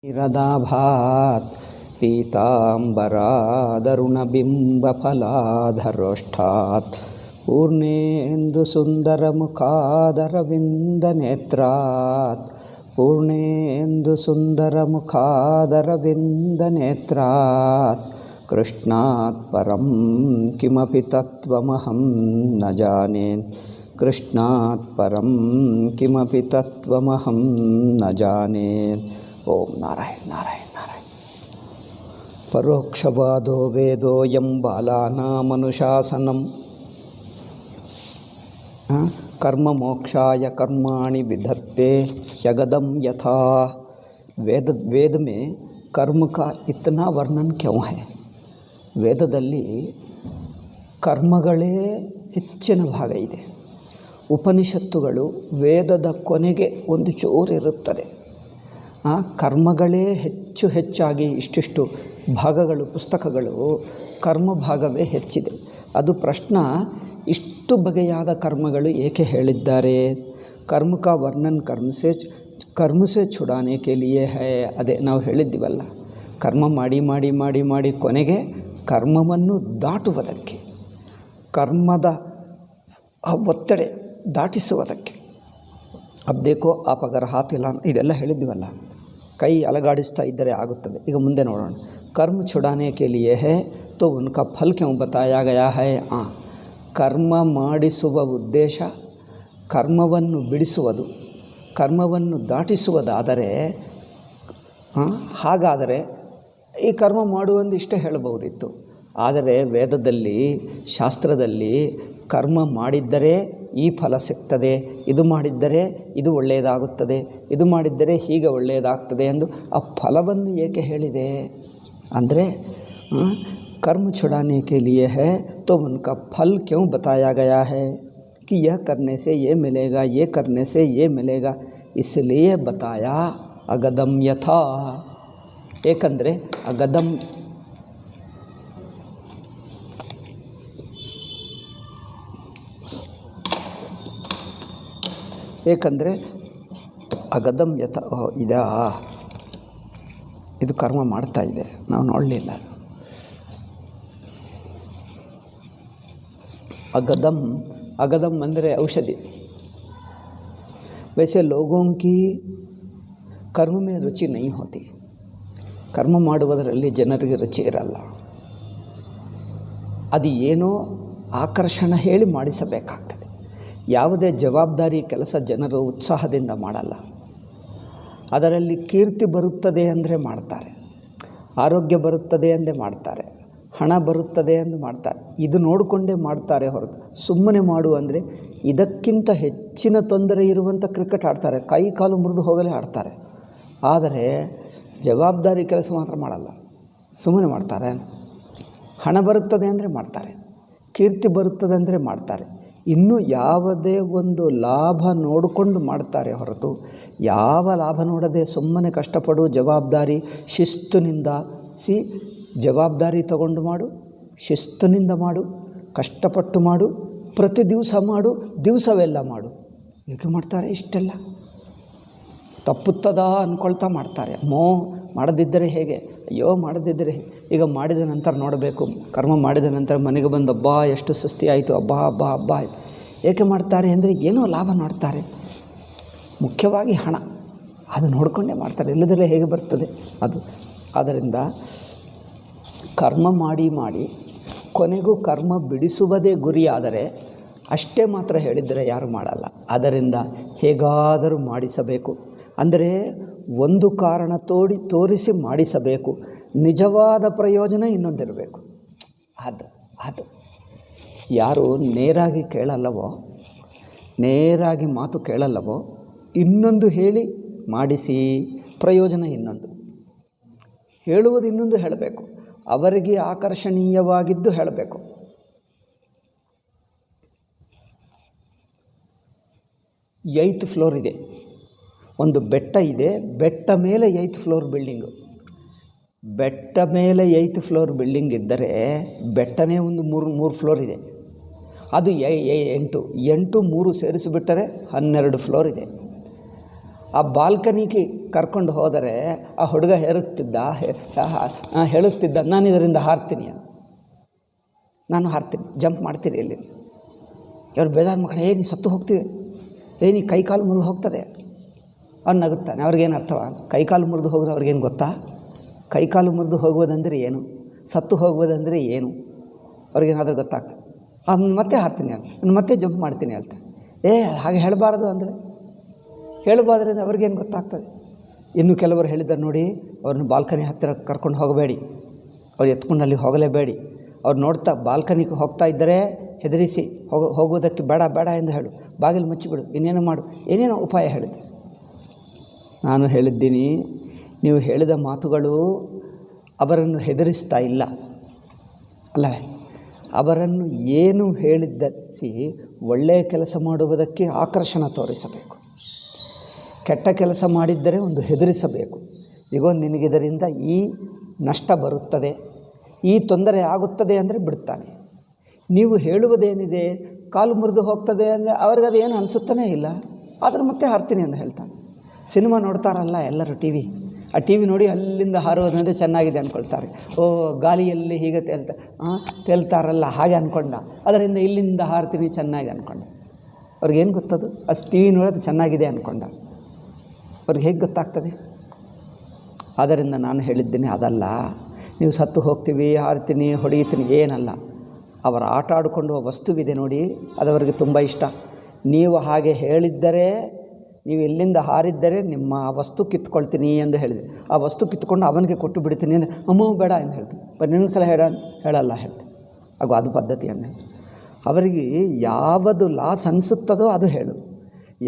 निरदाभात् पीताम्बरादरुणबिम्बफलाधरोष्ठात् पूर्णेन्दुसुन्दरमुखादरविन्दनेत्रात् कृष्णात् परं किमपि तत्त्वमहं न जाने। कृष्णात् परं किमपि तत्त्वमहं न जाने। ओम नारायण नारायण नारायण। परोक्षवादो वेदोऽयं बालानामनुशासनं कर्म मोक्षाय कर्माणि विधत्ते ह्यगदं यथा। वेद में कर्म का इतना वर्णन क्यों है? ವೇದದಲ್ಲಿ ಕರ್ಮಗಳೇ ಹೆಚ್ಚಿನ ಭಾಗ ಇದೆ. ಉಪನಿಷತ್ತುಗಳು ವೇದದ ಕೊನೆಗೆ ಒಂದು ಚೂರಿರುತ್ತದೆ. ಆ ಕರ್ಮಗಳೇ ಹೆಚ್ಚಾಗಿ ಇಷ್ಟಿಷ್ಟು ಭಾಗಗಳು, ಪುಸ್ತಕಗಳು ಕರ್ಮ ಭಾಗವೇ ಹೆಚ್ಚಿದೆ. ಅದು ಪ್ರಶ್ನೆ, ಇಷ್ಟು ಬಗೆಯಾದ ಕರ್ಮಗಳು ಏಕೆ ಹೇಳಿದ್ದಾರೆ? ಕರ್ಮ ಕಾ ವರ್ಣನ್ ಕರ್ಮ ಸೆ छुड़ाने के लिए है. ಅದೇ ನಾವು ಹೇಳಿದ್ದೀವಲ್ಲ, ಕರ್ಮ ಮಾಡಿ ಮಾಡಿ ಮಾಡಿ ಮಾಡಿ ಕೊನೆಗೆ ಕರ್ಮವನ್ನು ದಾಟುವುದಕ್ಕೆ, ಕರ್ಮದ ಒತ್ತಡೆ ದಾಟಿಸುವುದಕ್ಕೆ. ಅಬ್ ದೇಖೋ ಆಪ್ ಅಗರ್ ಹಾತ್ ಇಲ್ಲ, ಇದೆಲ್ಲ ಹೇಳಿದ್ದೀವಲ್ಲ. ಕೈ ಅಲಗಾಡಿಸ್ತಾ ಇದ್ದರೆ ಆಗುತ್ತದೆ. ಈಗ ಮುಂದೆ ನೋಡೋಣ. ಕರ್ಮ छुड़ाने के लिए है तो उनका फल क्यों बताया गया है? ಕರ್ಮ ಮಾಡಿಸುವ ಉದ್ದೇಶ ಕರ್ಮವನ್ನು ಬಿಡಿಸುವುದು, ಕರ್ಮವನ್ನು ದಾಟಿಸುವುದಾದರೆ, ಹಾಗಾದರೆ ಈ ಕರ್ಮ ಮಾಡುವಂದು ಇಷ್ಟೇ ಹೇಳಬಹುದಿತ್ತು. ಆದರೆ ವೇದದಲ್ಲಿ, ಶಾಸ್ತ್ರದಲ್ಲಿ ಕರ್ಮ ಮಾಡಿದ್ದರೆ ಈ ಫಲ ಸಿಗ್ತದೆ, ಇದು ಮಾಡಿದ್ದರೆ ಇದು ಒಳ್ಳೆಯದಾಗುತ್ತದೆ, ಇದು ಮಾಡಿದ್ದರೆ ಹೀಗೆ ಒಳ್ಳೆಯದಾಗ್ತದೆ ಎಂದು ಆ ಫಲವನ್ನು ಏಕೆ ಹೇಳಿದೆ ಅಂದರೆ, कर्म छुड़ाने के लिए है तो उनका फल क्यों बताया गया है कि यह करने से ये मिलेगा, ये करने से ये मिलेगा, इसलिए बताया अगदम यथा. ಏಕೆಂದರೆ ಅಗದಂ ಅಗದಂ ಯಥ ಇದಾ, ಇದು ಕರ್ಮ ಮಾಡ್ತಾ ಇದೆ, ನಾವು ನೋಡಲಿಲ್ಲ. अगदम ಅಂದರೆ ಔಷಧಿ. वैसे लोगों की कर्म में रुचि नहीं होती. ಕರ್ಮ ಮಾಡುವುದರಲ್ಲಿ ಜನರಿಗೆ ರುಚಿ ಇರಲ್ಲ. ಅದು ಏನೋ ಆಕರ್ಷಣೆ ಹೇಳಿ ಮಾಡಿಸಬೇಕಾಗ್ತದೆ. ಯಾವುದೇ ಜವಾಬ್ದಾರಿ ಕೆಲಸ ಜನರು ಉತ್ಸಾಹದಿಂದ ಮಾಡಲ್ಲ. ಅದರಲ್ಲಿ ಕೀರ್ತಿ ಬರುತ್ತದೆ ಅಂದರೆ ಮಾಡ್ತಾರೆ, ಆರೋಗ್ಯ ಬರುತ್ತದೆ ಎಂದೇ ಮಾಡ್ತಾರೆ, ಹಣ ಬರುತ್ತದೆ ಎಂದು ಮಾಡ್ತಾರೆ. ಇದು ನೋಡಿಕೊಂಡೇ ಮಾಡ್ತಾರೆ ಹೊರತು ಸುಮ್ಮನೆ ಮಾಡು ಅಂದರೆ ಇದಕ್ಕಿಂತ ಹೆಚ್ಚಿನ ತೊಂದರೆ ಇರುವಂಥ ಕ್ರಿಕೆಟ್ ಆಡ್ತಾರೆ, ಕೈ ಕಾಲು ಮುರಿದು ಹೋಗಲೇ ಆಡ್ತಾರೆ. ಆದರೆ ಜವಾಬ್ದಾರಿ ಕೆಲಸ ಮಾತ್ರ ಮಾಡಲ್ಲ, ಸುಮ್ಮನೆ ಮಾಡ್ತಾರೆ. ಹಣ ಬರುತ್ತದೆ ಅಂದರೆ ಮಾಡ್ತಾರೆ, ಕೀರ್ತಿ ಬರುತ್ತದೆ ಅಂದರೆ ಮಾಡ್ತಾರೆ. ಇನ್ನೂ ಯಾವುದೇ ಒಂದು ಲಾಭ ನೋಡಿಕೊಂಡು ಮಾಡ್ತಾರೆ ಹೊರತು ಯಾವ ಲಾಭ ನೋಡದೆ ಸುಮ್ಮನೆ ಕಷ್ಟಪಡು, ಜವಾಬ್ದಾರಿ ಶಿಸ್ತುನಿಂದ ಜವಾಬ್ದಾರಿ ತಗೊಂಡು ಮಾಡು, ಶಿಸ್ತುನಿಂದ ಮಾಡು, ಕಷ್ಟಪಟ್ಟು ಮಾಡು, ಪ್ರತಿ ದಿವಸ ಮಾಡು, ದಿವಸವೆಲ್ಲ ಮಾಡು. ಏಕೆ ಮಾಡ್ತಾರೆ ಇಷ್ಟೆಲ್ಲ? ತಪ್ಪುತ್ತದಾ ಅಂದ್ಕೊಳ್ತಾ ಮಾಡ್ತಾರೆ. ಮಾಡದಿದ್ದರೆ ಹೇಗೆ? ಅಯ್ಯೋ ಮಾಡದಿದ್ದರೆ. ಈಗ ಮಾಡಿದ ನಂತರ ನೋಡಬೇಕು, ಕರ್ಮ ಮಾಡಿದ ನಂತರ ಮನೆಗೆ ಬಂದು ಹಬ್ಬ ಎಷ್ಟು ಸುಸ್ತಿ ಆಯಿತು, ಹಬ್ಬ ಆಯಿತು. ಏಕೆ ಮಾಡ್ತಾರೆ ಅಂದರೆ ಏನೋ ಲಾಭ ನೋಡ್ತಾರೆ, ಮುಖ್ಯವಾಗಿ ಹಣ, ಅದು ನೋಡಿಕೊಂಡೇ ಮಾಡ್ತಾರೆ. ಇಲ್ಲದಲ್ಲೇ ಹೇಗೆ ಬರ್ತದೆ ಅದು? ಆದ್ದರಿಂದ ಕರ್ಮ ಮಾಡಿ ಮಾಡಿ ಕೊನೆಗೂ ಕರ್ಮ ಬಿಡಿಸುವುದೇ ಗುರಿಯಾದರೆ ಅಷ್ಟೇ ಮಾತ್ರ ಹೇಳಿದರೆ ಯಾರು ಮಾಡಲ್ಲ. ಅದರಿಂದ ಹೇಗಾದರೂ ಮಾಡಿಸಬೇಕು. ಅಂದರೆ ಒಂದು ಕಾರಣ ತೋರಿಸಿ ಮಾಡಿಸಬೇಕು. ನಿಜವಾದ ಪ್ರಯೋಜನ ಇನ್ನೊಂದಿರಬೇಕು. ಅದು ಯಾರು ನೇರಾಗಿ ಕೇಳಲ್ಲವೋ, ನೇರಾಗಿ ಮಾತು ಕೇಳಲ್ಲವೋ, ಇನ್ನೊಂದು ಹೇಳಿ ಮಾಡಿಸಿ ಪ್ರಯೋಜನ ಇನ್ನೊಂದು, ಹೇಳುವುದು ಇನ್ನೊಂದು ಹೇಳಬೇಕು, ಅವರಿಗೆ ಆಕರ್ಷಣೀಯವಾಗಿದ್ದು ಹೇಳಬೇಕು. 8th ಫ್ಲೋರ್ ಇದೆ, ಒಂದು ಬೆಟ್ಟ ಇದೆ, ಬೆಟ್ಟ ಮೇಲೆ 8th ಫ್ಲೋರ್ ಬಿಲ್ಡಿಂಗು. ಬೆಟ್ಟ ಮೇಲೆ 8th ಫ್ಲೋರ್ ಬಿಲ್ಡಿಂಗ್ ಇದ್ದರೆ ಬೆಟ್ಟನೇ ಒಂದು ಮೂರು ಫ್ಲೋರ್ ಇದೆ. ಅದು 8 3 ಸೇರಿಸಿಬಿಟ್ಟರೆ 12 ಫ್ಲೋರ್ ಇದೆ. ಆ ಬಾಲ್ಕನಿಗೆ ಕರ್ಕೊಂಡು ಹೋದರೆ ಆ ಹುಡುಗ ಹೇಳುತ್ತಿದ್ದ ನಾನು ಇದರಿಂದ ಹಾರ್ತೀನಿ, ನಾನು ಹಾರ್ತೀನಿ, ಜಂಪ್ ಮಾಡ್ತೀನಿ ಇಲ್ಲಿ. ಇವ್ರು ಬೇಜಾರು ಮಾಡ್ಕೊಂಡು ನೀ ಸತ್ತು ಹೋಗ್ತೀವಿ, ನೀ ಕೈ ಕಾಲು ಮುರಿದು ಹೋಗ್ತದೆ ಅವ್ನು ನಗುತ್ತಾನೆ. ಅವ್ರಿಗೇನು ಅರ್ಥವ? ಕೈ ಕಾಲು ಮುರಿದು ಹೋಗೋದು ಅವ್ರಿಗೇನು ಗೊತ್ತಾ? ಕೈ ಕಾಲು ಮುರಿದು ಹೋಗುವುದಂದರೆ ಏನು, ಸತ್ತು ಹೋಗುವುದಂದರೆ ಏನು ಅವ್ರಿಗೇನಾದರೂ ಗೊತ್ತಾಗ್ತದೆ. ಅವ್ನು ಮತ್ತೆ ಹಾರ್ತೀನಿ, ನಾನು ಮತ್ತೆ ಜಂಪ್ ಮಾಡ್ತೀನಿ ಹೇಳ್ತಾನೆ. ಹಾಗೆ ಹೇಳಬಾರ್ದು ಅಂದರೆ ಹೇಳಬಾರ್ದ್ರಿಂದ ಅವ್ರಿಗೇನು ಗೊತ್ತಾಗ್ತದೆ? ಇನ್ನು ಕೆಲವರು ಹೇಳಿದ್ದಾರೆ ನೋಡಿ, ಅವ್ರನ್ನ ಬಾಲ್ಕನಿ ಹತ್ತಿರ ಕರ್ಕೊಂಡು ಹೋಗಬೇಡಿ, ಅವ್ರು ಎತ್ಕೊಂಡು ಅಲ್ಲಿ ಹೋಗಲೇಬೇಡಿ. ಅವ್ರು ನೋಡ್ತಾ ಬಾಲ್ಕನಿಗೆ ಹೋಗ್ತಾ ಇದ್ದರೆ ಹೆದರಿಸಿ ಹೋಗುವುದಕ್ಕೆ ಬೇಡ ಬೇಡ ಎಂದು ಹೇಳು, ಬಾಗಿಲು ಮುಚ್ಚಿಬಿಡು, ಇನ್ನೇನು ಮಾಡು, ಏನೇನೋ ಉಪಾಯ ಹೇಳಿದ್ದೆ. ನಾನು ಹೇಳಿದ್ದೀನಿ, ನೀವು ಹೇಳಿದ ಮಾತುಗಳು ಅವರನ್ನು ಹೆದರಿಸ್ತಾ ಇಲ್ಲ ಅಲ್ಲವೇ? ಅವರನ್ನು ಏನು ಹೇಳಿದ್ದಿಸಿ ಒಳ್ಳೆಯ ಕೆಲಸ ಮಾಡುವುದಕ್ಕೆ ಆಕರ್ಷಣೆ ತೋರಿಸಬೇಕು. ಕೆಟ್ಟ ಕೆಲಸ ಮಾಡಿದ್ದರೆ ಒಂದು ಹೆದರಿಸಬೇಕು. ಈಗ ನಿನಗಿದರಿಂದ ಈ ನಷ್ಟ ಬರುತ್ತದೆ, ಈ ತೊಂದರೆ ಆಗುತ್ತದೆ ಅಂದರೆ ಬಿಡ್ತಾನೆ. ನೀವು ಹೇಳುವುದೇನಿದೆ, ಕಾಲು ಮುರಿದು ಹೋಗ್ತದೆ ಅಂದರೆ ಅವ್ರಿಗದು ಏನು ಅನಿಸುತ್ತಾನೇ ಇಲ್ಲ, ಆದರೆ ಮತ್ತೆ ಹಾರ್ತೀನಿ ಅಂತ ಹೇಳ್ತಾನೆ. ಸಿನಿಮಾ ನೋಡ್ತಾರಲ್ಲ ಎಲ್ಲರೂ ಆ ಟಿ ವಿ ನೋಡಿ ಅಲ್ಲಿಂದ ಹಾರುವುದಂದರೆ ಚೆನ್ನಾಗಿದೆ ಅಂದ್ಕೊಳ್ತಾರೆ. ಗಾಳಿಯಲ್ಲಿ ಹೀಗೆ ತೇಲ್ತಾರಲ್ಲ ಹಾಗೆ ಅಂದ್ಕೊಂಡ, ಅದರಿಂದ ಇಲ್ಲಿಂದ ಹಾರ್ತೀನಿ ಚೆನ್ನಾಗಿ ಅಂದ್ಕೊಂಡ. ಅವ್ರಿಗೇನು ಗೊತ್ತದು? ಅಷ್ಟು ಟಿ ವಿ ನೋಡೋದು ಚೆನ್ನಾಗಿದೆ ಅಂದ್ಕೊಂಡ. ಅವ್ರಿಗೆ ಹೇಗೆ ಗೊತ್ತಾಗ್ತದೆ? ಆದ್ದರಿಂದ ನಾನು ಹೇಳಿದ್ದೀನಿ ಅದಲ್ಲ, ನೀವು ಸತ್ತು ಹೋಗ್ತೀವಿ, ಹಾರ್ತೀನಿ, ಹೊಡೆಯುತ್ತೀನಿ ಏನಲ್ಲ. ಅವರ ಆಟ ಆಡಿಕೊಂಡು ವಸ್ತುವಿದೆ ನೋಡಿ, ಅದವರಿಗೆ ತುಂಬ ಇಷ್ಟ. ನೀವು ಹಾಗೆ ಹೇಳಿದ್ದರೆ, ನೀವು ಎಲ್ಲಿಂದ ಹಾರಿದ್ದರೆ ನಿಮ್ಮ ಆ ವಸ್ತು ಕಿತ್ಕೊಳ್ತೀನಿ ಎಂದು ಹೇಳಿದೆ. ಆ ವಸ್ತು ಕಿತ್ಕೊಂಡು ಅವನಿಗೆ ಕೊಟ್ಟು ಬಿಡ್ತೀನಿ ಅಂದರೆ ಅಮ್ಮ ಬೇಡ ಎಂದು ಹೇಳ್ತೀನಿ. ಬಟ್ ಇನ್ನೊಂದು ಸಲ ಹೇಳಲ್ಲ ಹೇಳ್ತೀನಿ. ಅದು ಪದ್ಧತಿ ಅಂದರೆ ಅವರಿಗೆ ಯಾವುದು ಲಾಸ್ ಅನಿಸುತ್ತದೋ ಅದು ಹೇಳು,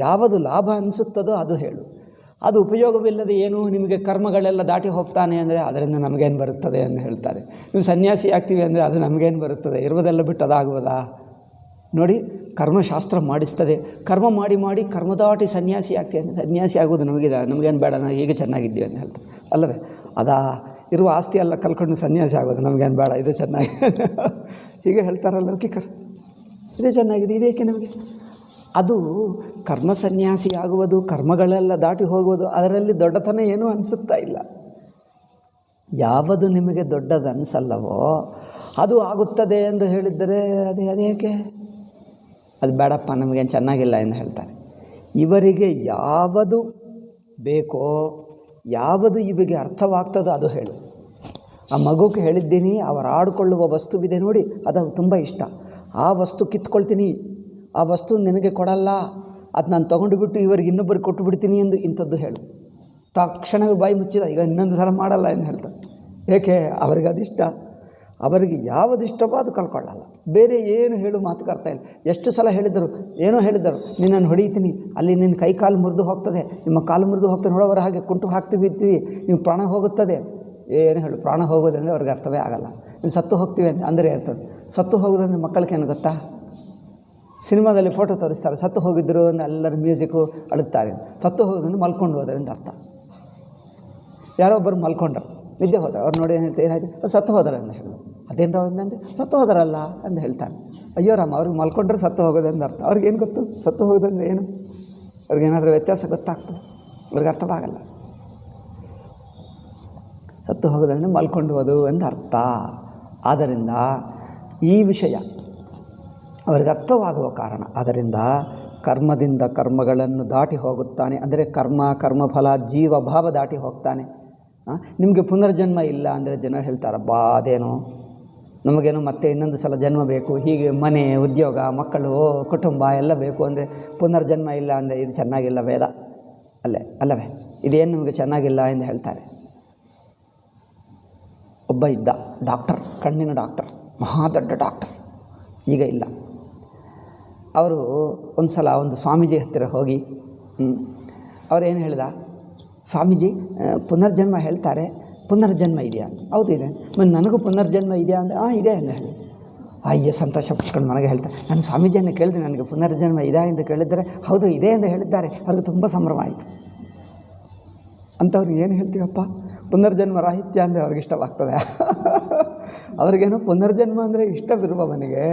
ಯಾವುದು ಲಾಭ ಅನಿಸುತ್ತದೋ ಅದು ಹೇಳು. ಅದು ಉಪಯೋಗವಿಲ್ಲದೆ ಏನು ನಿಮಗೆ ಕರ್ಮಗಳೆಲ್ಲ ದಾಟಿ ಹೋಗ್ತಾನೆ ಅಂದರೆ ಅದರಿಂದ ನಮಗೇನು ಬರುತ್ತದೆ ಎಂದು ಹೇಳ್ತಾರೆ. ನೀವು ಸನ್ಯಾಸಿ ಆಗ್ತೀವಿ ಅಂದರೆ ಅದು ನಮಗೇನು ಬರುತ್ತದೆ? ಇರುವುದೆಲ್ಲ ಬಿಟ್ಟು ಅದಾಗುವುದಾ? ನೋಡಿ, ಕರ್ಮಶಾಸ್ತ್ರ ಮಾಡಿಸ್ತದೆ. ಕರ್ಮ ಮಾಡಿ ಮಾಡಿ ಕರ್ಮ ದಾಟಿ ಸನ್ಯಾಸಿ ಆಗ್ತೀವಿ ಅಂದರೆ ಸನ್ಯಾಸಿ ಆಗೋದು ನಮಗೇನು ಬೇಡ, ನಾವು ಹೀಗೆ ಚೆನ್ನಾಗಿದ್ದೀವಿ ಅಂತ ಹೇಳ್ತಾರೆ ಅಲ್ಲವೇ? ಇರುವ ಆಸ್ತಿ ಎಲ್ಲ ಕಲ್ಕೊಂಡು ಸನ್ಯಾಸಿ ಆಗೋದು ನಮಗೇನು ಬೇಡ, ಇದು ಚೆನ್ನಾಗಿ ಹೀಗೆ ಹೇಳ್ತಾರಲ್ಲ ಲೌಕಿಕರು. ಇದೇ ಚೆನ್ನಾಗಿದೆ, ಇದೇಕೆ ನಮಗೆ? ಅದು ಕರ್ಮ ಸನ್ಯಾಸಿ ಆಗುವುದು, ಕರ್ಮಗಳೆಲ್ಲ ದಾಟಿ ಹೋಗುವುದು, ಅದರಲ್ಲಿ ದೊಡ್ಡತನ ಏನೂ ಅನಿಸುತ್ತಾ ಇಲ್ಲ. ಯಾವುದು ನಿಮಗೆ ದೊಡ್ಡದು ಅನಿಸಲ್ಲವೋ ಅದು ಆಗುತ್ತದೆ ಎಂದು ಹೇಳಿದ್ದರೆ ಅದೇಕೆ? ಅದು ಬೇಡಪ್ಪ, ನಮಗೇನು ಚೆನ್ನಾಗಿಲ್ಲ ಎಂದು ಹೇಳ್ತಾರೆ. ಇವರಿಗೆ ಯಾವುದು ಬೇಕೋ, ಯಾವುದು ಇವಿಗೆ ಅರ್ಥವಾಗ್ತದೋ ಅದು ಹೇಳು. ಆ ಮಗುಗೆ ಹೇಳಿದ್ದೀನಿ, ಅವರು ಆಡಿಕೊಳ್ಳುವ ವಸ್ತುವಿದೆ ನೋಡಿ, ಅದು ತುಂಬ ಇಷ್ಟ. ಆ ವಸ್ತು ಕಿತ್ಕೊಳ್ತೀನಿ, ಆ ವಸ್ತು ನಿನಗೆ ಕೊಡಲ್ಲ, ಅದು ನಾನು ತೊಗೊಂಡು ಬಿಟ್ಟು ಇವರಿಗೆ ಇನ್ನೊಬ್ಬರಿಗೆ ಕೊಟ್ಟು ಬಿಡ್ತೀನಿ ಎಂದು ಇಂಥದ್ದು ಹೇಳು. ತಕ್ಷಣವೇ ಬಾಯಿ ಮುಚ್ಚಿದ, ಈಗ ಇನ್ನೊಂದು ಸಲ ಮಾಡಲ್ಲ ಎಂದು ಹೇಳ್ತಾರೆ. ಏಕೆ? ಅವರಿಗೆ ಅದಿಷ್ಟ. ಅವರಿಗೆ ಯಾವುದಿಷ್ಟವೋ ಅದು ಕಲ್ಕೊಳ್ಳಲ್ಲ. ಬೇರೆ ಏನು ಹೇಳು ಮಾತು ಅರ್ಥ ಇಲ್ಲ. ಎಷ್ಟು ಸಲ ಹೇಳಿದರು, ಏನೋ ಹೇಳಿದರು, ನಿನ್ನನ್ನು ಹೊಡೀತೀನಿ, ಅಲ್ಲಿ ನಿನ್ನ ಕೈ ಕಾಲು ಮುರಿದು ಹೋಗ್ತದೆ, ನಿಮ್ಮ ಕಾಲು ಮುರಿದು ಹೋಗ್ತದೆ, ನೋಡೋವರ ಹಾಗೆ ಕುಂಟು ಹಾಕ್ತೀವಿ ಇರ್ತೀವಿ, ನೀವು ಪ್ರಾಣ ಹೋಗುತ್ತದೆ. ಏನು ಹೇಳು? ಪ್ರಾಣ ಹೋಗೋದಂದರೆ ಅವ್ರಿಗೆ ಅರ್ಥವೇ ಆಗಲ್ಲ. ನೀವು ಸತ್ತು ಹೋಗ್ತೀವಿ ಅಂದರೆ ಇರ್ತದೆ. ಸತ್ತು ಹೋಗೋದಂದರೆ ಮಕ್ಕಳಿಗೇನು ಗೊತ್ತಾ? ಸಿನಿಮಾದಲ್ಲಿ ಫೋಟೋ ತೋರಿಸ್ತಾರೆ, ಸತ್ತು ಹೋಗಿದ್ದರು ಅಂದರೆ ಎಲ್ಲರ ಮ್ಯೂಸಿಕ್ಕು ಅಳುತ್ತಾರೆ. ಸತ್ತು ಹೋಗೋದನ್ನು ಮಲ್ಕೊಂಡು ಹೋದ್ರಿಂದ ಅರ್ಥ. ಯಾರೋ ಒಬ್ಬರು ಮಲ್ಕೊಂಡ್ರು, ನಿದ್ದೆ ಹೋದ್ರೆ ಅವ್ರು ನೋಡಿ ಏನು ಹೇಳ್ತಾರೆ, ಏನಾಯ್ತು? ಸತ್ತು ಹೋದಾರೆ ಅಂತ ಹೇಳಿದ್ರು. ಅದೇನು ಅಂದರೆ ಸತ್ತು ಹೋದಾರಲ್ಲ ಅಂತ ಹೇಳ್ತಾನೆ. ಅಯ್ಯೋ ರಾಮ, ಅವ್ರಿಗೆ ಮಲ್ಕೊಂಡ್ರೆ ಸತ್ತು ಹೋಗೋದಂದು ಅರ್ಥ. ಅವ್ರಿಗೇನು ಗೊತ್ತು ಸತ್ತು ಹೋಗೋದಂದ್ರೆ ಏನು? ಅವ್ರಿಗೇನಾದರೂ ವ್ಯತ್ಯಾಸ ಗೊತ್ತಾಗ್ತದೆ? ಅವ್ರಿಗೆ ಅರ್ಥವಾಗಲ್ಲ. ಸತ್ತು ಹೋಗೋದಂದರೆ ಮಲ್ಕೊಂಡು ಹೋದು ಎಂದು ಅರ್ಥ. ಆದ್ದರಿಂದ ಈ ವಿಷಯ ಅವರಿಗೆ ಅರ್ಥವಾಗುವ ಕಾರಣ, ಆದ್ದರಿಂದ ಕರ್ಮದಿಂದ ಕರ್ಮಗಳನ್ನು ದಾಟಿ ಹೋಗುತ್ತಾನೆ. ಅಂದರೆ ಕರ್ಮಫಲ ಜೀವಭಾವ ದಾಟಿ ಹೋಗ್ತಾನೆ. ನಿಮಗೆ ಪುನರ್ಜನ್ಮ ಇಲ್ಲ ಅಂದರೆ ಜನ ಹೇಳ್ತಾರೆ, ಅದೇನು ನಮಗೇನು ಮತ್ತೆ ಇನ್ನೊಂದು ಸಲ ಜನ್ಮ ಬೇಕು, ಹೀಗೆ ಮನೆ, ಉದ್ಯೋಗ, ಮಕ್ಕಳು, ಕುಟುಂಬ ಎಲ್ಲ ಬೇಕು ಅಂದರೆ ಪುನರ್ಜನ್ಮ ಇಲ್ಲ ಅಂದರೆ ಇದು ಚೆನ್ನಾಗಿಲ್ಲ ವೇದ ಅಲ್ಲವೇ? ಇದೇನು ನಮಗೆ ಚೆನ್ನಾಗಿಲ್ಲ ಎಂದು ಹೇಳ್ತಾರೆ. ಒಬ್ಬ ಇದ್ದ ಡಾಕ್ಟರ್, ಕಣ್ಣಿನ ಡಾಕ್ಟರ್, ಮಹಾ ದೊಡ್ಡ ಡಾಕ್ಟರ್, ಈಗ ಇಲ್ಲ. ಅವರು ಒಂದು ಸಲ ಒಂದು ಸ್ವಾಮೀಜಿ ಹತ್ತಿರ ಹೋಗಿ ಅವರೇನು ಹೇಳಿದ, ಸ್ವಾಮೀಜಿ ಪುನರ್ಜನ್ಮ ಹೇಳ್ತಾರೆ, ಪುನರ್ಜನ್ಮ ಇದೆಯಾ? ಹೌದು ಇದೆ. ನನಗೂ ಪುನರ್ಜನ್ಮ ಇದೆಯಾ ಅಂದರೆ ಇದೆ ಅಂತ ಹೇಳಿ ಸಂತೋಷ ಪಟ್ಕೊಂಡು ಮನೆಗೆ ಹೇಳ್ತಾರೆ. ನಾನು ಸ್ವಾಮೀಜಿಯನ್ನು ಕೇಳಿದೆ, ನನಗೆ ಪುನರ್ಜನ್ಮ ಇದೆ ಎಂದು ಕೇಳಿದ್ದಾರೆ. ಹೌದು ಇದೆ ಎಂದು ಹೇಳಿದ್ದಾರೆ. ಅವ್ರಿಗೆ ತುಂಬ ಸಂಭ್ರಮ ಆಯಿತು. ಅಂಥವ್ರಿಗೆ ಏನು ಹೇಳ್ತೀವಪ್ಪ? ಪುನರ್ಜನ್ಮ ರಾಹಿತ್ಯ ಅಂದರೆ ಅವ್ರಿಗೆ ಇಷ್ಟವಾಗ್ತದೆ. ಅವ್ರಿಗೇನೋ ಪುನರ್ಜನ್ಮ ಅಂದರೆ ಇಷ್ಟವಿರುವವನಿಗೆ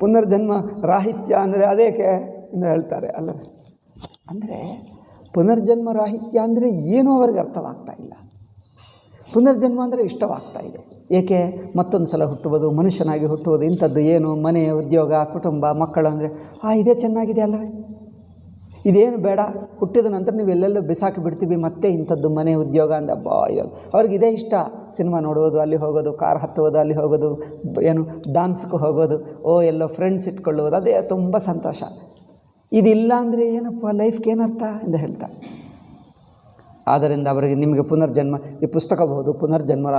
ಪುನರ್ಜನ್ಮ ರಾಹಿತ್ಯ ಅಂದರೆ ಅದೇಕೆ ಎಂದು ಹೇಳ್ತಾರೆ ಅಲ್ಲವೇ? ಅಂದರೆ ಪುನರ್ಜನ್ಮ ರಾಹಿತ್ಯ ಅಂದರೆ ಏನೂ ಅವರಿಗೆ ಅರ್ಥವಾಗ್ತಾ ಇಲ್ಲ. ಪುನರ್ಜನ್ಮ ಅಂದರೆ ಇಷ್ಟವಾಗ್ತಾ ಇದೆ. ಏಕೆ? ಮತ್ತೊಂದು ಸಲ ಹುಟ್ಟುವುದು, ಮನುಷ್ಯನಾಗಿ ಹುಟ್ಟುವುದು, ಇಂಥದ್ದು ಏನು, ಮನೆ, ಉದ್ಯೋಗ, ಕುಟುಂಬ, ಮಕ್ಕಳು ಅಂದರೆ ಇದೇ ಚೆನ್ನಾಗಿದೆ ಅಲ್ಲವೇ, ಇದೇನು ಬೇಡ, ಹುಟ್ಟಿದ ನಂತರ ನೀವು ಎಲ್ಲೆಲ್ಲೋ ಬಿಸಾಕಿ ಬಿಡ್ತೀವಿ, ಮತ್ತೆ ಇಂಥದ್ದು ಮನೆ, ಉದ್ಯೋಗ ಅಂದ ಅವ್ರಿಗೆ ಇದೇ ಇಷ್ಟ. ಸಿನಿಮಾ ನೋಡುವುದು, ಅಲ್ಲಿ ಹೋಗೋದು, ಕಾರ್ ಹತ್ತುವುದು, ಅಲ್ಲಿ ಹೋಗೋದು, ಏನು ಡಾನ್ಸ್ಗೆ ಹೋಗೋದು, ಎಲ್ಲೋ ಫ್ರೆಂಡ್ಸ್ ಇಟ್ಕೊಳ್ಳುವುದು, ಅದೇ ತುಂಬ ಸಂತೋಷ. ಇದಿಲ್ಲ ಅಂದರೆ ಏನಪ್ಪ ಲೈಫ್ಗೆ ಏನರ್ಥ ಎಂದು ಹೇಳ್ತಾರೆ. ಆದ್ದರಿಂದ ಅವರಿಗೆ ನಿಮಗೆ ಪುನರ್ಜನ್ಮ, ಈ ಪುಸ್ತಕ ಓದು, ಪುನರ್ಜನ್ಮ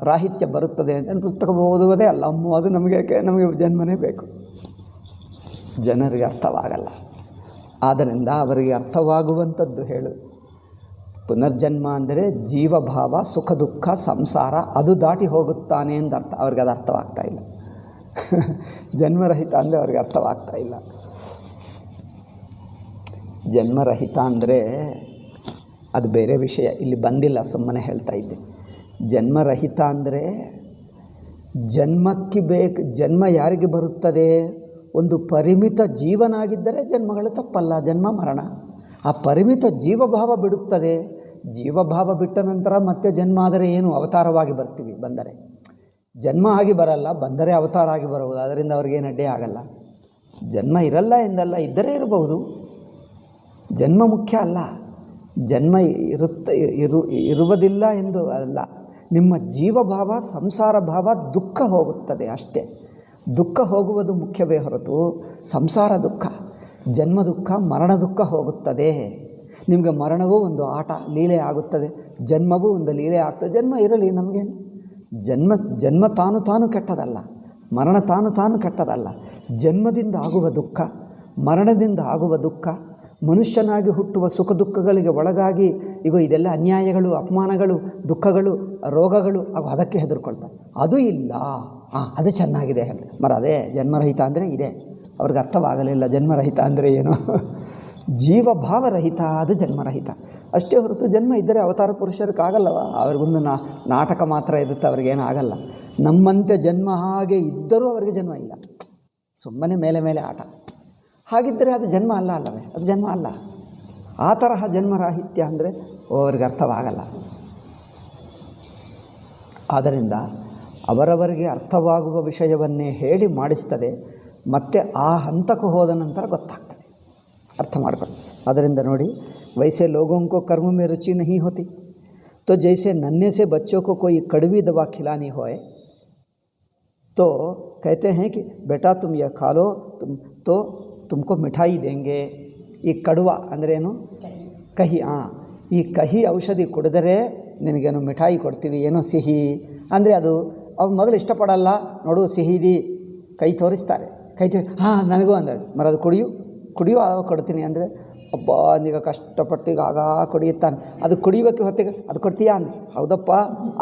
ರಾಹಿತ್ಯ ಬರುತ್ತದೆ ಅಂತ ಪುಸ್ತಕ ಓದುವುದೇ ಅಲ್ಲ. ಅದು ನಮಗೆ ಜನ್ಮನೇ ಬೇಕು. ಜನರಿಗೆ ಅರ್ಥವಾಗಲ್ಲ. ಆದ್ದರಿಂದ ಅವರಿಗೆ ಅರ್ಥವಾಗುವಂಥದ್ದು ಹೇಳು. ಪುನರ್ಜನ್ಮ ಅಂದರೆ ಜೀವಭಾವ, ಸುಖ ದುಃಖ, ಸಂಸಾರ, ಅದು ದಾಟಿ ಹೋಗುತ್ತಾನೆ ಎಂದು ಅರ್ಥ. ಅವ್ರಿಗೆ ಅದು ಅರ್ಥವಾಗ್ತಾ ಇಲ್ಲ. ಜನ್ಮರಹಿತ ಅಂದರೆ ಅವ್ರಿಗೆ ಅರ್ಥವಾಗ್ತಾ ಇಲ್ಲ. ಜನ್ಮರಹಿತ ಅಂದರೆ ಅದು ಬೇರೆ ವಿಷಯ, ಇಲ್ಲಿ ಬಂದಿಲ್ಲ, ಸುಮ್ಮನೆ ಹೇಳ್ತಾ ಇದ್ದೆ. ಜನ್ಮರಹಿತ ಅಂದರೆ ಜನ್ಮಕ್ಕೆ ಜನ್ಮ ಯಾರಿಗೆ ಬರುತ್ತದೆ? ಒಂದು ಪರಿಮಿತ ಜೀವನಾಗಿದ್ದರೆ ಜನ್ಮಗಳು ತಪ್ಪಲ್ಲ, ಜನ್ಮ ಮರಣ. ಆ ಪರಿಮಿತ ಜೀವಭಾವ ಬಿಡುತ್ತದೆ. ಜೀವಭಾವ ಬಿಟ್ಟ ನಂತರ ಮತ್ತೆ ಜನ್ಮ ಆದರೆ ಏನು? ಅವತಾರವಾಗಿ ಬರ್ತೀವಿ. ಬಂದರೆ ಜನ್ಮ ಆಗಿ ಬರಲ್ಲ, ಬಂದರೆ ಅವತಾರ ಆಗಿ ಬರುವುದು. ಅದರಿಂದ ಅವ್ರಿಗೇನು ಅಡ್ಡಿ ಆಗಲ್ಲ. ಜನ್ಮ ಇರಲ್ಲ ಎಂದಲ್ಲ, ಇದ್ದರೆ ಇರಬಹುದು. ಜನ್ಮ ಮುಖ್ಯ ಅಲ್ಲ. ಜನ್ಮ ಇರುವುದಿಲ್ಲ ಎಂದು ಅಲ್ಲ. ನಿಮ್ಮ ಜೀವಭಾವ, ಸಂಸಾರ ಭಾವ, ದುಃಖ ಹೋಗುತ್ತದೆ ಅಷ್ಟೇ. ದುಃಖ ಹೋಗುವುದು ಮುಖ್ಯವೇ ಹೊರತು ಸಂಸಾರ ದುಃಖ, ಜನ್ಮ ದುಃಖ, ಮರಣ ದುಃಖ ಹೋಗುತ್ತದೆ. ನಿಮಗೆ ಮರಣವೂ ಒಂದು ಆಟ, ಲೀಲೆ ಆಗುತ್ತದೆ. ಜನ್ಮವೂ ಒಂದು ಲೀಲೆ ಆಗ್ತದೆ. ಜನ್ಮ ಇರಲಿ, ನಮಗೇನು? ಜನ್ಮ ತಾನು ಕೆಟ್ಟದಲ್ಲ, ಮರಣ ತಾನು ಕೆಟ್ಟದಲ್ಲ. ಜನ್ಮದಿಂದ ಆಗುವ ದುಃಖ, ಮರಣದಿಂದ ಆಗುವ ದುಃಖ, ಮನುಷ್ಯನಾಗಿ ಹುಟ್ಟುವ ಸುಖ ದುಃಖಗಳಿಗೆ ಒಳಗಾಗಿ ಇದೆಲ್ಲ ಅನ್ಯಾಯಗಳು, ಅಪಮಾನಗಳು, ದುಃಖಗಳು, ರೋಗಗಳು, ಅದಕ್ಕೆ ಹೆದರ್ಕೊಳ್ತಾರೆ. ಅದು ಇಲ್ಲ, ಅದು ಚೆನ್ನಾಗಿದೆ ಹೇಳ್ತಾರೆ. ಅದೇ ಜನ್ಮರಹಿತ ಅಂದರೆ ಇದೆ. ಅವ್ರಿಗೆ ಅರ್ಥವಾಗಲಿಲ್ಲ ಜನ್ಮರಹಿತ ಅಂದರೆ ಏನು. ಜೀವಭಾವರಹಿತ, ಅದು ಜನ್ಮರಹಿತ ಅಷ್ಟೇ ಹೊರತು ಜನ್ಮ ಇದ್ದರೆ ಅವತಾರ ಪುರುಷರಿಗಾಗಲ್ಲವ. ಅವ್ರಿಗೊಂದು ನಾಟಕ ಮಾತ್ರ ಇರುತ್ತೆ, ಅವ್ರಿಗೇನು ಆಗಲ್ಲ. ನಮ್ಮಂತೆ ಜನ್ಮ ಹಾಗೆ ಇದ್ದರೂ ಅವರಿಗೆ ಜನ್ಮ ಇಲ್ಲ, ಸುಮ್ಮನೆ ಮೇಲೆ ಆಟ. ಹಾಗಿದ್ದರೆ ಅದು ಜನ್ಮ ಅಲ್ಲವೇ? ಅದು ಜನ್ಮ ಅಲ್ಲ. ಆ ತರಹ ಜನ್ಮರಾಹಿತ್ಯ ಅಂದರೆ ಅವ್ರಿಗೆ ಅರ್ಥವಾಗಲ್ಲ. ಆದ್ದರಿಂದ ಅವರವರಿಗೆ ಅರ್ಥವಾಗುವ ವಿಷಯವನ್ನೇ ಹೇಳಿ ಮಾಡಿಸ್ತದೆ. ಮತ್ತು ಆ ಹಂತಕ್ಕೆ ಹೋದ ನಂತರ ಗೊತ್ತಾಗ್ತದೆ, ಅರ್ಥ ಮಾಡ್ಕೊಂಡು. ಅದರಿಂದ ನೋಡಿ, ವೈಸೆ ಲೋಗೋಂಕೋ ಕರ್ಮ ಮೇ ರುಚಿ ನಹಿ ಹೋತಿ तो जैसे नन्हे से बच्चों को कोई कड़वी दवा खिलानी होए तो कहते हैं कि बेटा तुम यह खा लो, तो तुमको मिठाई देंगे. ಈ ಕಡುವ ಅಂದ್ರೇನು? ಕಹಿ. ಈ ಕಹಿ ಔಷಧಿ ಕುಡಿದರೆ ನಿನಗೇನು ಮಿಠಾಯಿ ಕೊಡ್ತೀವಿ, ಏನೋ ಸಿಹಿ ಅಂದರೆ ಅದು ಅವ್ರು ಮೊದಲು ಇಷ್ಟಪಡಲ್ಲ. ನೋಡು ಸಿಹಿದಿ ಕೈ ತೋರಿಸ್ತಾರೆ, ನನಗೂ ಅಂದರೆ ಅದು ಕುಡಿಯು ಆವಾಗ ಕೊಡ್ತೀನಿ ಅಂದರೆ ಒಬ್ಬ ಅಂದೀಗ ಕಷ್ಟಪಟ್ಟು ಆಗ ಕುಡಿಯುತ್ತಾನೆ. ಅದು ಕುಡಿಯೋಕ್ಕೆ ಹೊತ್ತಿಗೆ ಅದು ಕೊಡ್ತೀಯಾ ಅಂದೆ, ಹೌದಪ್ಪ,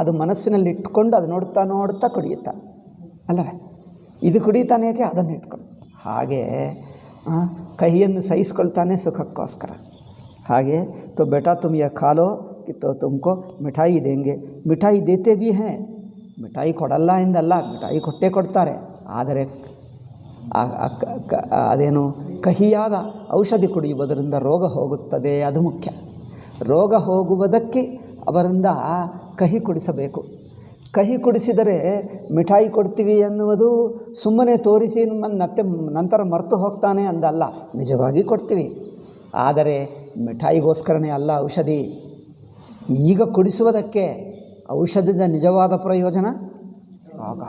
ಅದು ಮನಸ್ಸಿನಲ್ಲಿ ಇಟ್ಕೊಂಡು ಅದು ನೋಡ್ತಾ ಕುಡಿಯುತ್ತಾನೆ ಅಲ್ಲವೇ? ಇದು ಕುಡಿತಾನೆ ಯಾಕೆ? ಅದನ್ನು ಇಟ್ಕೊಂಡು. ಹಾಗೆ ಕಹಿಯನ್ನು ಸಹಿಸ್ಕೊಳ್ತಾನೆ ಸುಖಕ್ಕೋಸ್ಕರ. ಹಾಗೆ तो बेटा तुम यह खा लो कि तो तुमको मिठाई देंगे. मिठाई देते भी हैं, ಮಿಠಾಯಿ ಕೊಡಲ್ಲ ಎಂದಲ್ಲ, ಮಿಠಾಯಿ ಕೊಡ್ತಾರೆ. ಆದರೆ ಅದೇನು ಕಹಿಯಾದ ಔಷಧಿ ಕುಡಿಯುವುದರಿಂದ ರೋಗ ಹೋಗುತ್ತದೆ, ಅದು ಮುಖ್ಯ. ರೋಗ ಹೋಗುವುದಕ್ಕೆ ಅವರಿಂದ ಕಹಿ ಕುಡಿಸಬೇಕು. ಕಹಿ ಕುಡಿಸಿದರೆ ಮಿಠಾಯಿ ಕೊಡ್ತೀವಿ ಎನ್ನುವುದು ಸುಮ್ಮನೆ ತೋರಿಸಿ ಮತ್ತೆ ನಂತರ ಮರೆತು ಹೋಗ್ತಾನೆ ಅಂದಲ್ಲ, ನಿಜವಾಗಿ ಕೊಡ್ತೀವಿ. ಆದರೆ ಮಿಠಾಯಿಗೋಸ್ಕರನೇ ಅಲ್ಲ ಔಷಧಿ, ಈಗ ಕುಡಿಸುವುದಕ್ಕೆ. ಔಷಧದ ನಿಜವಾದ ಪ್ರಯೋಜನ ಆಗ.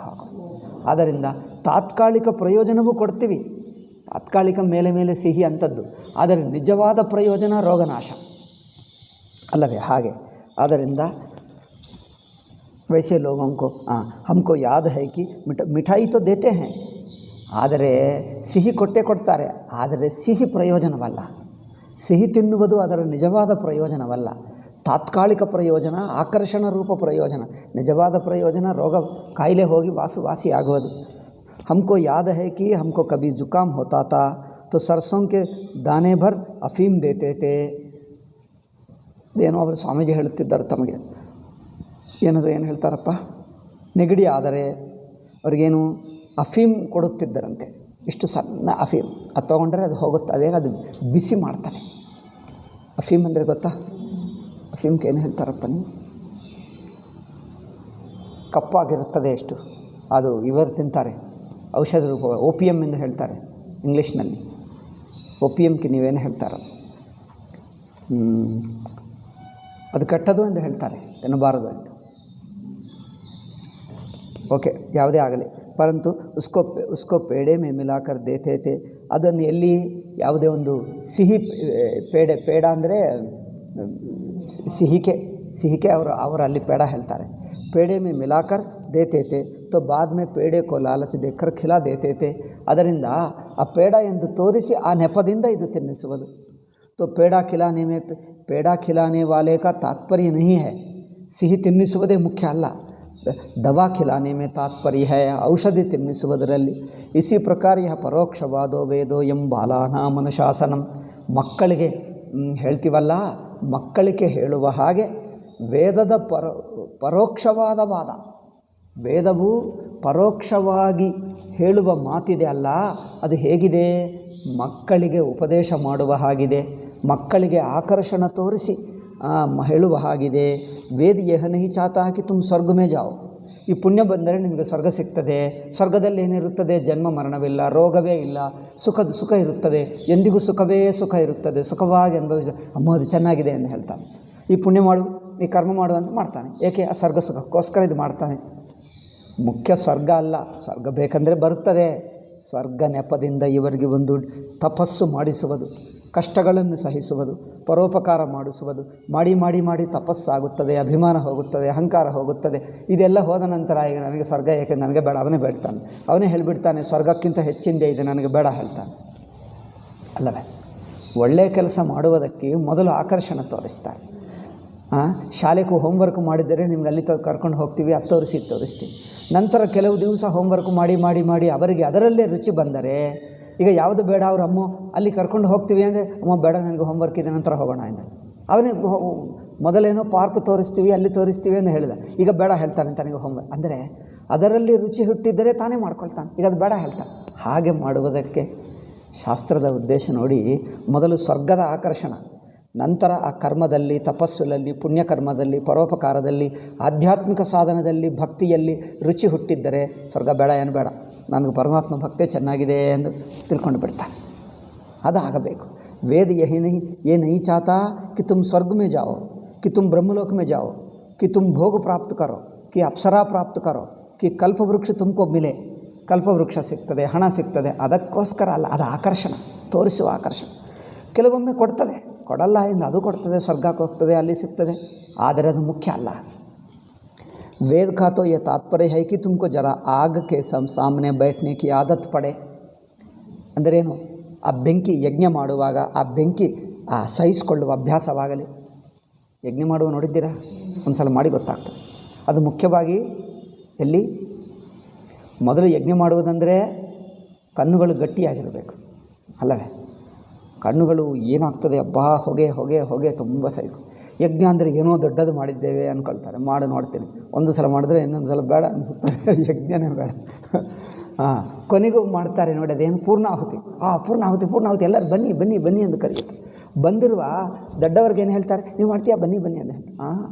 ಆದ್ದರಿಂದ ತಾತ್ಕಾಲಿಕ ಪ್ರಯೋಜನವೂ ಕೊಡ್ತೀವಿ, ತಾತ್ಕಾಲಿಕ ಮೇಲೆ ಸಿಹಿ ಅಂಥದ್ದು. ಆದರೆ ನಿಜವಾದ ಪ್ರಯೋಜನ ರೋಗನಾಶ ಅಲ್ಲವೇ? ಹಾಗೆ ಆದ್ದರಿಂದ वैसे लोगों को हमको याद है कि मिठाई तो देते हैं, ಆದರೆ ಸಿಹಿ ಕೊಡ್ತಾರೆ. ಆದರೆ ಸಿಹಿ ಪ್ರಯೋಜನವಲ್ಲ, ಸಿಹಿ ತಿನ್ನುವುದು ಅದರ ನಿಜವಾದ ಪ್ರಯೋಜನವಲ್ಲ. ತಾತ್ಕಾಲಿಕ ಪ್ರಯೋಜನ, ಆಕರ್ಷಣ ರೂಪ ಪ್ರಯೋಜನ. ನಿಜವಾದ ಪ್ರಯೋಜನ ರೋಗ ಕಾಯಿಲೆ ಹೋಗಿ ವಾಸಿ ಆಗುವುದು. हमको याद है कि हमको कभी जुकाम होता था तो सरसों के दाने भर अफीम देते थे. ಏನೋ ಅವರು ಸ್ವಾಮೀಜಿ ಹೇಳುತ್ತಿದ್ದಾರೆ ತಮಗೆ. ಏನು ಹೇಳ್ತಾರಪ್ಪ, ನೆಗಡಿ ಆದರೆ ಅವ್ರಿಗೇನು ಅಫೀಮ್ ಕೊಡುತ್ತಿದ್ದರಂತೆ. ಇಷ್ಟು ಸಣ್ಣ ಅಫೀಮ್, ಅದು ತೊಗೊಂಡ್ರೆ ಅದು ಹೋಗುತ್ತೆ. ಅದೇ ಅದು ಬಿಸಿ ಮಾಡ್ತಾರೆ. ಅಫೀಮ್ ಅಂದರೆ ಗೊತ್ತಾ? ಅಫೀಮ್ಗೆ ಏನು ಹೇಳ್ತಾರಪ್ಪ ನೀವು? ಕಪ್ಪಾಗಿರುತ್ತದೆ ಎಷ್ಟು, ಅದು ಇವರು ತಿಂತಾರೆ, ಔಷಧ ರೂಪ, OPM ಎಂದು ಹೇಳ್ತಾರೆ ಇಂಗ್ಲೀಷ್ನಲ್ಲಿ. OPMಗೆ ನೀವೇನು ಹೇಳ್ತಾರ? ಅದು ಕೆಟ್ಟದು ಎಂದು ಹೇಳ್ತಾರೆ, ತಿನ್ನಬಾರದು ಅಂತ. ಓಕೆ, ಯಾವುದೇ ಆಗಲಿ, ಪರಂತು ಉಸ್ಕೋ ಪೇಡೆ ಮೇ ಮಿಲಾಕರ್ ದೇತೆ ಥೆ. ಅದನ್ನು ಎಲ್ಲಿ ಯಾವುದೇ ಒಂದು ಸಿಹಿ ಪೇಡ ಅಂದರೆ ಸಿಹಿಕೆ ಅವರು ಅಲ್ಲಿ ಪೇಡ ಹೇಳ್ತಾರೆ. ಪೇಡೆ ಮೇ ಮಿಲಾಕರ್ ದೇತೆ ಥೆ ತೋ ಬಾದ್ ಮೇ ಪೇಡೆ ಕೋ ಲಾಲಚ್ ದೇಕರ್ ಖಿಲಾ ದೇತೆ ಥೆ. ಅದರಿಂದ ಆ ಪೇಡ ಎಂದು ತೋರಿಸಿ ಆ ನೆಪದಿಂದ ಇದು ತಿನ್ನಿಸುವುದು. तो पेड़ा खिलाने वाले का तात्पर्य नहीं है ಸಿಹಿ ತಿನ್ನಿಸುವುದೇ ಮುಖ್ಯ ಅಲ್ಲ, ದವಾ ಖಿಲಾನೆ ಮೇ ತಾತ್ಪರ್ಯ ಹೈ, ಔಷಧಿ ತಿನ್ನಿಸುವುದರಲ್ಲಿ. ಇಸಿ ಪ್ರಕಾರ ಯಹ ಪರೋಕ್ಷವಾದೋ ವೇದೋ ಎಂ ಬಾಲಾನಾಂ ಅನುಶಾಸನಂ. ಮಕ್ಕಳಿಗೆ ಹೇಳ್ತೀವಲ್ಲ, ಮಕ್ಕಳಿಗೆ ಹೇಳುವ ಹಾಗೆ ವೇದದ ಪರೋಕ್ಷವಾದ ವಾದ, ವೇದವು ಪರೋಕ್ಷವಾಗಿ ಹೇಳುವ ಮಾತಿದೆ ಅಲ್ಲ, ಅದು ಹೇಗಿದೆ? ಮಕ್ಕಳಿಗೆ ಉಪದೇಶ ಮಾಡುವ ಹಾಗಿದೆ, ಮಕ್ಕಳಿಗೆ ಆಕರ್ಷಣ ತೋರಿಸಿ ಹೇಳುವ ಹಾಗಿದೆ. ವೇದ ಯಹ ನಹಿ ಚಾಹತಾ ಕಿ ತುಮ್ ಸ್ವರ್ಗ ಮೇ ಜಾओ. ಈ ಪುಣ್ಯ ಬಂದರೆ ನಿಮಗೆ ಸ್ವರ್ಗ ಸಿಗ್ತದೆ. ಸ್ವರ್ಗದಲ್ಲಿ ಏನಿರುತ್ತದೆ? ಜನ್ಮ ಮರಣವಿಲ್ಲ, ರೋಗವೇ ಇಲ್ಲ, ಸುಖ ಇರುತ್ತದೆ, ಎಂದಿಗೂ ಸುಖ ಇರುತ್ತದೆ, ಸುಖವಾಗಿ ಅನುಭವಿಸ. ಅಮ್ಮ ಅದು ಚೆನ್ನಾಗಿದೆ ಎಂದು ಹೇಳ್ತಾನೆ. ಈ ಪುಣ್ಯ ಮಾಡು, ಈ ಕರ್ಮ ಮಾಡು ಅಂತ ಮಾಡ್ತಾನೆ. ಏಕೆ? ಆ ಸ್ವರ್ಗ ಸುಖಕ್ಕೋಸ್ಕರ ಇದು ಮಾಡ್ತಾನೆ. ಮುಖ್ಯ ಸ್ವರ್ಗ ಅಲ್ಲ, ಸ್ವರ್ಗ ಬೇಕಂದರೆ ಬರುತ್ತದೆ. ಸ್ವರ್ಗ ನೆಪದಿಂದ ಇವರಿಗೆ ಒಂದು ತಪಸ್ಸು ಮಾಡಿಸುವುದು, ಕಷ್ಟಗಳನ್ನು ಸಹಿಸುವುದು, ಪರೋಪಕಾರ ಮಾಡಿಸುವುದು. ಮಾಡಿ ತಪಸ್ಸಾಗುತ್ತದೆ, ಅಭಿಮಾನ ಹೋಗುತ್ತದೆ, ಅಹಂಕಾರ ಹೋಗುತ್ತದೆ. ಇದೆಲ್ಲ ಹೋದ ನಂತರ ಈಗ ನನಗೆ ಸ್ವರ್ಗ ಏಕೆ, ನನಗೆ ಬೇಡ, ಅವನೇ ಬೇಡ್ತಾನೆ, ಅವನೇ ಹೇಳಿಬಿಡ್ತಾನೆ ಸ್ವರ್ಗಕ್ಕಿಂತ ಹೆಚ್ಚಿಂದೆ ಇದೆ, ನನಗೆ ಬೇಡ ಹೇಳ್ತಾನೆ. ಅಲ್ಲವೇ? ಒಳ್ಳೆಯ ಕೆಲಸ ಮಾಡುವುದಕ್ಕೆ ಮೊದಲು ಆಕರ್ಷಣ ತೋರಿಸ್ತಾರೆ. ಶಾಲೆಗೂ ಹೋಮ್ವರ್ಕ್ ಮಾಡಿದರೆ ನಿಮ್ಗೆ ಅಲ್ಲಿ ಕರ್ಕೊಂಡು ಹೋಗ್ತೀವಿ, ಅದು ತೋರಿಸ್ತೀವಿ. ನಂತರ ಕೆಲವು ದಿವಸ ಹೋಮ್ವರ್ಕ್ ಮಾಡಿ ಅವರಿಗೆ ಅದರಲ್ಲೇ ರುಚಿ ಬಂದರೆ, ಈಗ ಯಾವುದು ಬೇಡ, ಅವ್ರ ಅಮ್ಮ ಅಲ್ಲಿ ಕರ್ಕೊಂಡು ಹೋಗ್ತೀವಿ ಅಂದರೆ, ಅಮ್ಮ ಬೇಡ ನನಗೆ ಹೋಮ್ವರ್ಕ್ ಇದೆ, ನಂತರ ಹೋಗೋಣ ಎಂದು. ಅವನಿಗೆ ಮೊದಲೇನೋ ಪಾರ್ಕ್ ತೋರಿಸ್ತೀವಿ, ಅಲ್ಲಿ ತೋರಿಸ್ತೀವಿ ಅಂತ ಹೇಳಿದ, ಈಗ ಬೇಡ ಹೇಳ್ತಾನೆ ತನಗೆ ಹೋಮ್ವರ್ಕ್. ಅಂದರೆ ಅದರಲ್ಲಿ ರುಚಿ ಹುಟ್ಟಿದ್ದರೆ ತಾನೇ ಮಾಡ್ಕೊಳ್ತಾನೆ, ಈಗ ಅದು ಬೇಡ ಹೇಳ್ತಾನೆ. ಹಾಗೆ ಮಾಡುವುದಕ್ಕೆ ಶಾಸ್ತ್ರದ ಉದ್ದೇಶ ನೋಡಿ, ಮೊದಲು ಸ್ವರ್ಗದ ಆಕರ್ಷಣ, ನಂತರ ಆ ಕರ್ಮದಲ್ಲಿ, ತಪಸ್ಸುಗಳಲ್ಲಿ, ಪುಣ್ಯಕರ್ಮದಲ್ಲಿ, ಪರೋಪಕಾರದಲ್ಲಿ, ಆಧ್ಯಾತ್ಮಿಕ ಸಾಧನದಲ್ಲಿ, ಭಕ್ತಿಯಲ್ಲಿ ರುಚಿ ಹುಟ್ಟಿದ್ದರೆ ಸ್ವರ್ಗ ಬೇಡ, ಏನು ಬೇಡ, ನನಗೆ ಪರಮಾತ್ಮ ಭಕ್ತಿ ಚೆನ್ನಾಗಿದೆ ಎಂದು ತಿಳ್ಕೊಂಡು ಬಿಡ್ತಾನೆ. ಅದು ಆಗಬೇಕು. ವೇದ ಯೇ ನಹಿ ಚಾಹತಾ कि तुम स्वर्ग में जाओ, कि तुम ब्रह्मलोक में जाओ, कि तुम भोग प्राप्त करो, कि अप्सरा प्राप्त करो, कि ಕಲ್ಪವೃಕ್ಷ ತುಮಕೋ ಮಿಲೆ, ಕಲ್ಪವೃಕ್ಷ ಸಿಗ್ತದೆ, ಹಣ ಸಿಗ್ತದೆ, ಅದಕ್ಕೋಸ್ಕರ ಅಲ್ಲ. ಅದು ಆಕರ್ಷಣ, ತೋರಿಸುವ ಆಕರ್ಷಣ. ಕೆಲವೊಮ್ಮೆ ಕೊಡ್ತದೆ, ಕೊಡಲ್ಲ ಎಂದು ಅದು ಕೊಡ್ತದೆ, ಸ್ವರ್ಗಕ್ಕೆ ಹೋಗ್ತದೆ, ಅಲ್ಲಿ ಸಿಗ್ತದೆ, ಆದರೆ ಅದು ಮುಖ್ಯ ಅಲ್ಲ. ವೇದ का तो ये तात्पर्य है कि तुमको जरा आग के सामने बैठने की आदत पड़े. ಅಂದರೇನು? ಆ ಬೆಂಕಿ, ಯಜ್ಞ ಮಾಡುವಾಗ ಆ ಬೆಂಕಿ ಸಹಿಸಿಕೊಳ್ಳುವ ಅಭ್ಯಾಸವಾಗಲಿ. ಯಜ್ಞ ಮಾಡುವ ನೋಡಿದ್ದೀರಾ? ಒಂದು ಸಲ ಮಾಡಿ ಗೊತ್ತಾಗ್ತದೆ. ಅದು ಮುಖ್ಯವಾಗಿ ಎಲ್ಲಿ? ಮೊದಲು ಯಜ್ಞ ಮಾಡುವುದಂದರೆ ಕಣ್ಣುಗಳು ಗಟ್ಟಿಯಾಗಿರಬೇಕು, ಅಲ್ಲವೇ? ಕಣ್ಣುಗಳು ಏನಾಗ್ತದೆ, ಅಬ್ಬಾ ಹೊಗೆ ತುಂಬ ಸೈಜು. ಯಜ್ಞ ಅಂದರೆ ಏನೋ ದೊಡ್ಡದು ಮಾಡಿದ್ದೇವೆ ಅಂದ್ಕೊಳ್ತಾರೆ. ಮಾಡಿ ನೋಡ್ತೀನಿ, ಒಂದು ಸಲ ಮಾಡಿದ್ರೆ ಇನ್ನೊಂದು ಸಲ ಬೇಡ ಅನಿಸುತ್ತದೆ, ಯಜ್ಞನೇ ಬೇಡ. ಕೊನೆಗೂ ಮಾಡ್ತಾರೆ ನೋಡಿ, ಅದೇನು ಪೂರ್ಣಾಹುತಿ. ಪೂರ್ಣಾಹುತಿ ಎಲ್ಲರೂ ಬನ್ನಿ ಎಂದು ಕರೆಯುತ್ತೆ. ಬಂದಿರುವ ದೊಡ್ಡವ್ರಿಗೆ ಏನು ಹೇಳ್ತಾರೆ? ನೀವು ಮಾಡ್ತೀಯಾ, ಬನ್ನಿ ಅಂತ ಹೇಳಿ.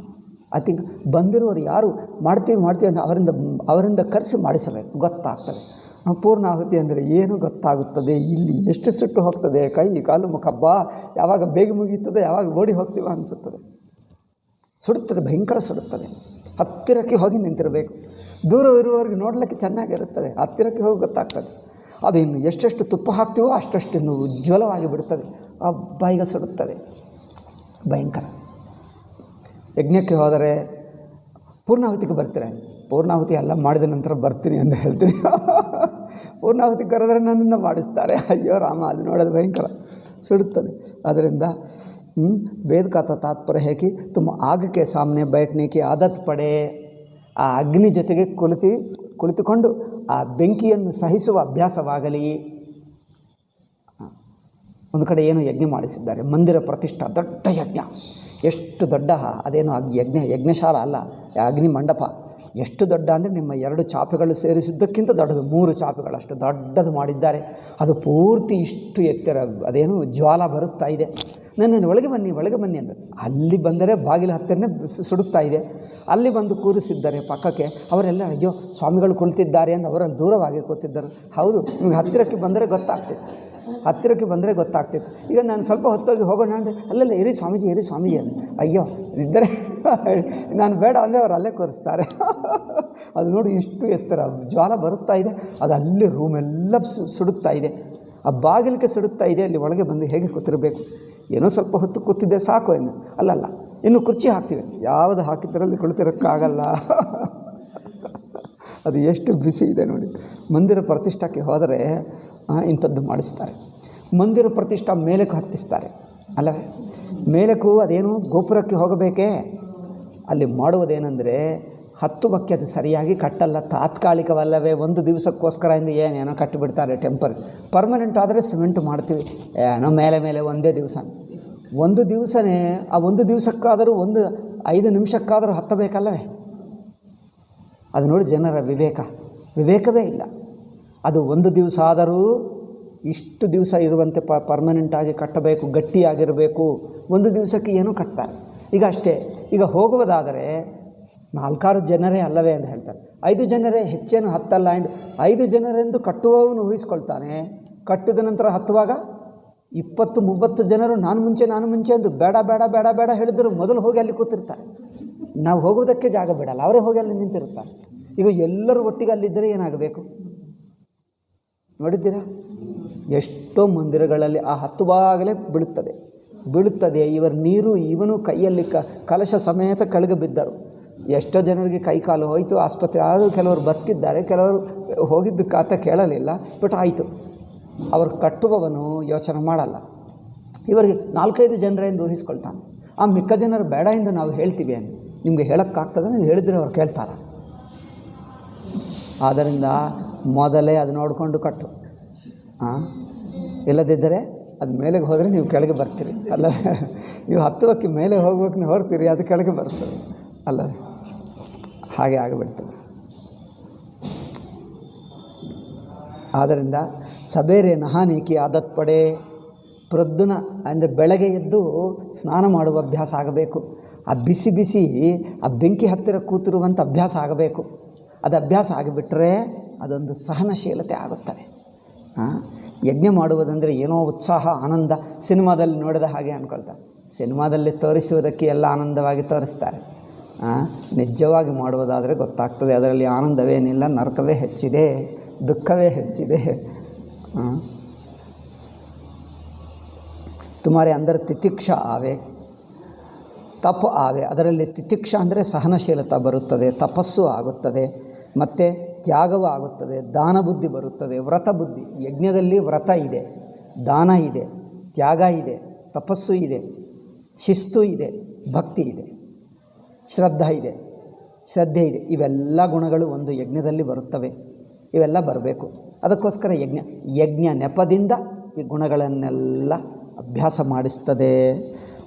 ಐ ಥಿಂಕ್ ಬಂದಿರುವವರು ಯಾರು ಮಾಡ್ತೀವಿ ಅಂತ ಅವರಿಂದ ಕರೆಸಿ ಮಾಡಿಸಬೇಕು, ಗೊತ್ತಾಗ್ತದೆ. ಪೂರ್ಣಾಹುತಿ ಅಂದರೆ ಏನು ಗೊತ್ತಾಗುತ್ತದೆ? ಇಲ್ಲಿ ಎಷ್ಟು ಸುಟ್ಟು ಹೋಗ್ತದೆ, ಕೈ ಕಾಲು ಮುಖ, ಯಾವಾಗ ಬೇಗ ಮುಗಿಯುತ್ತದೆ, ಯಾವಾಗ ಓಡಿ ಹೋಗ್ತೀವ ಅನಿಸುತ್ತದೆ. ಸುಡುತ್ತದೆ, ಭಯಂಕರ ಸುಡುತ್ತದೆ. ಹತ್ತಿರಕ್ಕೆ ಹೋಗಿ ನಿಂತಿರಬೇಕು. ದೂರ ಇರುವವರಿಗೆ ನೋಡಲಿಕ್ಕೆ ಚೆನ್ನಾಗಿರುತ್ತದೆ, ಹತ್ತಿರಕ್ಕೆ ಹೋಗಿ ಗೊತ್ತಾಗ್ತದೆ. ಅದು ಇನ್ನು ಎಷ್ಟೆಷ್ಟು ತುಪ್ಪ ಹಾಕ್ತೀವೋ ಅಷ್ಟಷ್ಟು ಇನ್ನು ಉಜ್ವಲವಾಗಿ ಬಿಡುತ್ತದೆ. ಈಗ ಸುಡುತ್ತದೆ, ಭಯಂಕರ. ಯಜ್ಞಕ್ಕೆ ಹೋದರೆ ಪೂರ್ಣಾಹುತಿಗೆ ಬರ್ತೀರ, ಪೂರ್ಣಾಹುತಿ ಎಲ್ಲ ಮಾಡಿದ ನಂತರ ಬರ್ತೀನಿ ಅಂತ ಹೇಳ್ತೀನಿ. ಪೂರ್ಣಾಹುತಿ ಕರೆದರೆ ನನ್ನನ್ನು ಮಾಡಿಸ್ತಾರೆ. ಅಯ್ಯೋ ರಾಮ, ಅದು ನೋಡೋದು ಭಯಂಕರ, ಸುಡುತ್ತದೆ. ಅದರಿಂದ ವೇದ का तात्पर्य है कि तुम आग के सामने बैठने की आदत पड़े. ಆ ಅಗ್ನಿ ಜೊತೆಗೆ ಕುಳಿತುಕೊಂಡು ಆ ಬೆಂಕಿಯನ್ನು ಸಹಿಸುವ ಅಭ್ಯಾಸವಾಗಲಿ. ಒಂದು ಕಡೆ ಏನು ಯಜ್ಞ ಮಾಡಿಸಿದ್ದಾರೆ, ಮಂದಿರ ಪ್ರತಿಷ್ಠಾ, ದೊಡ್ಡ ಯಜ್ಞ. ಎಷ್ಟು ದೊಡ್ಡ, ಅದೇನು ಯಜ್ಞಶಾಲ ಅಲ್ಲ, ಅಗ್ನಿ ಮಂಟಪ. ಎಷ್ಟು ದೊಡ್ಡ ಅಂದರೆ ನಿಮ್ಮ 2 ಚಾಪೆಗಳು ಸೇರಿಸಿದ್ದಕ್ಕಿಂತ ದೊಡ್ಡದು, 3 ಚಾಪೆಗಳಷ್ಟು ದೊಡ್ಡದು ಮಾಡಿದ್ದಾರೆ. ಅದು ಪೂರ್ತಿ ಇಷ್ಟು ಎತ್ತರ, ಅದೇನು ಜ್ವಾಲ ಬರುತ್ತಾ ಇದೆ. ನನ್ನನ್ನು ಒಳಗೆ ಬನ್ನಿ ಅಂದರು. ಅಲ್ಲಿ ಬಂದರೆ ಬಾಗಿಲು ಹತ್ತಿರನೇ ಸುಡುತ್ತಾ ಇದೆ. ಅಲ್ಲಿ ಬಂದು ಕೂರಿಸಿದ್ದಾರೆ ಪಕ್ಕಕ್ಕೆ. ಅವರೆಲ್ಲ ಅಯ್ಯೋ ಸ್ವಾಮಿಗಳು ಕುಳಿತಿದ್ದಾರೆ ಎಂದು ಅವರಲ್ಲಿ ದೂರವಾಗಿ ಕೂತಿದ್ದರು. ಹೌದು, ನಿಮ್ಗೆ ಹತ್ತಿರಕ್ಕೆ ಬಂದರೆ ಗೊತ್ತಾಗ್ತಿತ್ತು. ಈಗ ನಾನು ಸ್ವಲ್ಪ ಹೊತ್ತೋಗಿ ಹೋಗೋಣ ಅಂದರೆ ಅಲ್ಲೆಲ್ಲ ಇರಿ ಸ್ವಾಮೀಜಿ ಅಂತ. ಅಯ್ಯೋ ಇದ್ದರೆ ನಾನು ಬೇಡ ಅಂದರೆ ಅವರು ಅಲ್ಲೇ ಕೂರಿಸ್ತಾರೆ. ಅದು ನೋಡಿ ಇಷ್ಟು ಎತ್ತರ ಜ್ವಾಲ ಬರುತ್ತಾ ಇದೆ, ಅದು ಅಲ್ಲಿ ರೂಮೆಲ್ಲ ಸುಡುತ್ತಾ ಇದೆ, ಆ ಬಾಗಿಲಿಗೆ ಸುಡುತ್ತಾ ಇದೆ. ಅಲ್ಲಿ ಒಳಗೆ ಬಂದು ಹೇಗೆ ಕೂತಿರಬೇಕು? ಏನೋ ಸ್ವಲ್ಪ ಹೊತ್ತು ಕೂತಿದ್ದೆ ಸಾಕು ಎಂದು. ಅಲ್ಲಲ್ಲ, ಇನ್ನು ಕುರ್ಚಿ ಹಾಕ್ತೀವಿ, ಯಾವುದು ಹಾಕಿದ್ದರಲ್ಲಿ ಕುಳಿತಿರೋಕ್ಕಾಗಲ್ಲ. ಅದು ಎಷ್ಟು ಬಿಸಿ ಇದೆ ನೋಡಿ. ಮಂದಿರ ಪ್ರತಿಷ್ಠಕ್ಕೆ ಹೋದರೆ ಇಂಥದ್ದು ಮಾಡಿಸ್ತಾರೆ. ಮಂದಿರ ಪ್ರತಿಷ್ಠಾ ಮೇಲಕ್ಕೆ ಹತ್ತಿಸ್ತಾರೆ ಅಲ್ಲವೇ? ಮೇಲಕ್ಕೂ ಅದೇನು ಗೋಪುರಕ್ಕೆ ಹೋಗಬೇಕೇ? ಅಲ್ಲಿ ಮಾಡುವುದೇನೆಂದರೆ ಹತ್ತುವಕ್ಕೆ ಅದು ಸರಿಯಾಗಿ ಕಟ್ಟಲ್ಲ, ತಾತ್ಕಾಲಿಕವಲ್ಲವೇ, ಒಂದು ದಿವಸಕ್ಕೋಸ್ಕರ ಎಂದು ಏನೇನೋ ಕಟ್ಟಿಬಿಡ್ತಾರೆ ಪರ್ಮನೆಂಟ್ ಆದರೆ ಸಿಮೆಂಟ್ ಮಾಡ್ತೀವಿ, ಏನೋ ಮೇಲೆ ಒಂದೇ ದಿವಸನೇ. ಆ ಒಂದು ದಿವಸಕ್ಕಾದರೂ 5 ನಿಮಿಷಕ್ಕಾದರೂ ಹತ್ತಬೇಕಲ್ಲವೇ? ಅದು ನೋಡಿ ಜನರ ವಿವೇಕವೇ ಇಲ್ಲ. ಅದು ಒಂದು ದಿವಸ ಆದರೂ ಇಷ್ಟು ದಿವಸ ಇರುವಂತೆ ಪರ್ಮನೆಂಟಾಗಿ ಕಟ್ಟಬೇಕು, ಗಟ್ಟಿಯಾಗಿರಬೇಕು. ಒಂದು ದಿವಸಕ್ಕೆ ಏನೂ ಕಟ್ತಾರೆ. ಈಗ ಅಷ್ಟೇ, ಈಗ ಹೋಗುವುದಾದರೆ 4-6 ಜನರೇ ಅಲ್ಲವೇ ಅಂತ ಹೇಳ್ತಾರೆ. 5 ಜನರೇ, ಹೆಚ್ಚೇನು ಹತ್ತಲ್ಲ. ಆ್ಯಂಡ್ 5 ಜನರೆಂದು ಕಟ್ಟುವವನು ಊಹಿಸ್ಕೊಳ್ತಾನೆ. ಕಟ್ಟಿದ ನಂತರ ಹತ್ತುವಾಗ 20-30 ಜನರು ನಾನು ಮುಂಚೆ ಎಂದು ಬೇಡ ಹೇಳಿದ್ರು ಮೊದಲು ಹೋಗಿ ಅಲ್ಲಿ ಕೂತಿರ್ತಾರೆ. ನಾವು ಹೋಗುವುದಕ್ಕೆ ಜಾಗ ಬಿಡಲ್ಲ, ಅವರೇ ಹೋಗಿ ಅಲ್ಲಿ ನಿಂತಿರ್ತಾರೆ. ಈಗ ಎಲ್ಲರೂ ಒಟ್ಟಿಗೆ ಅಲ್ಲಿದ್ದರೆ ಏನಾಗಬೇಕು ನೋಡಿದ್ದೀರಾ? ಎಷ್ಟೋ ಮಂದಿರಗಳಲ್ಲಿ ಆ ಹತ್ತುವಾಗಲೇ ಬೀಳುತ್ತದೆ. ಇವರ ನೀರು ಇವನು ಕೈಯಲ್ಲಿ ಕಲಶ ಸಮೇತ ಕೆಳಗೆ ಬಿದ್ದರು. ಎಷ್ಟೋ ಜನರಿಗೆ ಕೈ ಕಾಲು ಹೋಯಿತು, ಆಸ್ಪತ್ರೆ ಆದರೂ ಕೆಲವರು ಬದುಕಿದ್ದಾರೆ, ಕೆಲವರು ಹೋಗಿದ್ದು ಖಾತೆ ಕೇಳಲಿಲ್ಲ. ಬಟ್ ಆಯಿತು, ಅವರು ಕಟ್ಟುವವನು ಯೋಚನೆ ಮಾಡಲ್ಲ. ಇವರಿಗೆ 4-5 ಜನರೆಂದು ಊಹಿಸ್ಕೊಳ್ತಾನೆ. ಆ ಮಿಕ್ಕ ಜನರು ಬೇಡ ಎಂದು ನಾವು ಹೇಳ್ತೀವಿ ಎಂದು ನಿಮಗೆ ಹೇಳೋಕ್ಕಾಗ್ತದೆ? ನೀವು ಹೇಳಿದರೆ ಅವ್ರು ಕೇಳ್ತಾರೆ. ಆದ್ದರಿಂದ ಮೊದಲೇ ಅದು ನೋಡಿಕೊಂಡು ಕಟ್ಟು. ಇಲ್ಲದಿದ್ದರೆ ಅದು ಮೇಲೆಗೆ ಹೋದರೆ ನೀವು ಕೆಳಗೆ ಬರ್ತೀರಿ ಅಲ್ಲ? ನೀವು ಹತ್ತುವಕ್ಕೆ ಮೇಲೆ ಹೋಗ್ಬೇಕು, ನೀವು ಹೊರ್ತೀರಿ, ಅದು ಕೆಳಗೆ ಬರ್ತದೆ ಅಲ್ಲ? ಹಾಗೆ ಆಗಿಬಿಡ್ತದೆ. ಆದ್ದರಿಂದ ಸಬೇರೆ ನಹಾನೆ ಕಿ ಆದತ್ ಪಡೆ, ಪ್ರೊದ್ದುನ ಅಂದರೆ ಬೆಳಗ್ಗೆ ಎದ್ದು ಸ್ನಾನ ಮಾಡುವ ಅಭ್ಯಾಸ ಆಗಬೇಕು. ಆ ಬಿಸಿ ಆ ಬೆಂಕಿ ಹತ್ತಿರ ಕೂತಿರುವಂಥ ಅಭ್ಯಾಸ ಆಗಬೇಕು. ಅದು ಅಭ್ಯಾಸ ಆಗಿಬಿಟ್ರೆ ಅದೊಂದು ಸಹನಶೀಲತೆ ಆಗುತ್ತದೆ. ಯಜ್ಞ ಮಾಡುವುದಂದರೆ ಏನೋ ಉತ್ಸಾಹ, ಆನಂದ. ಸಿನಿಮಾದಲ್ಲಿ ನೋಡಿದ ಹಾಗೆ ಅಂದ್ಕೊಳ್ತಾರೆ. ಸಿನಿಮಾದಲ್ಲಿ ತೋರಿಸುವುದಕ್ಕೆ ಎಲ್ಲ ಆನಂದವಾಗಿ ತೋರಿಸ್ತಾರೆ. ನಿಜವಾಗಿ ಮಾಡುವುದಾದರೆ ಗೊತ್ತಾಗ್ತದೆ ಅದರಲ್ಲಿ ಆನಂದವೇನಿಲ್ಲ, ನರಕವೇ ಹೆಚ್ಚಿದೆ, ದುಃಖವೇ ಹೆಚ್ಚಿದೆ. ತುಮಾರೆ ಅಂದರೆ ತಿತಿಕ್ಷಾ ಆವೆ, ತಪ ಆವೆ. ಅದರಲ್ಲಿ ತಿತಿಕ್ಷಾ ಅಂದರೆ ಸಹನಶೀಲತೆ ಬರುತ್ತದೆ, ತಪಸ್ಸು ಆಗುತ್ತದೆ, ಮತ್ತು ತ್ಯಾಗವೂ ಆಗುತ್ತದೆ, ದಾನ ಬುದ್ಧಿ ಬರುತ್ತದೆ, ವ್ರತ ಬುದ್ಧಿ. ಯಜ್ಞದಲ್ಲಿ ವ್ರತ ಇದೆ, ದಾನ ಇದೆ, ತ್ಯಾಗ ಇದೆ, ತಪಸ್ಸು ಇದೆ, ಶಿಸ್ತು ಇದೆ, ಭಕ್ತಿ ಇದೆ, ಶ್ರದ್ಧೆ ಇದೆ. ಇವೆಲ್ಲ ಗುಣಗಳು ಒಂದು ಯಜ್ಞದಲ್ಲಿ ಬರುತ್ತವೆ. ಇವೆಲ್ಲ ಬರಬೇಕು. ಅದಕ್ಕೋಸ್ಕರ ಯಜ್ಞ ನೆಪದಿಂದ ಈ ಗುಣಗಳನ್ನೆಲ್ಲ ಅಭ್ಯಾಸ ಮಾಡಿಸ್ತದೆ.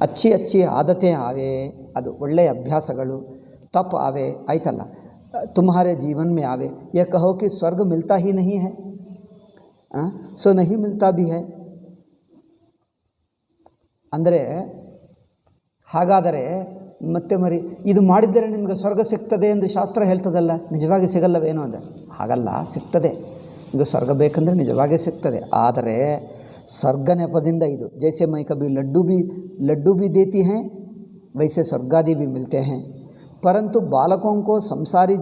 ಅಚ್ಚಿ ಆದತೆ ಆವೆ, ಅದು ಒಳ್ಳೆಯ ಅಭ್ಯಾಸಗಳು. ತಪ್ ಆವೆ ಆಯ್ತಲ್ಲ. तुम्हारे जीवन में आवे, यह कहो कि स्वर्ग मिलता ही नहीं है, सो नहीं मिलता भी है. ಅಂದರೆ ಹಾಗಾದರೆ ಮತ್ತೆ ಮರಿ ಇದು ಮಾಡಿದ್ದರೆ ನಿಮಗೆ ಸ್ವರ್ಗ ಸಿಗ್ತದೆ ಎಂದು ಶಾಸ್ತ್ರ ಹೇಳ್ತದಲ್ಲ, ನಿಜವಾಗಿ ಸಿಗಲ್ಲವೇನೋ ಅಂದರೆ ಹಾಗಲ್ಲ, ಸಿಗ್ತದೆ. ಈಗ ಸ್ವರ್ಗ ಬೇಕಂದರೆ ನಿಜವಾಗೇ ಸಿಗ್ತದೆ. ಆದರೆ ಸ್ವರ್ಗ ನೆಪದಿಂದ ಇದು ಜೈಸೆ ಮೈ ಕಭಿ ಲಡ್ಡು ಬಿ ದೇತಿ ಹೈ ವೈಸೆ ಸ್ವರ್ಗಾದಿ भी मिलते हैं, परंतु बालकों को संसारी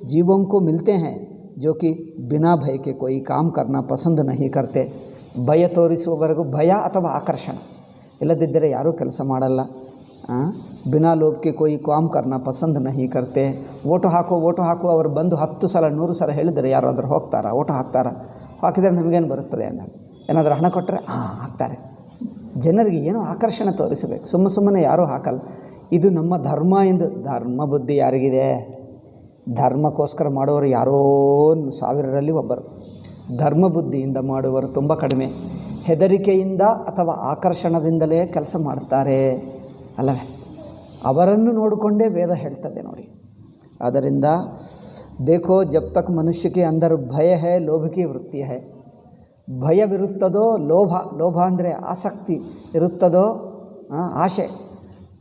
जीवों को मिलते हैं जो कि बिना भय के कोई काम करना पसंद नहीं करते. ಭಯ ತೋರಿಸುವವರೆಗೂ ಭಯ ಅಥವಾ ಆಕರ್ಷಣ ಇಲ್ಲದಿದ್ದರೆ ಯಾರೂ ಕೆಲಸ ಮಾಡಲ್ಲ. ಬಿನಾ ಲೋಭಕ್ಕೆ ಕೋಯಿ ಕಾಮ್ ಕರ್ನಾ ಪಸಂದ್ ನಹಿ ಕರ್ತೆ. ಓಟು ಹಾಕು ಅವರು ಬಂದು 10 ಸಲ 100 ಸಲ ಹೇಳಿದರೆ ಯಾರಾದರೂ ಹೋಗ್ತಾರಾ? ಓಟು ಹಾಕಿದರೆ ನಮಗೇನು ಬರುತ್ತದೆ ಅನ್ನೋದು. ಏನಾದರೂ ಹಣ ಕೊಟ್ಟರೆ ಹಾಕ್ತಾರೆ. ಜನರಿಗೆ ಏನೋ ಆಕರ್ಷಣೆ ತೋರಿಸಬೇಕು, ಸುಮ್ಮನೆ ಯಾರೂ ಹಾಕಲ್ಲ. ಇದು ನಮ್ಮ ಧರ್ಮ ಎಂದು. ಧರ್ಮ ಬುದ್ಧಿ ಯಾರಿಗಿದೆ? ಧರ್ಮಕ್ಕೋಸ್ಕರ ಮಾಡುವವರು ಯಾರೋ 1000ರಲ್ಲಿ ಒಬ್ಬರು. ಧರ್ಮ ಬುದ್ಧಿಯಿಂದ ಮಾಡುವವರು ತುಂಬ ಕಡಿಮೆ. ಹೆದರಿಕೆಯಿಂದ ಅಥವಾ ಆಕರ್ಷಣದಿಂದಲೇ ಕೆಲಸ ಮಾಡ್ತಾರೆ ಅಲ್ಲವೇ? ಅವರನ್ನು ನೋಡಿಕೊಂಡೇ ವೇದ ಹೇಳ್ತದೆ ನೋಡಿ. ಆದ್ದರಿಂದ ದೇಖೋ ಜಬ್ ತಕ್ ಮನುಷ್ಯ ಕೆ ಅಂದರ್ ಭಯ ಹೈ, ಲೋಭ ಕಿ ವೃತ್ತಿ ಹೈ, ಭಯವಿರುತ್ತದೋ ಲೋಭ, ಲೋಭ ಅಂದರೆ ಆಸಕ್ತಿ ಇರುತ್ತದೋ ಆಶೆ,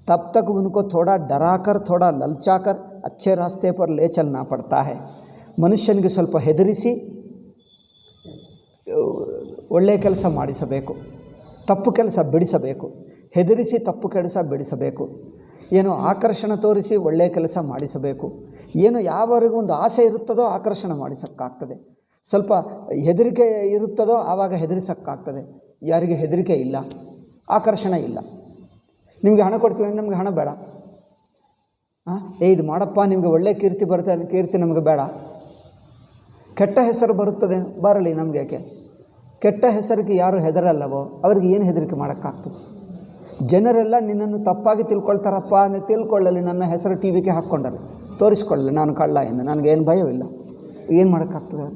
तब तक उनको थोड़ा डरा कर थोड़ा ललचा कर अच्छे रास्ते पर ले चलना पड़ता है. ಮನುಷ್ಯನಿಗೆ ಸ್ವಲ್ಪ ಹೆದರಿಸಿ ಒಳ್ಳೆಯ ಕೆಲಸ ಮಾಡಿಸಬೇಕು, ತಪ್ಪು ಕೆಲಸ ಬಿಡಿಸಬೇಕು. ಹೆದರಿಸಿ ತಪ್ಪು ಕೆಲಸ ಬಿಡಿಸಬೇಕು, ಏನು ಆಕರ್ಷಣೆ ತೋರಿಸಿ ಒಳ್ಳೆಯ ಕೆಲಸ ಮಾಡಿಸಬೇಕು. ಏನು ಯಾವವರೆಗೂ ಒಂದು ಆಸೆ ಇರುತ್ತದೋ ಆಕರ್ಷಣೆ ಮಾಡಿಸೋಕ್ಕಾಗ್ತದೆ, ಸ್ವಲ್ಪ ಹೆದರಿಕೆ ಇರುತ್ತದೋ ಆವಾಗ ಹೆದರಿಸೋಕ್ಕಾಗ್ತದೆ. ಯಾರಿಗೆ ಹೆದರಿಕೆ ಇಲ್ಲ, ಆಕರ್ಷಣೆ ಇಲ್ಲ. ನಿಮಗೆ ಹಣ ಕೊಡ್ತೀವಿ ಅಂದರೆ ನಮಗೆ ಹಣ ಬೇಡ. ಇದು ಮಾಡಪ್ಪ ನಿಮಗೆ ಒಳ್ಳೆಯ ಕೀರ್ತಿ ಬರ್ತದೆ, ಕೀರ್ತಿ ನಮಗೆ ಬೇಡ. ಕೆಟ್ಟ ಹೆಸರು ಬರುತ್ತದೆ, ಬರಲಿ ನಮಗೆ ಯಾಕೆ. ಕೆಟ್ಟ ಹೆಸರಿಗೆ ಯಾರು ಹೆದರಲ್ಲವೋ ಅವ್ರಿಗೆ ಏನು ಹೆದರಿಕೆ ಮಾಡೋಕ್ಕಾಗ್ತದೆ. ಜನರೆಲ್ಲ ನಿನ್ನನ್ನು ತಪ್ಪಾಗಿ ತಿಳ್ಕೊಳ್ತಾರಪ್ಪ ಅಂದರೆ ತಿಳ್ಕೊಳ್ಳಲಿ, ನನ್ನ ಹೆಸರು ಟಿ ವಿಗೆ ಹಾಕ್ಕೊಂಡರೆ ತೋರಿಸ್ಕೊಳ್ಳಲಿ ನಾನು ಕಳ್ಳ ಎಂದು, ನನಗೇನು ಭಯವಿಲ್ಲ. ಏನು ಮಾಡೋಕ್ಕಾಗ್ತದೆ?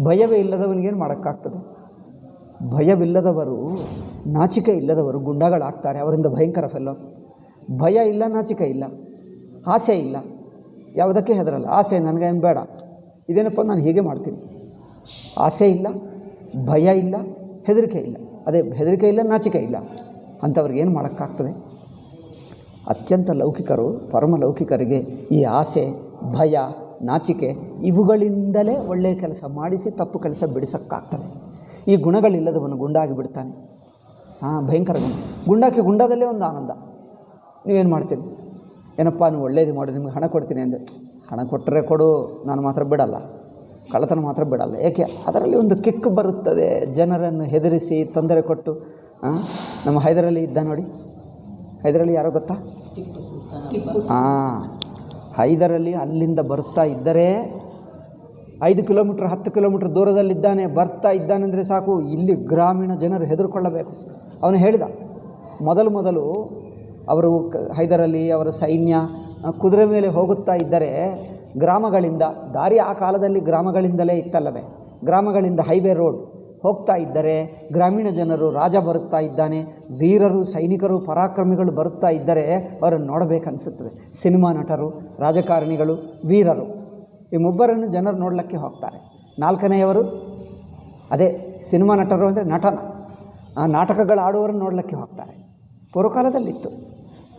ಭಯವೇ ಇಲ್ಲದವನಿಗೇನು ಮಾಡೋಕ್ಕಾಗ್ತದೆ? ಭಯವಿಲ್ಲದವರು, ನಾಚಿಕೆ ಇಲ್ಲದವರು ಗುಂಡಾಗಳಾಗ್ತಾರೆ. ಅವರಿಂದ ಭಯಂಕರ ಫೆಲ್ಲೋಸ್. ಭಯ ಇಲ್ಲ, ನಾಚಿಕೆ ಇಲ್ಲ, ಆಸೆ ಇಲ್ಲ, ಯಾವುದಕ್ಕೆ ಹೆದರಲ್ಲ. ಆಸೆ ನನಗೇನು ಬೇಡ, ಇದೇನಪ್ಪ ನಾನು ಹೀಗೆ ಮಾಡ್ತೀನಿ. ಆಸೆ ಇಲ್ಲ, ಭಯ ಇಲ್ಲ, ಹೆದರಿಕೆ ಇಲ್ಲ. ಅದೇ ಹೆದರಿಕೆ ಇಲ್ಲ, ನಾಚಿಕೆ ಇಲ್ಲ, ಅಂಥವ್ರಿಗೆ ಏನು ಮಾಡೋಕ್ಕಾಗ್ತದೆ? ಅತ್ಯಂತ ಲೌಕಿಕರು, ಪರಮ ಲೌಕಿಕರಿಗೆ ಈ ಆಸೆ, ಭಯ, ನಾಚಿಕೆ ಇವುಗಳಿಂದಲೇ ಒಳ್ಳೆಯ ಕೆಲಸ ಮಾಡಿಸಿ ತಪ್ಪು ಕೆಲಸ ಬಿಡಿಸೋಕ್ಕಾಗ್ತದೆ. ಈ ಗುಣಗಳಿಲ್ಲದವನು ಗುಂಡಾಗಿ ಬಿಡ್ತಾನೆ. ಭಯಂಕರ ಗುಣ. ಗುಂಡಾಕಿ ಗುಂಡದಲ್ಲೇ ಒಂದು ಆನಂದ. ನೀವೇನು ಮಾಡ್ತೀರಿ? ಏನಪ್ಪ ನೀವು ಒಳ್ಳೇದು ಮಾಡಿ ನಿಮಗೆ ಹಣ ಕೊಡ್ತೀನಿ ಅಂದರೆ, ಹಣ ಕೊಟ್ಟರೆ ಕೊಡು, ನಾನು ಮಾತ್ರ ಬಿಡಲ್ಲ, ಕಳ್ಳತನ ಮಾತ್ರ ಬಿಡಲ್ಲ. ಏಕೆ? ಅದರಲ್ಲಿ ಒಂದು ಕಿಕ್ ಬರುತ್ತದೆ. ಜನರನ್ನು ಹೆದರಿಸಿ ತೊಂದರೆ ಕೊಟ್ಟು. ನಮ್ಮ ಹೈದರಾಲಿ ಇದ್ದ ನೋಡಿ, ಹೈದರಾಲಿ ಯಾರೋ ಗೊತ್ತಾ? ಹೈದರಾಲಿ ಅಲ್ಲಿಂದ ಬರ್ತಾ ಇದ್ದರೆ 5 ಕಿಲೋಮೀಟ್ರ್ 10 ಕಿಲೋಮೀಟ್ರ್ ದೂರದಲ್ಲಿದ್ದಾನೆ, ಬರ್ತಾ ಇದ್ದಾನೆಂದರೆ ಸಾಕು, ಇಲ್ಲಿ ಗ್ರಾಮೀಣ ಜನರು ಹೆದರ್ಕೊಳ್ಳಬೇಕು. ಅವನು ಹೇಳಿದ, ಮೊದಲು ಅವರು ಹೈದರಾಲಿ ಅವರ ಸೈನ್ಯ ಕುದುರೆ ಮೇಲೆ ಹೋಗುತ್ತಾ ಇದ್ದರೆ ಗ್ರಾಮಗಳಿಂದ ದಾರಿ, ಆ ಕಾಲದಲ್ಲಿ ಗ್ರಾಮಗಳಿಂದಲೇ ಇತ್ತಲ್ಲವೇ, ಗ್ರಾಮಗಳಿಂದ ಹೈವೇ ರೋಡ್ ಹೋಗ್ತಾ ಇದ್ದರೆ ಗ್ರಾಮೀಣ ಜನರು, ರಾಜ ಬರುತ್ತಾ ಇದ್ದಾನೆ, ವೀರರು, ಸೈನಿಕರು, ಪರಾಕ್ರಮಿಗಳು ಬರುತ್ತಾ ಇದ್ದರೆ ಅವರನ್ನು ನೋಡಬೇಕನ್ನಿಸುತ್ತದೆ. ಸಿನಿಮಾ ನಟರು, ರಾಜಕಾರಣಿಗಳು, ವೀರರು, ಈ ಮೂವರನ್ನು ಜನರು ನೋಡಲಿಕ್ಕೆ ಹೋಗ್ತಾರೆ. 4ನೆಯವರು ಅದೇ ಸಿನಿಮಾ ನಟರು ಅಂದರೆ ನಟನ, ನಾಟಕಗಳು ಆಡುವವರನ್ನು ನೋಡಲಿಕ್ಕೆ ಹೋಗ್ತಾರೆ. ಪೂರ್ವಕಾಲದಲ್ಲಿತ್ತು.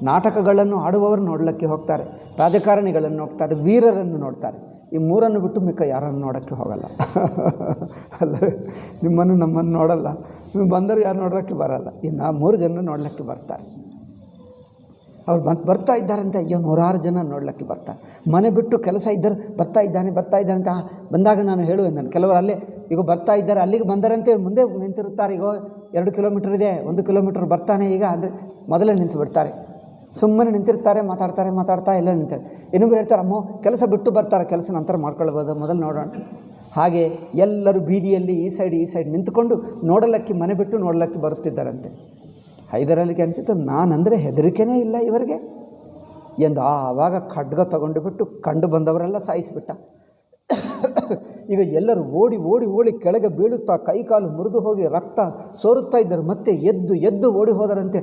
ನಾಟಕಗಳನ್ನು ಆಡುವವರು ನೋಡಲಿಕ್ಕೆ ಹೋಗ್ತಾರೆ, ರಾಜಕಾರಣಿಗಳನ್ನು ನೋಡ್ತಾರೆ, ವೀರರನ್ನು ನೋಡ್ತಾರೆ. ಈ 3 ಬಿಟ್ಟು ಮಿಕ್ಕ ಯಾರನ್ನು ನೋಡೋಕ್ಕೆ ಹೋಗಲ್ಲ. ಅಲ್ಲ, ನಿಮ್ಮನ್ನು ನಮ್ಮನ್ನು ನೋಡಲ್ಲ. ನೀವು ಬಂದರೂ ಯಾರು ನೋಡೋಕ್ಕೆ ಬರಲ್ಲ. ಇನ್ನು 3 ಜನ ನೋಡಲಿಕ್ಕೆ ಬರ್ತಾರೆ. ಅವ್ರು ಬರ್ತಾ ಇದ್ದಾರಂತೆ, ಅಯ್ಯೋ 100 ಜನ ನೋಡಲಿಕ್ಕೆ ಬರ್ತಾರೆ. ಮನೆ ಬಿಟ್ಟು ಕೆಲಸ ಇದ್ದರೆ ಬರ್ತಾ ಇದ್ದಾನೆ ಅಂತ ಬಂದಾಗ ನಾನು ಹೇಳುವೆ. ನಾನು ಕೆಲವರು ಅಲ್ಲೇ ಈಗ ಬರ್ತಾ ಇದ್ದಾರೆ, ಅಲ್ಲಿಗೆ ಬಂದರಂತೆ ಮುಂದೆ ನಿಂತಿರುತ್ತಾರೆ. ಈಗ 2 ಕಿಲೋಮೀಟ್ರ್ ಇದೆ, 1 ಕಿಲೋಮೀಟ್ರ್ ಬರ್ತಾನೆ ಈಗ ಅಂದರೆ ಮೊದಲೇ ನಿಂತು ಬಿಡ್ತಾರೆ. ಸುಮ್ಮನೆ ನಿಂತಿರ್ತಾರೆ, ಮಾತಾಡ್ತಾ ಎಲ್ಲ ನಿಂತಾರೆ. ಇನ್ನೊಬ್ಬರು ಹೇಳ್ತಾರೆ, ಅಮ್ಮೋ ಕೆಲಸ ಬಿಟ್ಟು ಬರ್ತಾರೆ, ಕೆಲಸ ನಂತರ ಮಾಡ್ಕೊಳ್ಬೋದು, ಮೊದಲು ನೋಡೋಣ. ಹಾಗೆ ಎಲ್ಲರೂ ಬೀದಿಯಲ್ಲಿ ಈ ಸೈಡ್ ನಿಂತುಕೊಂಡು ನೋಡಲಿಕ್ಕೆ, ಮನೆ ಬಿಟ್ಟು ನೋಡಲಿಕ್ಕೆ ಬರುತ್ತಿದ್ದಾರಂತೆ. ಹೈದರಾಲಿಗೆ ಅನಿಸಿತು, ನಾನಂದರೆ ಹೆದರಿಕೆನೇ ಇಲ್ಲ ಇವರಿಗೆ ಎಂದು. ಆವಾಗ ಖಡ್ಗ ತಗೊಂಡು ಬಿಟ್ಟು ಕಂಡು ಬಂದವರೆಲ್ಲ ಸಾಯಿಸಿಬಿಟ್ಟ. ಈಗ ಎಲ್ಲರೂ ಓಡಿ ಕೆಳಗೆ ಬೀಳುತ್ತಾ ಕೈಕಾಲು ಮುರಿದು ಹೋಗಿ ರಕ್ತ ಸೋರುತ್ತಾ ಇದ್ದರು. ಮತ್ತೆ ಎದ್ದು ಓಡಿ ಹೋದರಂತೆ.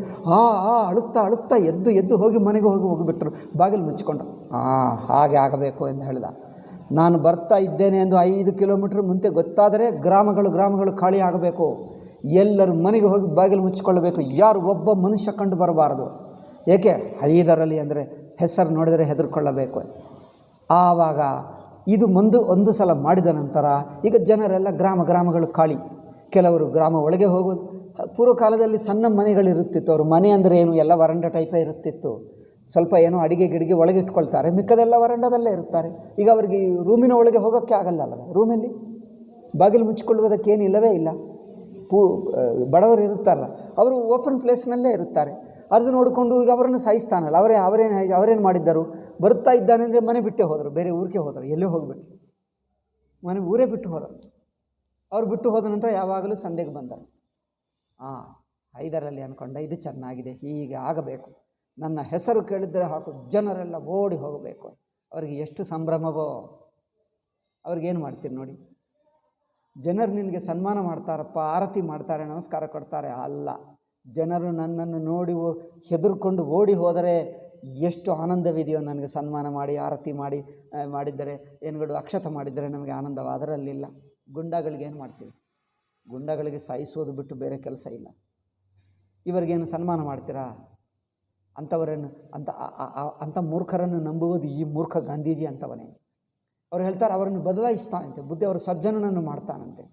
ಅಳುತ್ತಾ ಎದ್ದು ಹೋಗಿ ಮನೆಗೆ ಹೋಗಿಬಿಟ್ರು, ಬಾಗಿಲು ಮುಚ್ಚಿಕೊಂಡು. ಹಾಗೆ ಆಗಬೇಕು ಎಂದು ಹೇಳಿದ. ನಾನು ಬರ್ತಾ ಇದ್ದೇನೆ ಎಂದು 5 ಕಿಲೋಮೀಟ್ರ್ ಮುಂದೆ ಗೊತ್ತಾದರೆ ಗ್ರಾಮಗಳು ಖಾಲಿ ಆಗಬೇಕು. ಎಲ್ಲರೂ ಮನೆಗೆ ಹೋಗಿ ಬಾಗಿಲು ಮುಚ್ಚಿಕೊಳ್ಳಬೇಕು. ಯಾರು ಒಬ್ಬ ಮನುಷ್ಯ ಕಂಡು ಬರಬಾರದು. ಏಕೆ? ಹೈದರಾಲಿ ಅಂದರೆ ಹೆಸರು ನೋಡಿದರೆ ಹೆದರ್ಕೊಳ್ಳಬೇಕು. ಆವಾಗ ಇದು ಒಂದು ಸಲ ಮಾಡಿದ ನಂತರ ಈಗ ಜನರೆಲ್ಲ ಗ್ರಾಮಗಳು ಖಾಲಿ. ಕೆಲವರು ಗ್ರಾಮ ಒಳಗೆ ಹೋಗೋದು. ಪೂರ್ವಕಾಲದಲ್ಲಿ ಸಣ್ಣ ಮನೆಗಳಿರುತ್ತಿತ್ತು. ಅವರು ಮನೆ ಅಂದರೆ ಏನು, ಎಲ್ಲ ವರಂಡ ಟೈಪೇ ಇರುತ್ತಿತ್ತು. ಸ್ವಲ್ಪ ಏನೋ ಅಡಿಗೆ ಗಿಡಿಗೆ ಒಳಗೆ ಇಟ್ಕೊಳ್ತಾರೆ, ಮಿಕ್ಕದೆಲ್ಲ ವರಂಡದಲ್ಲೇ ಇರ್ತಾರೆ. ಈಗ ಅವರಿಗೆ ರೂಮಿನ ಒಳಗೆ ಹೋಗೋಕ್ಕೆ ಆಗಲ್ಲ ಅಲ್ಲವೇ? ರೂಮಲ್ಲಿ ಬಾಗಿಲು ಮುಚ್ಚಿಕೊಳ್ಳುವುದಕ್ಕೆ ಏನಿಲ್ಲವೇ ಇಲ್ಲ. ಬಡವರು ಇರುತ್ತಾರಲ್ಲ, ಅವರು ಓಪನ್ ಪ್ಲೇಸ್ನಲ್ಲೇ ಇರುತ್ತಾರೆ. ಅದು ನೋಡಿಕೊಂಡು ಈಗ ಅವರನ್ನು ಸಾಯಿಸ್ತಾನಲ್ಲ. ಅವರೇನು ಮಾಡಿದ್ದರು? ಬರುತ್ತಾ ಇದ್ದಾನೆ ಅಂದರೆ ಮನೆ ಬಿಟ್ಟೇ ಹೋದರು, ಬೇರೆ ಊರಿಗೆ ಹೋದರು. ಎಲ್ಲೇ ಹೋಗಿಬಿಟ್ಟು ಊರೇ ಬಿಟ್ಟು ಹೋದರು. ಅವ್ರು ಬಿಟ್ಟು ಹೋದ ನಂತರ ಯಾವಾಗಲೂ ಸಂಡೆಗೆ ಬಂದರು. ಹೈದರಾಲಿ ಅಂದ್ಕೊಂಡ, ಇದು ಚೆನ್ನಾಗಿದೆ, ಹೀಗೆ ಆಗಬೇಕು, ನನ್ನ ಹೆಸರು ಕೇಳಿದರೆ ಹಾಕು, ಜನರೆಲ್ಲ ಓಡಿ ಹೋಗಬೇಕು. ಅವರಿಗೆ ಎಷ್ಟು ಸಂಭ್ರಮವೋ. ಅವ್ರಿಗೇನು ಮಾಡ್ತೀರಿ ನೋಡಿ, ಜನರು ನಿನಗೆ ಸನ್ಮಾನ ಮಾಡ್ತಾರಪ್ಪ, ಆರತಿ ಮಾಡ್ತಾರೆ, ನಮಸ್ಕಾರ ಕೊಡ್ತಾರೆ. ಅಲ್ಲ, ಜನರು ನನ್ನನ್ನು ನೋಡಿ ಹೆದರ್ಕೊಂಡು ಓಡಿ ಹೋದರೆ ಎಷ್ಟು ಆನಂದವಿದೆಯೋ. ನನಗೆ ಸನ್ಮಾನ ಮಾಡಿ, ಆರತಿ ಮಾಡಿದ್ದರೆ, ಏನುಗಳು ಅಕ್ಷತ ಮಾಡಿದ್ದರೆ ನಮಗೆ ಆನಂದವ. ಅದರಲ್ಲಿಲ್ಲ. ಗುಂಡಾಗಳಿಗೇನು ಮಾಡ್ತೀವಿ? ಗುಂಡಗಳಿಗೆ ಸಾಯಿಸೋದು ಬಿಟ್ಟು ಬೇರೆ ಕೆಲಸ ಇಲ್ಲ. ಇವರಿಗೇನು ಸನ್ಮಾನ ಮಾಡ್ತೀರಾ? ಅಂಥವರನ್ನು ಅಂಥ ಮೂರ್ಖರನ್ನು ನಂಬುವುದು ಈ ಮೂರ್ಖ ಗಾಂಧೀಜಿ ಅಂಥವನೇ. ಅವ್ರು ಹೇಳ್ತಾರೆ ಅವರನ್ನು ಬದಲಾಯಿಸ್ತಾನಂತೆ ಬುದ್ಧಿ, ಅವರು ಸಜ್ಜನನನ್ನು ಮಾಡ್ತಾನಂತೆ.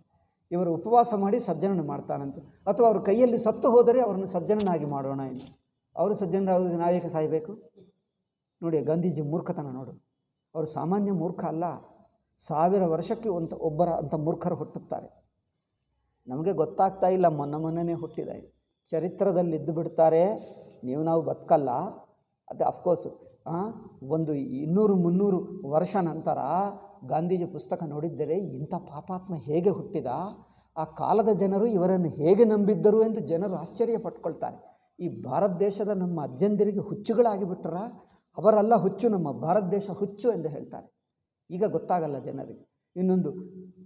ಇವರು ಉಪವಾಸ ಮಾಡಿ ಸಜ್ಜನನ್ನು ಮಾಡ್ತಾನಂತೆ. ಅಥವಾ ಅವ್ರ ಕೈಯಲ್ಲಿ ಸತ್ತು ಹೋದರೆ ಅವರನ್ನು ಸಜ್ಜನನಾಗಿ ಮಾಡೋಣ ಎಂದು. ಅವರು ಸಜ್ಜನರಾಗಿ ನಾವೇಕೆ ಸಾಯಬೇಕು? ನೋಡಿ ಗಾಂಧೀಜಿ ಮೂರ್ಖತನ ನೋಡು. ಅವರು ಸಾಮಾನ್ಯ ಮೂರ್ಖ ಅಲ್ಲ, 1000 ವರ್ಷಕ್ಕೆ ಒಬ್ಬರ ಅಂಥ ಮೂರ್ಖರು ಹುಟ್ಟುತ್ತಾರೆ. ನಮಗೆ ಗೊತ್ತಾಗ್ತಾ ಇಲ್ಲ, ಮೊನ್ನೆ ಹುಟ್ಟಿದೆ. ಚರಿತ್ರದಲ್ಲಿ ಇದ್ದು ಬಿಡ್ತಾರೆ, ನಾವು ಬದುಕಲ್ಲ. ಅದು ಅಫ್ಕೋರ್ಸು ಒಂದು 200-300 ವರ್ಷ ನಂತರ ಗಾಂಧೀಜಿ ಪುಸ್ತಕ ನೋಡಿದ್ದರೆ ಇಂಥ ಪಾಪಾತ್ಮ ಹೇಗೆ ಹುಟ್ಟಿದ, ಆ ಕಾಲದ ಜನರು ಇವರನ್ನು ಹೇಗೆ ನಂಬಿದ್ದರು ಎಂದು ಜನರು ಆಶ್ಚರ್ಯ ಪಟ್ಕೊಳ್ತಾರೆ. ಈ ಭಾರತ ದೇಶದ ನಮ್ಮ ಅಜ್ಜಂದಿರಿಗೆ ಹುಚ್ಚುಗಳಾಗಿಬಿಟ್ರ, ಅವರೆಲ್ಲ ಹುಚ್ಚು, ನಮ್ಮ ಭಾರತ ದೇಶ ಹುಚ್ಚು ಎಂದು ಹೇಳ್ತಾರೆ. ಈಗ ಗೊತ್ತಾಗಲ್ಲ ಜನರಿಗೆ. ಇನ್ನೊಂದು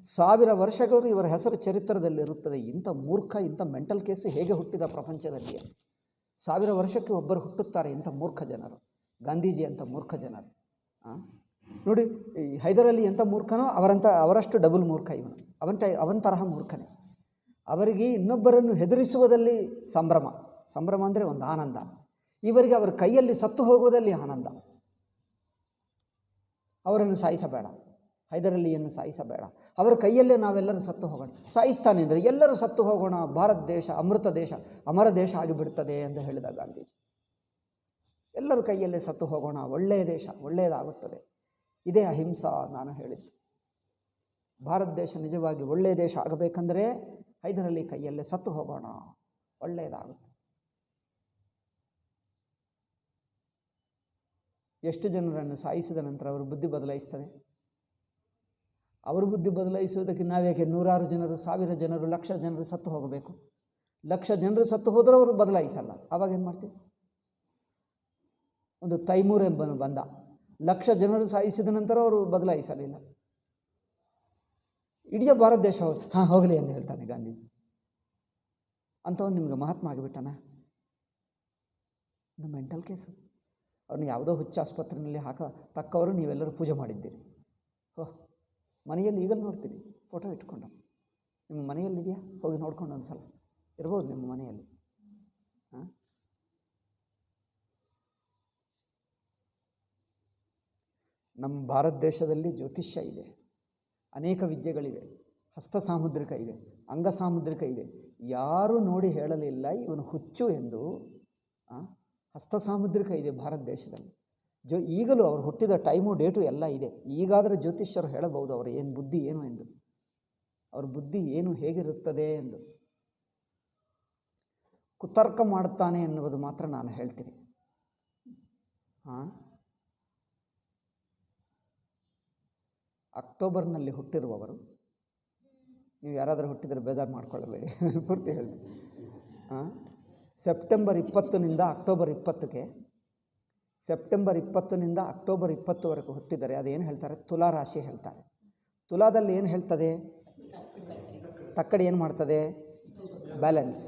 1000 ವರ್ಷಗಳು ಇವರ ಹೆಸರು ಚರಿತ್ರದಲ್ಲಿರುತ್ತದೆ. ಇಂಥ ಮೂರ್ಖ, ಇಂಥ ಮೆಂಟಲ್ ಕೇಸ್ ಹೇಗೆ ಹುಟ್ಟಿದ ಪ್ರಪಂಚದಲ್ಲಿ? 1000 ವರ್ಷಕ್ಕೆ ಒಬ್ಬರು ಹುಟ್ಟುತ್ತಾರೆ ಇಂಥ ಮೂರ್ಖ ಜನರು. ಗಾಂಧೀಜಿ ಅಂತ ಮೂರ್ಖ ಜನರು. ನೋಡಿ, ಈ ಹೈದರಾಲಿ ಎಂಥ ಮೂರ್ಖನೋ ಅವರಷ್ಟು ಡಬಲ್ ಮೂರ್ಖ ಇವನು. ಅವನ ತರಹ ಮೂರ್ಖನೇ. ಅವರಿಗೆ ಇನ್ನೊಬ್ಬರನ್ನು ಹೆದರಿಸುವುದಲ್ಲಿ ಸಂಭ್ರಮ ಅಂದರೆ ಒಂದು ಆನಂದ. ಇವರಿಗೆ ಅವರ ಕೈಯಲ್ಲಿ ಸತ್ತು ಹೋಗುವುದಲ್ಲಿ ಆನಂದ. ಅವರನ್ನು ಸಾಯಿಸಬೇಡ, ಹೈದರಾಲಿಯನ್ನು ಸಾಯಿಸಬೇಡ, ಅವರ ಕೈಯಲ್ಲೇ ನಾವೆಲ್ಲರೂ ಸತ್ತು ಹೋಗೋಣ. ಸಾಯಿಸ್ತಾನೆ ಅಂದರೆ ಎಲ್ಲರೂ ಸತ್ತು ಹೋಗೋಣ, ಭಾರತ ದೇಶ ಅಮೃತ ದೇಶ, ಅಮರ ದೇಶ ಆಗಿಬಿಡ್ತದೆ ಎಂದು ಹೇಳಿದ ಗಾಂಧೀಜಿ. ಎಲ್ಲರ ಕೈಯಲ್ಲೇ ಸತ್ತು ಹೋಗೋಣ, ಒಳ್ಳೆಯ ದೇಶ, ಒಳ್ಳೆಯದಾಗುತ್ತದೆ. ಇದೇ ಅಹಿಂಸಾ ನಾನು ಹೇಳಿದ್ದು. ಭಾರತ ದೇಶ ನಿಜವಾಗಿ ಒಳ್ಳೆಯ ದೇಶ ಆಗಬೇಕಂದರೆ ಹೈದರಾಲಿ ಕೈಯಲ್ಲೇ ಸತ್ತು ಹೋಗೋಣ, ಒಳ್ಳೆಯದಾಗುತ್ತೆ. ಎಷ್ಟು ಜನರನ್ನು ಸಾಯಿಸಿದ ನಂತರ ಅವರು ಬುದ್ಧಿ ಬದಲಾಯಿಸ್ತದೆ? ಅವರು ಬುದ್ಧಿ ಬದಲಾಯಿಸುವುದಕ್ಕೆ ನಾವೇಕೆ 100 ಜನರು, 1000 ಜನರು, 1,00,000 ಜನರು ಸತ್ತು ಹೋಗಬೇಕು? 1,00,000 ಜನರು ಸತ್ತು ಹೋದರೂ ಅವರು ಬದಲಾಯಿಸಲ್ಲ. ಆವಾಗ ಏನು ಮಾಡ್ತೀವಿ? ಒಂದು ತೈಮೂರ್ ಎಂಬನು ಬಂದ, 1,00,000 ಜನರು ಸಾಯಿಸಿದ ನಂತರ ಅವರು ಬದಲಾಯಿಸಲಿಲ್ಲ. ಇಡೀ ಭಾರತ ದೇಶ ಹೋಗಲಿ ಎಂದು ಹೇಳ್ತಾನೆ ಗಾಂಧೀಜಿ. ಅಂಥವನು ನಿಮಗೆ ಮಹಾತ್ಮ ಆಗಿಬಿಟ್ಟಾನ? ಇದು ಮೆಂಟಲ್ ಕೇಸು. ಅವ್ರನ್ನ ಯಾವುದೋ ಹುಚ್ಚ ಆಸ್ಪತ್ರೆಯಲ್ಲಿ ತಕ್ಕವರು ನೀವೆಲ್ಲರೂ ಪೂಜೆ ಮಾಡಿದ್ದೀರಿ. ಮನೆಯಲ್ಲಿ ಈಗಲೂ ನೋಡ್ತೀವಿ ಫೋಟೋ ಇಟ್ಕೊಂಡು. ನಿಮ್ಮ ಮನೆಯಲ್ಲಿದೆಯಾ? ಹೋಗಿ ನೋಡ್ಕೊಂಡು ಒಂದು ಸಲ. ಇರ್ಬೋದು ನಿಮ್ಮ ಮನೆಯಲ್ಲಿ. ನಮ್ಮ ಭಾರತ ದೇಶದಲ್ಲಿ ಜ್ಯೋತಿಷ್ಯ ಇದೆ, ಅನೇಕ ವಿದ್ಯೆಗಳಿವೆ, ಹಸ್ತ ಸಾಮುದ್ರಿಕ ಇದೆ, ಅಂಗ ಸಾಮುದ್ರಿಕ ಇದೆ. ಯಾರೂ ನೋಡಿ ಹೇಳಲಿಲ್ಲ ಇವನು ಹುಚ್ಚು ಎಂದು. ಹಸ್ತ ಸಾಮುದ್ರಿಕ ಇದೆ ಭಾರತ ದೇಶದಲ್ಲಿ. ಈಗಲೂ ಅವರು ಹುಟ್ಟಿದ ಟೈಮು, ಡೇಟು ಎಲ್ಲ ಇದೆ. ಈಗಾದರೆ ಜ್ಯೋತಿಷ್ಯರು ಹೇಳಬಹುದು ಅವರು ಏನು ಬುದ್ಧಿ ಏನು ಎಂದು, ಅವ್ರ ಬುದ್ಧಿ ಏನು ಹೇಗಿರುತ್ತದೆ ಎಂದು. ಕುತರ್ಕ ಮಾಡುತ್ತಾನೆ ಎನ್ನುವುದು ಮಾತ್ರ ನಾನು ಹೇಳ್ತೀನಿ. ಅಕ್ಟೋಬರ್ನಲ್ಲಿ ಹುಟ್ಟಿರುವವರು, ನೀವು ಯಾರಾದರೂ ಹುಟ್ಟಿದರೆ ಬೇಜಾರು ಮಾಡ್ಕೊಳ್ಳಬೇಡಿ, ಪೂರ್ತಿ ಹೇಳ್ತೀನಿ. ಸೆಪ್ಟೆಂಬರ್ 20ನಿಂದ ಅಕ್ಟೋಬರ್ 20ಕ್ಕೆ, ಸೆಪ್ಟೆಂಬರ್ 20ನಿಂದ ಅಕ್ಟೋಬರ್ 20ವರೆಗೂ ಹುಟ್ಟಿದರೆ ಅದೇನು ಹೇಳ್ತಾರೆ? ತುಲಾ ರಾಶಿ ಹೇಳ್ತಾರೆ. ತುಲಾದಲ್ಲಿ ಏನು ಹೇಳ್ತದೆ? ತಕ್ಕಡಿ ಏನು ಮಾಡ್ತದೆ? ಬ್ಯಾಲೆನ್ಸ್.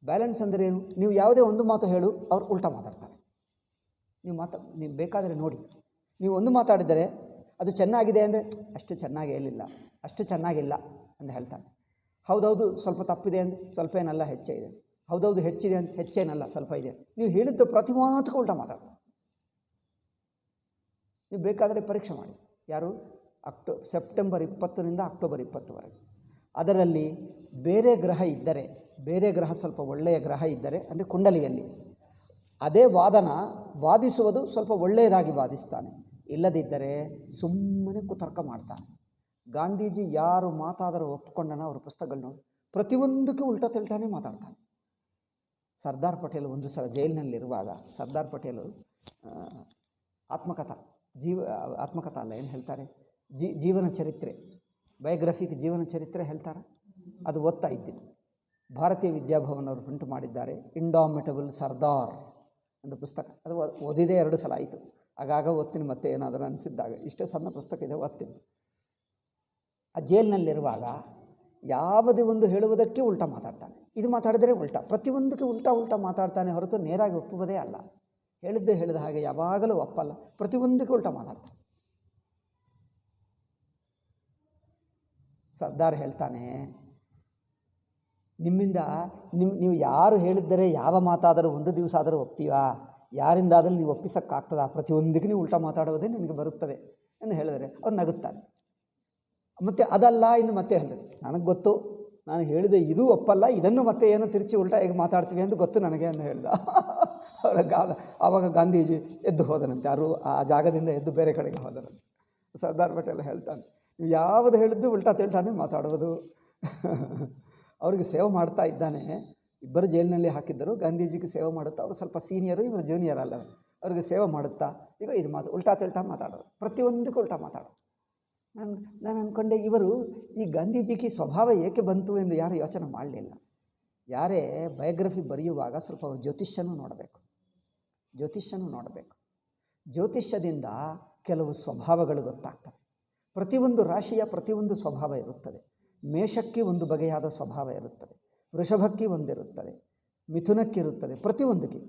ಬ್ಯಾಲೆನ್ಸ್ ಅಂದರೆ ಏನು? ನೀವು ಯಾವುದೇ ಒಂದು ಮಾತು ಹೇಳು, ಅವ್ರು ಉಲ್ಟಾ ಮಾತಾಡ್ತಾರೆ. ನೀವು ಬೇಕಾದರೆ ನೋಡಿ, ನೀವು ಒಂದು ಮಾತಾಡಿದರೆ ಅದು ಚೆನ್ನಾಗಿದೆ ಅಂದರೆ ಅಷ್ಟು ಚೆನ್ನಾಗಿ ಹೇಳಿಲ್ಲ, ಅಷ್ಟು ಚೆನ್ನಾಗಿಲ್ಲ ಅಂತ ಹೇಳ್ತಾನೆ. ಹೌದೌದು ಸ್ವಲ್ಪ ತಪ್ಪಿದೆ ಅಂದರೆ ಸ್ವಲ್ಪ ಏನಲ್ಲ ಹೆಚ್ಚೇ ಇದೆ, ಹೌದೌದು ಹೆಚ್ಚಿದೆ ಅಂತ ಹೆಚ್ಚೇನಲ್ಲ ಸ್ವಲ್ಪ ಇದೆ. ನೀವು ಹೇಳಿದ್ದು ಪ್ರತಿ ಮಾತಕ್ಕೂ ಉಲ್ಟಾ ಮಾತಾಡ್ತಾರೆ. ನೀವು ಬೇಕಾದರೆ ಪರೀಕ್ಷೆ ಮಾಡಿ. ಯಾರು? ಸೆಪ್ಟೆಂಬರ್ 20ನಿಂದ ಅಕ್ಟೋಬರ್ 20ವರೆಗೆ. ಅದರಲ್ಲಿ ಬೇರೆ ಗ್ರಹ ಇದ್ದರೆ, ಬೇರೆ ಗ್ರಹ ಸ್ವಲ್ಪ ಒಳ್ಳೆಯ ಗ್ರಹ ಇದ್ದರೆ ಅಂದರೆ ಕುಂಡಲಿಯಲ್ಲಿ ಅದೇ ವಾದಿಸುವುದು ಸ್ವಲ್ಪ ಒಳ್ಳೆಯದಾಗಿ ವಾದಿಸ್ತಾನೆ. ಇಲ್ಲದಿದ್ದರೆ ಸುಮ್ಮನೆ ಕುತರ್ಕ ಮಾಡ್ತಾನೆ. ಗಾಂಧೀಜಿ ಯಾರು ಮಾತಾದರೂ ಒಪ್ಪಿಕೊಂಡನ ಅವ್ರ ಪುಸ್ತಕಗಳು ನೋಡಿ, ಪ್ರತಿಯೊಂದಕ್ಕೂ ಉಲ್ಟಾ ತಿಲ್ಟಾನೇ ಮಾತಾಡ್ತಾನೆ. ಸರ್ದಾರ್ ಪಟೇಲ್ ಒಂದು ಸಲ ಜೈಲಿನಲ್ಲಿರುವಾಗ, ಸರ್ದಾರ್ ಪಟೇಲು ಆತ್ಮಕಥಾ ಅಲ್ಲ, ಏನು ಹೇಳ್ತಾರೆ, ಜೀವನ ಚರಿತ್ರೆ, ಬಯೋಗ್ರಫಿಕ್ ಜೀವನ ಚರಿತ್ರೆ ಹೇಳ್ತಾರೆ. ಅದು ಓದ್ತಾ ಇದ್ದೀನಿ. ಭಾರತೀಯ ವಿದ್ಯಾಭವನವರು ಪ್ರಿಂಟ್ ಮಾಡಿದ್ದಾರೆ, ಇಂಡಾಮಿಟಬಲ್ ಸರ್ದಾರ್ ಒಂದು ಪುಸ್ತಕ. ಅದು ಓದಿದೆ 2 ಸಲ ಆಯಿತು. ಆಗಾಗ ಓದ್ತೀನಿ, ಮತ್ತೆ ಏನಾದರೂ ಅನಿಸಿದ್ದಾಗ. ಇಷ್ಟೇ ಸಣ್ಣ ಪುಸ್ತಕ ಇದೆ, ಓದ್ತೀನಿ. ಆ ಜೈಲಿನಲ್ಲಿರುವಾಗ ಯಾವುದೇ ಒಂದು ಹೇಳುವುದಕ್ಕೆ ಉಲ್ಟಾ ಮಾತಾಡ್ತಾನೆ. ಇದು ಮಾತಾಡಿದರೆ ಉಲ್ಟಾ, ಪ್ರತಿಯೊಂದಕ್ಕೆ ಉಲ್ಟಾ ಮಾತಾಡ್ತಾನೆ ಹೊರತು ನೇರಾಗಿ ಒಪ್ಪುವುದೇ ಅಲ್ಲ. ಹೇಳಿದ ಹಾಗೆ ಯಾವಾಗಲೂ ಒಪ್ಪಲ್ಲ, ಪ್ರತಿಯೊಂದಕ್ಕೆ ಉಲ್ಟಾ ಮಾತಾಡ್ತಾನೆ. ಸರ್ದಾರ್ ಹೇಳ್ತಾನೆ, ನಿಮ್ಮಿಂದ ನೀವು ಯಾರು ಹೇಳಿದ್ದರೆ ಯಾವ ಮಾತಾದರೂ ಒಂದು ದಿವಸ ಆದರೂ ಒಪ್ತೀವಾ? ಯಾರಿಂದಾದರೂ ನೀವು ಒಪ್ಪಿಸೋಕ್ಕಾಗ್ತದ? ಪ್ರತಿಯೊಂದಕ್ಕೆ ನೀವು ಉಲ್ಟಾ ಮಾತಾಡುವುದೇ ನಿನಗೆ ಬರುತ್ತದೆ ಎಂದು ಹೇಳಿದರೆ ಅವ್ರು ನಗುತ್ತಾನೆ. ಮತ್ತು ಅದಲ್ಲ ಇನ್ನು ಮತ್ತೆ ಹೇಳಿದೆ, ನನಗೆ ಗೊತ್ತು, ನಾನು ಹೇಳಿದೆ ಇದು ಒಪ್ಪಲ್ಲ, ಇದನ್ನು ಮತ್ತೆ ಏನೋ ತಿರುಚಿ ಉಲ್ಟಾ ಹೇಗೆ ಮಾತಾಡ್ತೀವಿ ಎಂದು ಗೊತ್ತು ನನಗೆ ಅಂತ ಹೇಳ್ದ. ಆವಾಗ ಗಾಂಧೀಜಿ ಎದ್ದು ಹೋದನಂತೆ, ಯಾರು ಆ ಜಾಗದಿಂದ ಎದ್ದು ಬೇರೆ ಕಡೆಗೆ ಹೋದನಂತೆ. ಸರ್ದಾರ್ ಪಟೇಲ್ ಹೇಳ್ತಾನೆ, ನೀವು ಯಾವುದು ಹೇಳಿದ್ದು ಉಲ್ಟಾ ತಿಲ್ಟಾನೇ ಮಾತಾಡುವುದು. ಅವ್ರಿಗೆ ಸೇವೆ ಮಾಡ್ತಾ ಇದ್ದಾನೆ. ಇಬ್ಬರು ಜೈಲಿನಲ್ಲಿ ಹಾಕಿದ್ದರು. ಗಾಂಧೀಜಿಗೆ ಸೇವೆ ಮಾಡುತ್ತಾ, ಅವರು ಸ್ವಲ್ಪ ಸೀನಿಯರು, ಇವರು ಜೂನಿಯರ್ ಅಲ್ಲ, ಅವ್ರಿಗೆ ಸೇವೆ ಮಾಡುತ್ತಾ ಈಗ ಇದು ಉಲ್ಟಾ ತಿಲ್ಟಾ ಮಾತಾಡೋದು, ಪ್ರತಿಯೊಂದಕ್ಕೂ ಉಲ್ಟಾ ಮಾತಾಡೋದು. ನಾನು ಅಂದ್ಕೊಂಡೆ, ಇವರು ಈ ಗಾಂಧೀಜಿಗೆ ಸ್ವಭಾವ ಏಕೆ ಬಂತು ಎಂದು ಯಾರು ಯೋಚನೆ ಮಾಡಲಿಲ್ಲ. ಯಾರೇ ಬಯೋಗ್ರಫಿ ಬರೆಯುವಾಗ ಸ್ವಲ್ಪ ಅವರು ಜ್ಯೋತಿಷ್ಯನೂ ನೋಡಬೇಕು. ಜ್ಯೋತಿಷ್ಯದಿಂದ ಕೆಲವು ಸ್ವಭಾವಗಳು ಗೊತ್ತಾಗ್ತವೆ. ಪ್ರತಿಯೊಂದು ರಾಶಿಯ ಪ್ರತಿಯೊಂದು ಸ್ವಭಾವ ಇರುತ್ತದೆ. ಮೇಷಕ್ಕೆ ಒಂದು ಬಗೆಯಾದ ಸ್ವಭಾವ ಇರುತ್ತದೆ, ವೃಷಭಕ್ಕೆ ಒಂದಿರುತ್ತದೆ, ಮಿಥುನಕ್ಕಿರುತ್ತದೆ, ಪ್ರತಿಯೊಂದಕ್ಕೆ.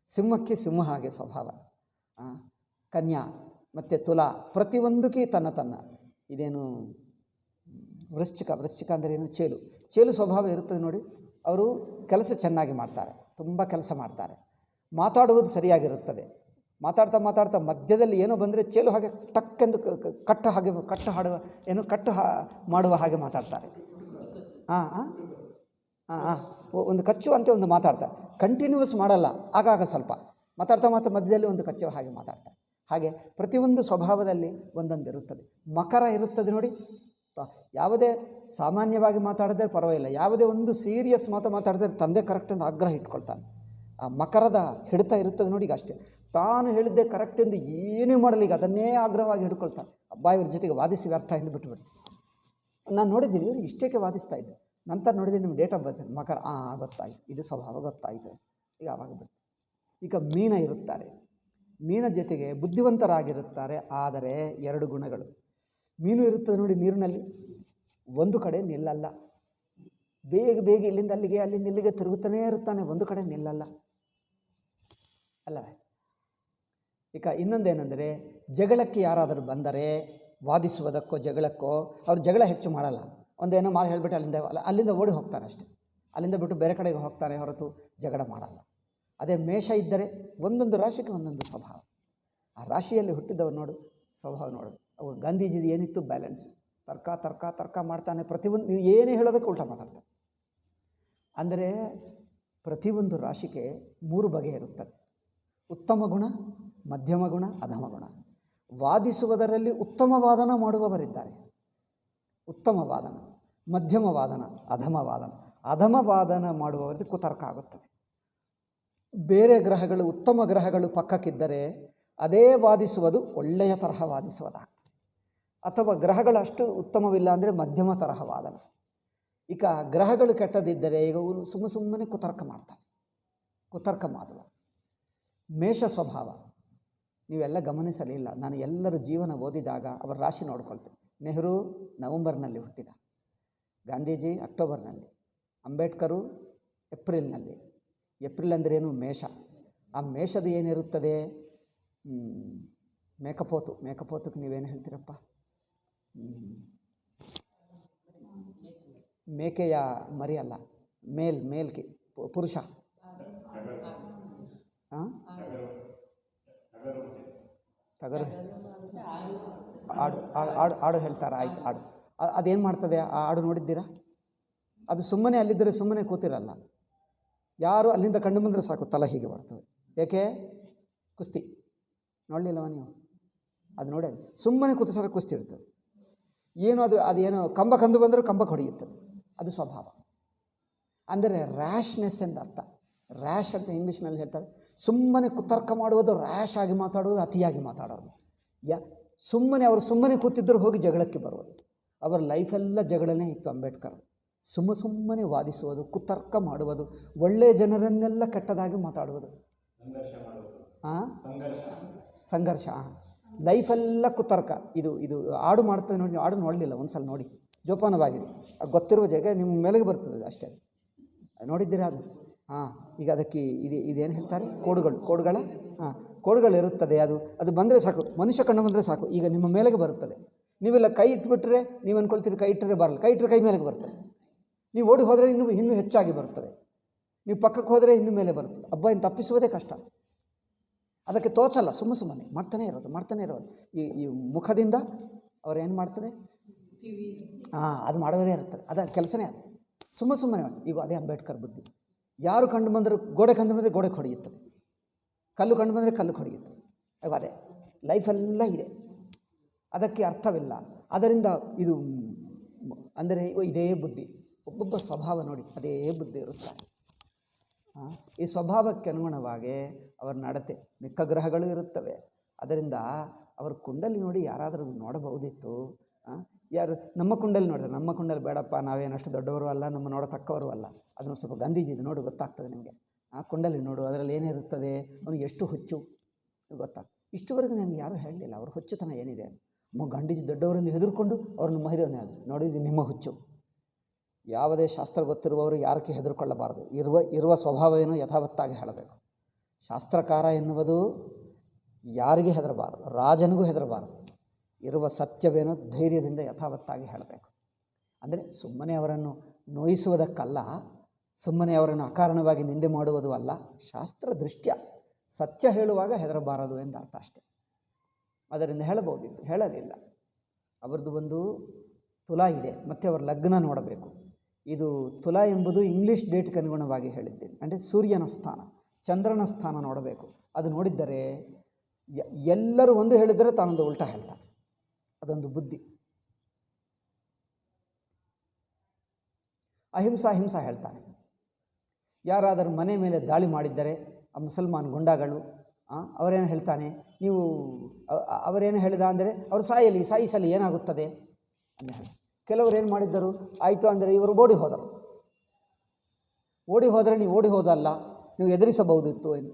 ಸಿಂಹಕ್ಕೆ ಸಿಂಹ ಹಾಗೆ ಸ್ವಭಾವ, ಕನ್ಯಾ ಮತ್ತು ತುಲಾ ಪ್ರತಿಯೊಂದಕ್ಕೆ ತನ್ನ ಇದೇನು ವೃಶ್ಚಿಕ ಅಂದರೆ ಏನು, ಚೇಲು ಸ್ವಭಾವ ಇರುತ್ತದೆ ನೋಡಿ. ಅವರು ಕೆಲಸ ಚೆನ್ನಾಗಿ ಮಾಡ್ತಾರೆ, ತುಂಬ ಕೆಲಸ ಮಾಡ್ತಾರೆ, ಮಾತಾಡುವುದು ಸರಿಯಾಗಿರುತ್ತದೆ. ಮಾತಾಡ್ತಾ ಮಧ್ಯದಲ್ಲಿ ಏನೋ ಬಂದರೆ ಚೇಲು ಹಾಗೆ ಟಕ್ಕೆಂದು ಕಟ್ಟು ಮಾಡುವ ಹಾಗೆ ಮಾತಾಡ್ತಾರೆ. ಒಂದು ಕಚ್ಚು ಅಂತ ಒಂದು ಮಾತಾಡ್ತಾರೆ, ಕಂಟಿನ್ಯೂಸ್ ಮಾಡಲ್ಲ, ಆಗಾಗ ಸ್ವಲ್ಪ ಮಾತಾಡ್ತಾ ಮಧ್ಯದಲ್ಲಿ ಒಂದು ಕಚ್ಚುವ ಹಾಗೆ ಮಾತಾಡ್ತಾರೆ. ಹಾಗೆ ಪ್ರತಿಯೊಂದು ಸ್ವಭಾವದಲ್ಲಿ ಒಂದೊಂದು ಇರುತ್ತದೆ. ಮಕರ ಇರುತ್ತದೆ ನೋಡಿ, ಯಾವುದೇ ಸಾಮಾನ್ಯವಾಗಿ ಮಾತಾಡಿದ್ರೆ ಪರವಾಗಿಲ್ಲ, ಯಾವುದೇ ಒಂದು ಸೀರಿಯಸ್ ಮಾತಾಡಿದ್ರೆ ತಂದೆ ಕರೆಕ್ಟ್ ಎಂದು ಆಗ್ರಹ ಇಟ್ಕೊಳ್ತಾನೆ. ಆ ಮಕರದ ಹಿಡಿತ ಇರುತ್ತದೆ ನೋಡಿ. ಈಗ ಅಷ್ಟೇ, ತಾನು ಹೇಳಿದ್ದೆ ಕರೆಕ್ಟ್ ಎಂದು ಏನೂ ಮಾಡಲಿ, ಈಗ ಅದನ್ನೇ ಆಗ್ರಹವಾಗಿ ಹಿಡ್ಕೊಳ್ತಾನೆ. ಅಬ್ಬಾ ಇವ್ರ ಜೊತೆಗೆ ವಾದಿಸಿ ವ್ಯರ್ಥ ಎಂದು ಬಿಟ್ಟುಬಿಡ್ತೀನಿ. ನಾನು ನೋಡಿದ್ದೀನಿ, ಇವರು ಇಷ್ಟೇಕೆ ವಾದಿಸ್ತಾ ಇದ್ದೆ. ನಂತರ ನೋಡಿದ್ದೀನಿ ನಿಮ್ಮ ಡೇಟ್ ಆಫ್ ಬರ್ತ್ ಮಕರ, ಗೊತ್ತಾಯಿತು, ಇದು ಸ್ವಭಾವ ಗೊತ್ತಾಯಿತು, ಈಗ ಆವಾಗ ಬಿಡ್ತು. ಈಗ ಮೀನ ಇರುತ್ತಾರೆ, ಮೀನ ಜೊತೆಗೆ ಬುದ್ಧಿವಂತರಾಗಿರುತ್ತಾರೆ. ಆದರೆ ಎರಡು ಗುಣಗಳು. ಮೀನು ಇರುತ್ತದೆ ನೋಡಿ ನೀರಿನಲ್ಲಿ, ಒಂದು ಕಡೆ ನಿಲ್ಲಲ್ಲ, ಬೇಗ ಇಲ್ಲಿಂದ ಅಲ್ಲಿಗೆ ಅಲ್ಲಿಂದ ಇಲ್ಲಿಗೆ ತಿರುಗುತ್ತಾನೇ ಇರುತ್ತಾನೆ, ಒಂದು ಕಡೆ ನಿಲ್ಲಲ್ಲ ಅಲ್ಲವೇ. ಈಗ ಇನ್ನೊಂದೇನೆಂದರೆ, ಜಗಳಕ್ಕೆ ಯಾರಾದರೂ ಬಂದರೆ ವಾದಿಸುವುದಕ್ಕೋ ಜಗಳಕ್ಕೋ ಅವ್ರು ಜಗಳ ಹೆಚ್ಚು ಮಾಡಲ್ಲ. ಒಂದೇನೋ ಮಾತು ಹೇಳಿಬಿಟ್ಟು ಅಲ್ಲಿಂದ ಓಡಿ ಹೋಗ್ತಾನೆ ಅಷ್ಟೇ, ಅಲ್ಲಿಂದ ಬಿಟ್ಟು ಬೇರೆ ಕಡೆಗೆ ಹೋಗ್ತಾನೆ ಹೊರತು ಜಗಳ ಮಾಡಲ್ಲ. ಅದೇ ಮೇಷ ಇದ್ದರೆ ಒಂದೊಂದು ರಾಶಿಗೆ ಒಂದೊಂದು ಸ್ವಭಾವ. ಆ ರಾಶಿಯಲ್ಲಿ ಹುಟ್ಟಿದವರು ನೋಡು, ಸ್ವಭಾವ ನೋಡು. ಅವು ಗಾಂಧೀಜಿದು ಏನಿತ್ತು ಬ್ಯಾಲೆನ್ಸ್, ತರ್ಕ ಮಾಡ್ತಾನೆ. ಪ್ರತಿಯೊಂದು ನೀವು ಏನೇ ಹೇಳೋದಕ್ಕೆ ಉಲ್ಟಾ ಮಾತಾಡ್ತಾನೆ. ಅಂದರೆ ಪ್ರತಿಯೊಂದು ರಾಶಿಗೆ 3 ಬಗೆ ಇರುತ್ತದೆ: ಉತ್ತಮ ಗುಣ, ಮಧ್ಯಮ ಗುಣ, ಅಧಮ ಗುಣ. ವಾದಿಸುವುದರಲ್ಲಿ ಉತ್ತಮ ವಾದನ ಮಾಡುವವರಿದ್ದಾರೆ, ಉತ್ತಮ ವಾದನ, ಮಧ್ಯಮ ವಾದನ, ಅಧಮ ವಾದನ. ಅಧಮ ವಾದನ ಮಾಡುವವರಿಗೆ ಕುತರ್ಕ ಆಗುತ್ತದೆ. ಬೇರೆ ಗ್ರಹಗಳು, ಉತ್ತಮ ಗ್ರಹಗಳು ಪಕ್ಕಕ್ಕಿದ್ದರೆ ಅದೇ ವಾದಿಸುವುದು ಒಳ್ಳೆಯ ತರಹ ವಾದಿಸುವುದಾಗ್ತದೆ. ಅಥವಾ ಗ್ರಹಗಳು ಅಷ್ಟು ಉತ್ತಮವಿಲ್ಲ ಅಂದರೆ ಮಧ್ಯಮ ತರಹ ವಾದನ. ಈಗ ಗ್ರಹಗಳು ಕೆಟ್ಟದಿದ್ದರೆ ಈಗ ಸುಮ್ಮನೆ ಕುತರ್ಕ ಮಾಡ್ತಾನೆ, ಕುತರ್ಕ ಮಾಡುವ. ಮೇಷ ಸ್ವಭಾವ ನೀವೆಲ್ಲ ಗಮನಿಸಲಿಲ್ಲ. ನಾನು ಎಲ್ಲರ ಜೀವನ ಓದಿದಾಗ ಅವರ ರಾಶಿ ನೋಡ್ಕೊಳ್ತೇನೆ. ನೆಹರು ನವಂಬರ್ನಲ್ಲಿ ಹುಟ್ಟಿದ, ಗಾಂಧೀಜಿ ಅಕ್ಟೋಬರ್ನಲ್ಲಿ, ಅಂಬೇಡ್ಕರು ಏಪ್ರಿಲ್ನಲ್ಲಿ. ಏಪ್ರಿಲ್ ಅಂದ್ರೇನು? ಮೇಷ. ಆ ಮೇಷದ ಏನಿರುತ್ತದೆ? ಮೇಕಪೋತಕ್ಕೆ ನೀವೇನು ಹೇಳ್ತೀರಪ್ಪ? ಮೇಕೆಯ ಮರಿ ಅಲ್ಲ, ಮೇಲ್ಗೆ ಪುರುಷ. ಟಗರು ಆಡು ಹೇಳ್ತಾರೆ. ಆಯ್ತು, ಆಡು ಅದೇನು ಮಾಡ್ತದೆ? ಆ ಆಡು ನೋಡಿದ್ದೀರಾ? ಅದು ಸುಮ್ಮನೆ ಅಲ್ಲಿದ್ದರೆ ಸುಮ್ಮನೆ ಕೂತಿರಲ್ಲ. ಯಾರು ಅಲ್ಲಿಂದ ಕಂಡು ಬಂದರೆ ಸಾಕು ತಲೆ ಹೀಗೆ ಬರ್ತದೆ. ಏಕೆ? ಕುಸ್ತಿ ನೋಡಲಿಲ್ಲವ ನೀವು? ಅದು ನೋಡಿ, ಸುಮ್ಮನೆ ಕೂತು ಸಲ ಕುಸ್ತಿ ಇರ್ತದೆ. ಏನು ಅದೇನು ಕಂಬ ಕಂದು ಬಂದರೂ ಕಂಬಕ್ಕೆ ಹೊಡೆಯುತ್ತದೆ. ಅದು ಸ್ವಭಾವ. ಅಂದರೆ ರ್ಯಾಶ್ನೆಸ್ ಎಂದು ಅರ್ಥ. ರ್ಯಾಶ್ ಅಂತ ಇಂಗ್ಲೀಷ್ನಲ್ಲಿ ಹೇಳ್ತಾರೆ. ಸುಮ್ಮನೆ ಕುತರ್ಕ ಮಾಡುವುದು, ರ್ಯಾಶ್ ಆಗಿ ಮಾತಾಡೋದು, ಅತಿಯಾಗಿ ಮಾತಾಡೋದು. ಸುಮ್ಮನೆ ಅವರು ಸುಮ್ಮನೆ ಕೂತಿದ್ದರೂ ಹೋಗಿ ಜಗಳಕ್ಕೆ ಬರುವುದು. ಅವರ ಲೈಫೆಲ್ಲ ಜಗಳನೇ ಇತ್ತು. ಅಂಬೇಡ್ಕರ್ ಸುಮ್ಮನೆ ವಾದಿಸುವುದು, ಕುತರ್ಕ ಮಾಡುವುದು, ಒಳ್ಳೆಯ ಜನರನ್ನೆಲ್ಲ ಕೆಟ್ಟದಾಗಿ ಮಾತಾಡುವುದು, ಸಂಘರ್ಷ, ಲೈಫೆಲ್ಲ ಕುತರ್ಕ. ಇದು ಆಡು ಮಾಡ್ತದೆ ನೋಡಿ. ಆಡು ನೋಡಲಿಲ್ಲ, ಒಂದು ಸಲ ನೋಡಿ, ಜೋಪಾನವಾಗಿರಿ. ಗೊತ್ತಿರುವ ಜಾಗ ನಿಮ್ಮ ಮೇಲೆಗೆ ಬರ್ತದೆ ಅಷ್ಟೇ. ನೋಡಿದ್ದೀರಾ ಅದು? ಈಗ ಅದಕ್ಕೆ ಇದೇನು ಹೇಳ್ತಾರೆ? ಕೋಡುಗಳಿರುತ್ತದೆ. ಅದು ಬಂದರೆ ಸಾಕು, ಮನುಷ್ಯ ಕಣ್ಣು ಬಂದರೆ ಸಾಕು, ಈಗ ನಿಮ್ಮ ಮೇಲೆಗೆ ಬರುತ್ತದೆ. ನೀವೆಲ್ಲ ಕೈ ಇಟ್ಬಿಟ್ರೆ ನೀವು ಅಂದ್ಕೊಳ್ತೀರಿ ಕೈ ಇಟ್ಟರೆ ಬರಲ್ಲ, ಕೈ ಇಟ್ಟರೆ ಕೈ ಮೇಲೆ ಬರ್ತದೆ. ನೀವು ಓಡಿ ಹೋದರೆ ಇನ್ನೂ ಹೆಚ್ಚಾಗಿ ಬರ್ತದೆ, ನೀವು ಪಕ್ಕಕ್ಕೆ ಹೋದರೆ ಇನ್ನೂ ಮೇಲೆ ಬರ್ತದೆ. ಹಬ್ಬ ಇನ್ನು ತಪ್ಪಿಸುವುದೇ ಕಷ್ಟ. ಅದಕ್ಕೆ ತೋಚಲ್ಲ, ಸುಮ್ಮನೆ ಮಾಡ್ತಾನೆ ಇರೋದು. ಈ ಮುಖದಿಂದ ಅವ್ರೇನು ಮಾಡ್ತದೆ, ಅದು ಮಾಡೋದೇ ಇರ್ತದೆ. ಅದು ಕೆಲಸನೇ ಅದು, ಸುಮ್ಮನೆ. ಈಗ ಅದೇ ಅಂಬೇಡ್ಕರ್ ಬುದ್ಧಿ. ಯಾರು ಕಂಡು ಬಂದರೂ ಗೋಡೆ ಹೊಡೆಯುತ್ತದೆ, ಕಲ್ಲು ಕಂಡು ಬಂದರೆ ಕಲ್ಲು ಹೊಡೆಯುತ್ತದೆ. ಈಗ ಅದೇ ಲೈಫೆಲ್ಲ ಇದೆ, ಅದಕ್ಕೆ ಅರ್ಥವಿಲ್ಲ. ಅದರಿಂದ ಇದು ಅಂದರೆ ಇದೇ ಬುದ್ಧಿ. ಒಬ್ಬೊಬ್ಬ ಸ್ವಭಾವ ನೋಡಿ ಅದೇ ಬುದ್ಧಿ ಇರುತ್ತಾರೆ. ಈ ಸ್ವಭಾವಕ್ಕೆ ಅನುಗುಣವಾಗಿ ಅವರ ನಡತೆ, ಮಿಕ್ಕ ಗ್ರಹಗಳು ಇರುತ್ತವೆ. ಅದರಿಂದ ಅವರ ಕುಂಡಲಿ ನೋಡಿ ಯಾರಾದರೂ ನೋಡಬಹುದಿತ್ತು. ಯಾರು ನಮ್ಮ ಕುಂಡಲಿ ನೋಡಿದ್ರೆ, ನಮ್ಮ ಕುಂಡಲಿ ಬೇಡಪ್ಪ, ನಾವೇನಷ್ಟು ದೊಡ್ಡವರು ಅಲ್ಲ, ನಮ್ಮ ನೋಡತಕ್ಕವರು ಅಲ್ಲ. ಅದನ್ನು ಸ್ವಲ್ಪ ಗಾಂಧೀಜಿದು ನೋಡು, ಗೊತ್ತಾಗ್ತದೆ ನಿಮಗೆ. ಆ ಕುಂಡಲಿ ನೋಡು, ಅದರಲ್ಲಿ ಏನಿರುತ್ತದೆ, ಅವನಿಗೆ ಎಷ್ಟು ಹುಚ್ಚು ಗೊತ್ತಾಗ್ತದೆ. ಇಷ್ಟುವರೆಗೂ ನನಗೆ ಯಾರೂ ಹೇಳಲಿಲ್ಲ ಅವ್ರ ಹುಚ್ಚುತನ ಏನಿದೆ. ಗಾಂಧೀಜಿ ದೊಡ್ಡವರಿಂದ ಹೆದರ್ಕೊಂಡು ಅವ್ರನ್ನ ಮಹಿರೋನೇ ನೋಡಿ, ಇದು ನಿಮ್ಮ ಹುಚ್ಚು. ಯಾವುದೇ ಶಾಸ್ತ್ರ ಗೊತ್ತಿರುವವರು ಯಾರಕ್ಕೆ ಹೆದರ್ಕೊಳ್ಳಬಾರದು. ಇರುವ ಸ್ವಭಾವವೇನೋ ಯಥಾವತ್ತಾಗಿ ಹೇಳಬೇಕು. ಶಾಸ್ತ್ರಕಾರ ಎನ್ನುವುದು ಯಾರಿಗೆ ಹೆದರಬಾರದು, ರಾಜನಿಗೂ ಹೆದರಬಾರದು. ಇರುವ ಸತ್ಯವೇನೋ ಧೈರ್ಯದಿಂದ ಯಥಾವತ್ತಾಗಿ ಹೇಳಬೇಕು. ಅಂದರೆ ಸುಮ್ಮನೆ ಅವರನ್ನು ನೋಯಿಸುವುದಕ್ಕಲ್ಲ, ಸುಮ್ಮನೆ ಅವರನ್ನು ಅಕಾರಣವಾಗಿ ನಿಂದೆ ಮಾಡುವುದು ಅಲ್ಲ. ಶಾಸ್ತ್ರ ದೃಷ್ಟ್ಯ ಸತ್ಯ ಹೇಳುವಾಗ ಹೆದರಬಾರದು ಎಂದರ್ಥ ಅಷ್ಟೆ. ಅದರಿಂದ ಹೇಳಬಹುದಿತ್ತು, ಹೇಳಲಿಲ್ಲ. ಅವರದ್ದು ಒಂದು ತುಲಾ ಇದೆ, ಮತ್ತು ಅವರ ಲಗ್ನ ನೋಡಬೇಕು. ಇದು ತುಲಾ ಎಂಬುದು ಇಂಗ್ಲೀಷ್ ಡೇಟ್ಗೆ ಅನುಗುಣವಾಗಿ ಹೇಳಿದ್ದೇನೆ. ಅಂದರೆ ಸೂರ್ಯನ ಸ್ಥಾನ, ಚಂದ್ರನ ಸ್ಥಾನ ನೋಡಬೇಕು. ಅದು ನೋಡಿದ್ದರೆ ಎಲ್ಲರೂ ಒಂದು ಹೇಳಿದರೆ ತಾನೊಂದು ಉಲ್ಟಾ ಹೇಳ್ತಾನೆ. ಅದೊಂದು ಬುದ್ಧಿ. ಅಹಿಂಸಾ ಹೇಳ್ತಾನೆ. ಯಾರಾದರೂ ಮನೆ ಮೇಲೆ ದಾಳಿ ಮಾಡಿದ್ದರೆ ಆ ಮುಸಲ್ಮಾನ್ ಗುಂಡಾಗಳು ಅವರೇನು ಹೇಳ್ತಾನೆ, ನೀವು ಅವರೇನು ಹೇಳಿದ ಅಂದರೆ ಅವರು ಸಾಯಿಸಲಿ ಏನಾಗುತ್ತದೆ ಅಂತ ಹೇಳಿ. ಕೆಲವರು ಏನು ಮಾಡಿದ್ದರು, ಆಯಿತು ಅಂದರೆ ಇವರು ಓಡಿ ಹೋದರೆ ನೀವು ಓಡಿ ಹೋದಲ್ಲ, ನೀವು ಎದುರಿಸಬಹುದಿತ್ತು ಎಂದು.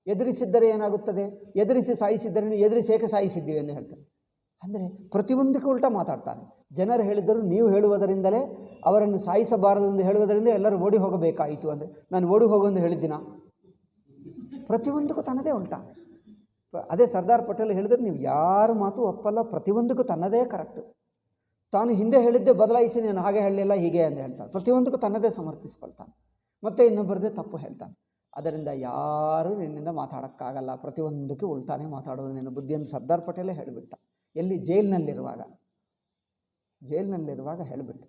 ಎದುರಿಸಿದ್ದರೆ ಏನಾಗುತ್ತದೆ, ಎದುರಿಸಿ ಸಾಯಿಸಿದ್ದರೆ ನೀವು ಎದುರಿಸಿ ಏಕೆ ಸಾಯಿಸಿದ್ದೀವಿ ಎಂದು ಹೇಳ್ತಾರೆ. ಅಂದರೆ ಪ್ರತಿಯೊಂದಕ್ಕೂ ಉಲ್ಟಾ ಮಾತಾಡ್ತಾನೆ. ಜನರು ಹೇಳಿದ್ದರು ನೀವು ಹೇಳುವುದರಿಂದಲೇ ಅವರನ್ನು ಸಾಯಿಸಬಾರದು ಎಂದು ಹೇಳುವುದರಿಂದ ಎಲ್ಲರೂ ಓಡಿ ಹೋಗಬೇಕಾಯಿತು ಅಂದರೆ ನಾನು ಓಡಿ ಹೋಗೋದು ಹೇಳಿದ್ದೀನ? ಪ್ರತಿಯೊಂದಕ್ಕೂ ತನ್ನದೇ ಉಲ್ಟಾ. ಅದೇ ಸರ್ದಾರ್ ಪಟೇಲ್ ಹೇಳಿದರೆ ನೀವು ಯಾರ ಮಾತು ಒಪ್ಪಲ್ಲ, ಪ್ರತಿಯೊಂದಕ್ಕೂ ತನ್ನದೇ ಕರೆಕ್ಟು. ತಾನು ಹಿಂದೆ ಹೇಳಿದ್ದೆ ಬದಲಾಯಿಸಿ ನಾನು ಹಾಗೆ ಹೇಳಲಿಲ್ಲ ಹೀಗೆ ಅಂತ ಹೇಳ್ತಾನೆ. ಪ್ರತಿಯೊಂದಕ್ಕೂ ತನ್ನದೇ ಸಮರ್ಥಿಸ್ಕೊಳ್ತಾನೆ, ಮತ್ತು ಇನ್ನೊಬ್ಬರದೇ ತಪ್ಪು ಹೇಳ್ತಾನೆ. ಅದರಿಂದ ಯಾರೂ ನಿನ್ನಿಂದ ಮಾತಾಡೋಕ್ಕಾಗಲ್ಲ, ಪ್ರತಿಯೊಂದಕ್ಕೂ ಉಲ್ಟಾನೇ ಮಾತಾಡೋದು ನಿನ್ನ ಬುದ್ಧಿಯನ್ನು ಸರ್ದಾರ್ ಪಟೇಲೇ ಹೇಳಿಬಿಟ್ಟ. ಎಲ್ಲಿ ಜೈಲಿನಲ್ಲಿರುವಾಗ ಹೇಳಿಬಿಟ್ಟು.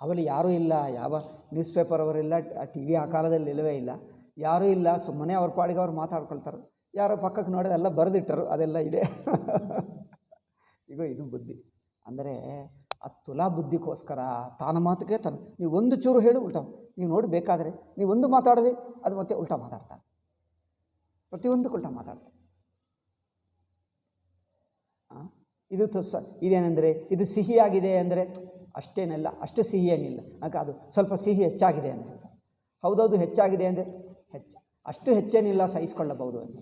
ಅವಲ್ಲಿ ಯಾರೂ ಇಲ್ಲ, ಯಾವ ನ್ಯೂಸ್ ಪೇಪರ್ ಅವರಿಲ್ಲ, ಟಿ ವಿ ಆ ಕಾಲದಲ್ಲಿ ಇಲ್ಲವೇ ಇಲ್ಲ, ಯಾರೂ ಇಲ್ಲ. ಸುಮ್ಮನೆ ಅವ್ರ ಪಾಡಿಗೆ ಅವ್ರು ಮಾತಾಡ್ಕೊಳ್ತಾರೆ. ಯಾರೋ ಪಕ್ಕಕ್ಕೆ ನೋಡಿದ್ರೆ ಎಲ್ಲ ಬರೆದಿಟ್ಟರು, ಅದೆಲ್ಲ ಇದೆ. ಈಗ ಇದು ಬುದ್ಧಿ. ಅಂದರೆ ಆ ತುಲಾ ಬುದ್ಧಿಗೋಸ್ಕರ ತಾನ ಮಾತುಗೆ ನೀವು ಒಂದು ಚೂರು ಹೇಳು ಉಲ್ಟಾ, ನೀವು ನೋಡಿ ಬೇಕಾದರೆ ನೀವು ಒಂದು ಮಾತಾಡಲಿ ಅದು ಮತ್ತೆ ಉಲ್ಟಾ ಮಾತಾಡ್ತಾರೆ, ಪ್ರತಿಯೊಂದಕ್ಕೂ ಉಲ್ಟಾ ಮಾತಾಡ್ತಾರೆ. ಇದು ಇದೇನೆಂದರೆ ಇದು ಸಿಹಿಯಾಗಿದೆ ಅಂದರೆ ಅಷ್ಟೇನೆಲ್ಲ, ಅಷ್ಟು ಸಿಹಿ ಏನಿಲ್ಲ, ಅದು ಸ್ವಲ್ಪ ಸಿಹಿ ಹೆಚ್ಚಾಗಿದೆ ಅಂತ ಹೇಳ್ತಾರೆ. ಹೌದೌದು ಹೆಚ್ಚಾಗಿದೆ ಅಂದರೆ ಅಷ್ಟು ಹೆಚ್ಚೇನಿಲ್ಲ, ಸಹಿಸ್ಕೊಳ್ಳಬಹುದು ಅಂತ.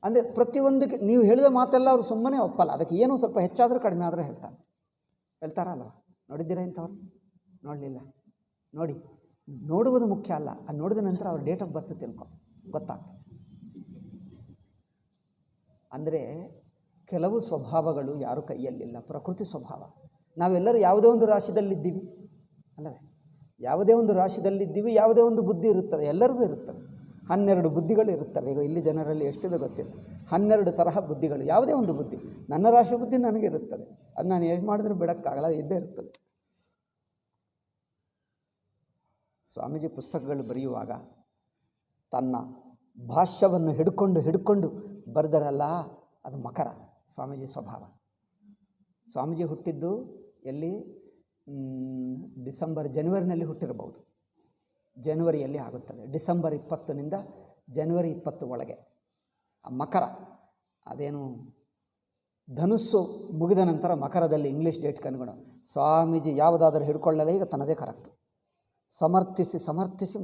ಅಂದರೆ ಪ್ರತಿಯೊಂದಕ್ಕೆ ನೀವು ಹೇಳಿದ ಮಾತೆಲ್ಲ ಅವರು ಸುಮ್ಮನೆ ಒಪ್ಪಲ್ಲ, ಅದಕ್ಕೆ ಏನೋ ಸ್ವಲ್ಪ ಹೆಚ್ಚಾದರೂ ಕಡಿಮೆ ಆದರೆ ಹೇಳ್ತಾರಲ್ವ. ನೋಡಿದ್ದೀರಾ ಇಂಥವ್ರು? ನೋಡಲಿಲ್ಲ. ನೋಡುವುದು ಮುಖ್ಯ ಅಲ್ಲ, ಅದು ನೋಡಿದ ನಂತರ ಅವ್ರ ಡೇಟ್ ಆಫ್ ಬರ್ತ್ ಗೊತ್ತಾಗ್ತದೆ. ಅಂದರೆ ಕೆಲವು ಸ್ವಭಾವಗಳು ಯಾರು ಕೈಯಲ್ಲಿಲ್ಲ, ಪ್ರಕೃತಿ ಸ್ವಭಾವ. ನಾವೆಲ್ಲರೂ ಯಾವುದೇ ಒಂದು ರಾಶಿಯಲ್ಲಿದ್ದೀವಿ ಅಲ್ಲವೇ? ಯಾವುದೇ ಒಂದು ರಾಶಿಯಲ್ಲಿದ್ದೀವಿ, ಯಾವುದೇ ಒಂದು ಬುದ್ಧಿ ಇರುತ್ತದೆ, ಎಲ್ಲರಿಗೂ ಇರುತ್ತದೆ. 12 ಬುದ್ಧಿಗಳು ಇರುತ್ತವೆ. ಈಗ ಇಲ್ಲಿ ಜನರಲ್ಲಿ ಎಷ್ಟಿದೆ ಗೊತ್ತಿಲ್ಲ, 12 ತರಹ ಬುದ್ಧಿಗಳು. ಯಾವುದೇ ಒಂದು ಬುದ್ಧಿ, ನನ್ನ ರಾಶಿ ಬುದ್ಧಿ ನನಗಿರುತ್ತದೆ, ಅದು ನಾನು ಏನು ಮಾಡಿದ್ರೂ ಬಿಡೋಕ್ಕಾಗಲ್ಲ, ಇದ್ದೇ ಇರ್ತದೆ. ಸ್ವಾಮೀಜಿ ಪುಸ್ತಕಗಳು ಬರೆಯುವಾಗ ತನ್ನ ಭಾಷ್ಯವನ್ನು ಹಿಡ್ಕೊಂಡು ಬರೆದರಲ್ಲ, ಅದು ಮಕರ ಸ್ವಾಮೀಜಿ ಸ್ವಭಾವ. ಸ್ವಾಮೀಜಿ ಹುಟ್ಟಿದ್ದು ಎಲ್ಲಿ? ಜನವರಿನಲ್ಲಿ ಹುಟ್ಟಿರಬಹುದು, ಜನವರಿಯಲ್ಲಿ ಆಗುತ್ತದೆ. ಡಿಸೆಂಬರ್ 20ನಿಂದ ಜನವರಿ 20 ಒಳಗೆ. ಆ ಮಕರ ಅದೇನು ಧನುಸ್ಸು ಮುಗಿದ ನಂತರ ಮಕರದಲ್ಲಿ ಇಂಗ್ಲೀಷ್ ಡೇಟ್ಗೆ ಅನುಗುಣ ಸ್ವಾಮೀಜಿ ಯಾವುದಾದರೂ ಹಿಡ್ಕೊಳ್ಳಲೇ ಈಗ ತನ್ನದೇ ಕರೆಕ್ಟು. ಸಮರ್ಥಿಸಿ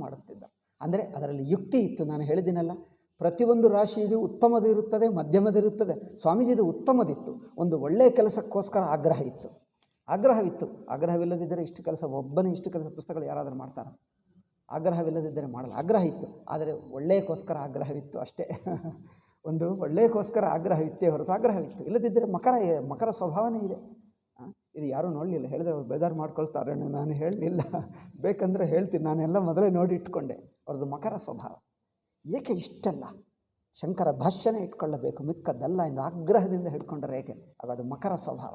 ಮಾಡುತ್ತಿದ್ದ. ಅಂದರೆ ಅದರಲ್ಲಿ ಯುಕ್ತಿ ಇತ್ತು. ನಾನು ಹೇಳಿದ್ದೀನಲ್ಲ, ಪ್ರತಿಯೊಂದು ರಾಶಿಯದು ಉತ್ತಮದು ಇರುತ್ತದೆ, ಮಧ್ಯಮದಿರುತ್ತದೆ. ಸ್ವಾಮೀಜಿದು ಉತ್ತಮದಿತ್ತು. ಒಂದು ಒಳ್ಳೆಯ ಕೆಲಸಕ್ಕೋಸ್ಕರ ಆಗ್ರಹವಿತ್ತು. ಆಗ್ರಹವಿಲ್ಲದಿದ್ದರೆ ಇಷ್ಟು ಕೆಲಸ, ಒಬ್ಬನೇ ಇಷ್ಟು ಕೆಲಸ ಪುಸ್ತಕಗಳು ಯಾರಾದರೂ ಮಾಡ್ತಾರೆ? ಆಗ್ರಹವಿಲ್ಲದಿದ್ದರೆ ಮಾಡಲ್ಲ. ಆಗ್ರಹ ಇತ್ತು, ಆದರೆ ಒಳ್ಳೆಯಕ್ಕೋಸ್ಕರ ಆಗ್ರಹವಿತ್ತು ಅಷ್ಟೇ. ಒಂದು ಒಳ್ಳೆಯಕ್ಕೋಸ್ಕರ ಆಗ್ರಹವಿತ್ತೇ ಹೊರತು ಆಗ್ರಹವಿತ್ತು, ಇಲ್ಲದಿದ್ದರೆ ಮಕರ ಸ್ವಭಾವನೇ ಇದೆ. ಇದು ಯಾರೂ ನೋಡಲಿಲ್ಲ, ಹೇಳಿದ್ರೆ ಅವ್ರು ಬೇಜಾರು ಮಾಡ್ಕೊಳ್ತಾರೆ, ನಾನು ಹೇಳಲಿಲ್ಲ, ಬೇಕಂದರೆ ಹೇಳ್ತೀನಿ, ನಾನೆಲ್ಲ ಮೊದಲೇ ನೋಡಿ ಇಟ್ಕೊಂಡೆ. ಅವ್ರದ್ದು ಮಕರ ಸ್ವಭಾವ. ಏಕೆ ಇಷ್ಟಲ್ಲ? ಶಂಕರ ಭಾಷ್ಯನೇ ಇಟ್ಕೊಳ್ಳಬೇಕು, ಮಿಕ್ಕದ್ದಲ್ಲ ಎಂದು ಆಗ್ರಹದಿಂದ ಹಿಡ್ಕೊಂಡ್ರೆ ಏಕೆ? ಅದು ಮಕರ ಸ್ವಭಾವ,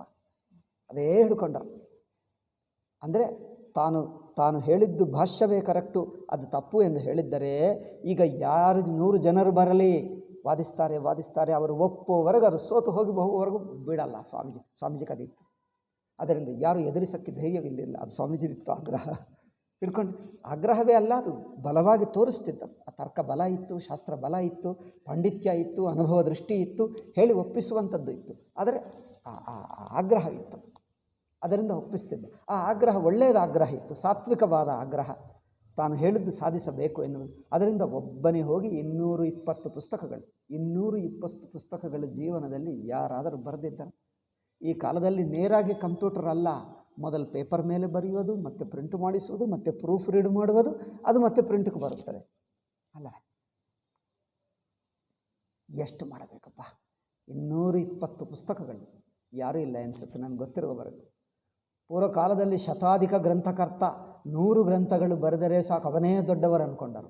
ಅದೇ ಹಿಡ್ಕೊಂಡರು. ಅಂದರೆ ತಾನು ಹೇಳಿದ್ದು ಭಾಷ್ಯವೇ ಕರೆಕ್ಟು, ಅದು ತಪ್ಪು ಎಂದು ಹೇಳಿದ್ದರೆ ಈಗ ಯಾರು 100 ಜನರು ಬರಲಿ ವಾದಿಸ್ತಾರೆ, ಅವರು ಒಪ್ಪುವವರೆಗೂ, ಅದು ಸೋತು ಹೋಗಿ ಹೋಗುವವರೆಗೂ ಬಿಡಲ್ಲ ಸ್ವಾಮೀಜಿಗೆ ಅದಿತ್ತು. ಅದರಿಂದ ಯಾರು ಎದುರಿಸೋಕ್ಕೆ ಧೈರ್ಯವಿಲ್ಲ. ಅದು ಸ್ವಾಮೀಜಿದಿತ್ತು ಆಗ್ರಹ ಹಿಡ್ಕೊಂಡು. ಆಗ್ರಹವೇ ಅಲ್ಲ, ಅದು ಬಲವಾಗಿ ತೋರಿಸ್ತಿದ್ದ. ಆ ತರ್ಕ ಬಲ ಇತ್ತು, ಶಾಸ್ತ್ರ ಬಲ ಇತ್ತು, ಪಾಂಡಿತ್ಯ ಇತ್ತು, ಅನುಭವ ದೃಷ್ಟಿ ಇತ್ತು, ಹೇಳಿ ಒಪ್ಪಿಸುವಂಥದ್ದು ಇತ್ತು. ಆದರೆ ಆಗ್ರಹವಿತ್ತು, ಅದರಿಂದ ಒಪ್ಪಿಸ್ತಿದ್ದ. ಆ ಆಗ್ರಹ ಒಳ್ಳೆಯದ ಆಗ್ರಹ ಇತ್ತು, ಸಾತ್ವಿಕವಾದ ಆಗ್ರಹ, ತಾನು ಹೇಳಿದ್ದು ಸಾಧಿಸಬೇಕು ಎನ್ನುವುದು. ಅದರಿಂದ ಒಬ್ಬನೇ ಹೋಗಿ 220 ಪುಸ್ತಕಗಳು ಜೀವನದಲ್ಲಿ ಯಾರಾದರೂ ಬರೆದಿದ್ದಾರೆ? ಈ ಕಾಲದಲ್ಲಿ ನೇರಾಗಿ ಕಂಪ್ಯೂಟರ್ ಅಲ್ಲ, ಮೊದಲು ಪೇಪರ್ ಮೇಲೆ ಬರೆಯೋದು, ಮತ್ತು ಪ್ರಿಂಟ್ ಮಾಡಿಸುವುದು, ಮತ್ತು ಪ್ರೂಫ್ ರೀಡ್ ಮಾಡುವುದು, ಅದು ಮತ್ತೆ ಪ್ರಿಂಟ್ಗೆ ಬರುತ್ತದೆ ಅಲ್ಲ. ಎಷ್ಟು ಮಾಡಬೇಕಪ್ಪ? 220 ಪುಸ್ತಕಗಳು. ಯಾರೂ ಇಲ್ಲ ಅನಿಸುತ್ತೆ ನನಗೆ ಗೊತ್ತಿರುವವರೆಗೂ. ಪೂರ್ವಕಾಲದಲ್ಲಿ ಶತಾಧಿಕ ಗ್ರಂಥಕರ್ತ, 100 ಗ್ರಂಥಗಳು ಬರೆದರೆ ಸಾಕು, ಅವನೇ ದೊಡ್ಡವರು ಅಂದ್ಕೊಂಡರು.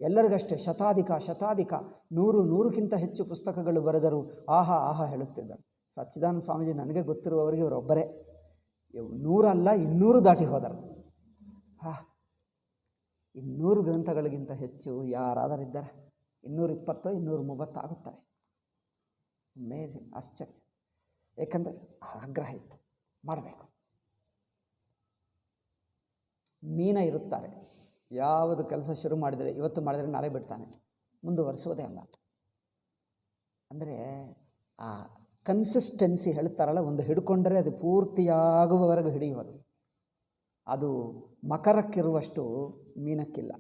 ಎಲ್ಲರಿಗಷ್ಟೇ ಶತಾಧಿಕ 100ಕ್ಕಿಂತ ಹೆಚ್ಚು ಪುಸ್ತಕಗಳು ಬರೆದರು, ಆಹಾ ಹೇಳುತ್ತಿದ್ದರು. ಸಚ್ಚಿದಾನಂದ ಸ್ವಾಮೀಜಿ ನನಗೆ ಗೊತ್ತಿರುವವರಿಗೆ ಇವರೊಬ್ಬರೇ 100 ಅಲ್ಲ 200 ದಾಟಿ ಹೋದರು. 200 ಗ್ರಂಥಗಳಿಗಿಂತ ಹೆಚ್ಚು ಯಾರಾದರಿದ್ದಾರೆ? 220 230 ಆಗುತ್ತವೆ. ಅಮೇಝಿಂಗ್, ಆಶ್ಚರ್ಯ. ಏಕೆಂದರೆ ಆಗ್ರಹ ಇತ್ತು, ಮಾಡಬೇಕು. ಮೀನ ಇರುತ್ತಾರೆ, ಯಾವುದು ಕೆಲಸ ಶುರು ಮಾಡಿದರೆ ಇವತ್ತು ಮಾಡಿದರೆ ನಾಳೆ ಬಿಡ್ತಾನೆ, ಮುಂದುವರಿಸೋದೇ ಅಲ್ಲ. ಅಂದರೆ ಆ ಕನ್ಸಿಸ್ಟೆನ್ಸಿ ಹೇಳ್ತಾರಲ್ಲ, ಒಂದು ಹಿಡ್ಕೊಂಡ್ರೆ ಅದು ಪೂರ್ತಿಯಾಗುವವರೆಗೂ ಹಿಡಿಯುವುದು. ಅದು ಮಕರಕ್ಕಿರುವಷ್ಟು ಮೀನಕ್ಕಿಲ್ಲ.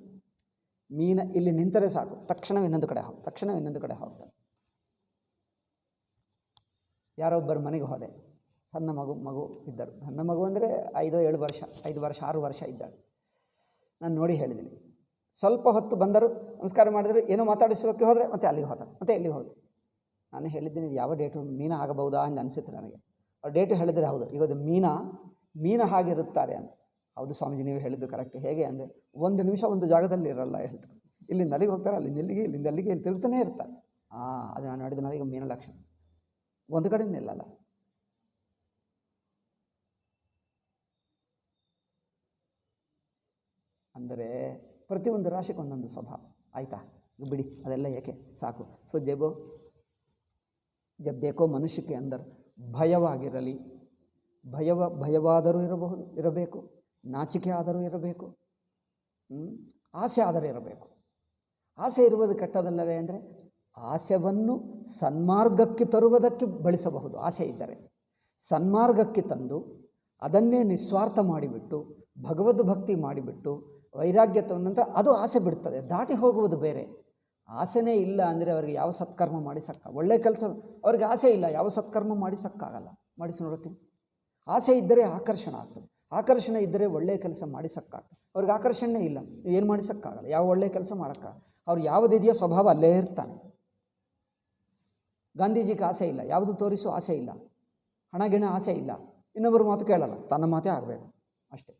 ಮೀನ ಇಲ್ಲಿ ನಿಂತರೆ ಸಾಕು, ತಕ್ಷಣ ಇನ್ನೊಂದು ಕಡೆ ಹೋಗ್ತದೆ. ಯಾರೊಬ್ಬರು ಮನೆಗೆ ಹೋದೆ, ಸಣ್ಣ ಮಗು ಇದ್ದರು. ಸಣ್ಣ ಮಗು ಅಂದರೆ 5 ವರ್ಷ 6 ವರ್ಷ ಇದ್ದಾಳೆ. ನಾನು ನೋಡಿ ಹೇಳಿದ್ದೀನಿ. ಸ್ವಲ್ಪ ಹೊತ್ತು ಬಂದರು, ನಮಸ್ಕಾರ ಮಾಡಿದರು, ಏನೋ ಮಾತಾಡಿಸೋಕ್ಕೆ ಹೋದರೆ ಮತ್ತೆ ಅಲ್ಲಿಗೆ ಹೋದ, ಮತ್ತೆ ಎಲ್ಲಿಗೆ ಹೋದೆ. ನಾನು ಹೇಳಿದ್ದೀನಿ, ಇದು ಯಾವ ಡೇಟು ಮೀನ ಆಗಬಹುದಾ ಅಂತ ಅನಿಸುತ್ತೆ ನನಗೆ. ಅವ್ರು ಡೇಟು ಹೇಳಿದರೆ ಹೌದು, ಇವತ್ತು ಮೀನ ಹಾಗಿರುತ್ತಾರೆ ಅಂತ. ಹೌದು ಸ್ವಾಮೀಜಿ, ನೀವು ಹೇಳಿದ್ದು ಕರೆಕ್ಟ್. ಹೇಗೆ ಅಂದರೆ 1 ನಿಮಿಷ ಒಂದು ಜಾಗದಲ್ಲಿ ಇರಲ್ಲ ಹೇಳ್ತಾರೆ. ಇಲ್ಲಿಂದ ಅಲ್ಲಿಗೆ ಹೋಗ್ತಾರೆ, ಇಲ್ಲಿಂದ ಅಲ್ಲಿಗೆ ಇಲ್ಲಿ ತಿರುಗ್ತಾನೆ ಇರ್ತಾರೆ. ಅದು ನಾನು ನೋಡಿದ ನನಗೆ ಮೀನ ಲಕ್ಷಣ, ಒಂದು ಕಡೆ ನಿಲ್ಲಲ್ಲ. ಅಂದರೆ ಪ್ರತಿಯೊಂದು ರಾಶಿಗೆ ಒಂದೊಂದು ಸ್ವಭಾವ. ಆಯಿತಾ, ಬಿಡಿ ಅದೆಲ್ಲ ಏಕೆ, ಸಾಕು. ಸೊ ಜಬ್ ದೇಕೋ ಮನುಷ್ಯಕ್ಕೆ ಅಂದರು ಭಯವಾಗಿರಲಿ, ಭಯವಾದರೂ ಇರಬೇಕು, ನಾಚಿಕೆ ಆದರೂ ಇರಬೇಕು, ಆಸೆ ಆದರೂ ಇರಬೇಕು. ಆಸೆ ಇರುವುದು ಕೆಟ್ಟದಲ್ಲವೇ ಅಂದರೆ ಆಸೆಯನ್ನು ಸನ್ಮಾರ್ಗಕ್ಕೆ ತರುವುದಕ್ಕೆ ಬಳಸಬಹುದು. ಆಸೆ ಇದ್ದರೆ ಸನ್ಮಾರ್ಗಕ್ಕೆ ತಂದು ಅದನ್ನೇ ನಿಸ್ವಾರ್ಥ ಮಾಡಿಬಿಟ್ಟು ಭಗವದ್ ಭಕ್ತಿ ಮಾಡಿಬಿಟ್ಟು ವೈರಾಗ್ಯ ನಂತರ ಅದು ಆಸೆ ಬಿಡ್ತದೆ, ದಾಟಿ ಹೋಗುವುದು ಬೇರೆ. ಆಸೆನೇ ಇಲ್ಲ ಅಂದರೆ ಅವರಿಗೆ ಯಾವ ಸತ್ಕರ್ಮ ಮಾಡಿಸಕ್ಕ, ಒಳ್ಳೆಯ ಕೆಲಸ ಅವ್ರಿಗೆ ಆಸೆ ಇಲ್ಲ, ಯಾವ ಸತ್ಕರ್ಮ ಮಾಡಿಸೋಕ್ಕಾಗಲ್ಲ. ಮಾಡಿಸಿ ನೋಡ್ತೀನಿ. ಆಸೆ ಇದ್ದರೆ ಆಕರ್ಷಣೆ ಆಗ್ತದೆ, ಆಕರ್ಷಣೆ ಇದ್ದರೆ ಒಳ್ಳೆಯ ಕೆಲಸ ಮಾಡಿಸೋಕ್ಕಾಗ್ತದೆ. ಅವ್ರಿಗೆ ಆಕರ್ಷಣೆ ಇಲ್ಲ, ಏನು ಮಾಡಿಸೋಕ್ಕಾಗಲ್ಲ, ಯಾವ ಒಳ್ಳೆಯ ಕೆಲಸ ಮಾಡೋಕ್ಕಾಗಲ್ಲ. ಅವ್ರು ಯಾವುದಿದೆಯೋ ಸ್ವಭಾವ ಅಲ್ಲೇ ಇರ್ತಾನೆ. ಗಾಂಧೀಜಿಗೆ ಆಸೆ ಇಲ್ಲ, ಯಾವುದು ತೋರಿಸೋ ಆಸೆ ಇಲ್ಲ, ಹಣಗಿಣ ಆಸೆ ಇಲ್ಲ, ಇನ್ನೊಬ್ಬರು ಮಾತು ಕೇಳಲ್ಲ, ತನ್ನ ಮಾತೇ ಆಗಬೇಕು ಅಷ್ಟೇ.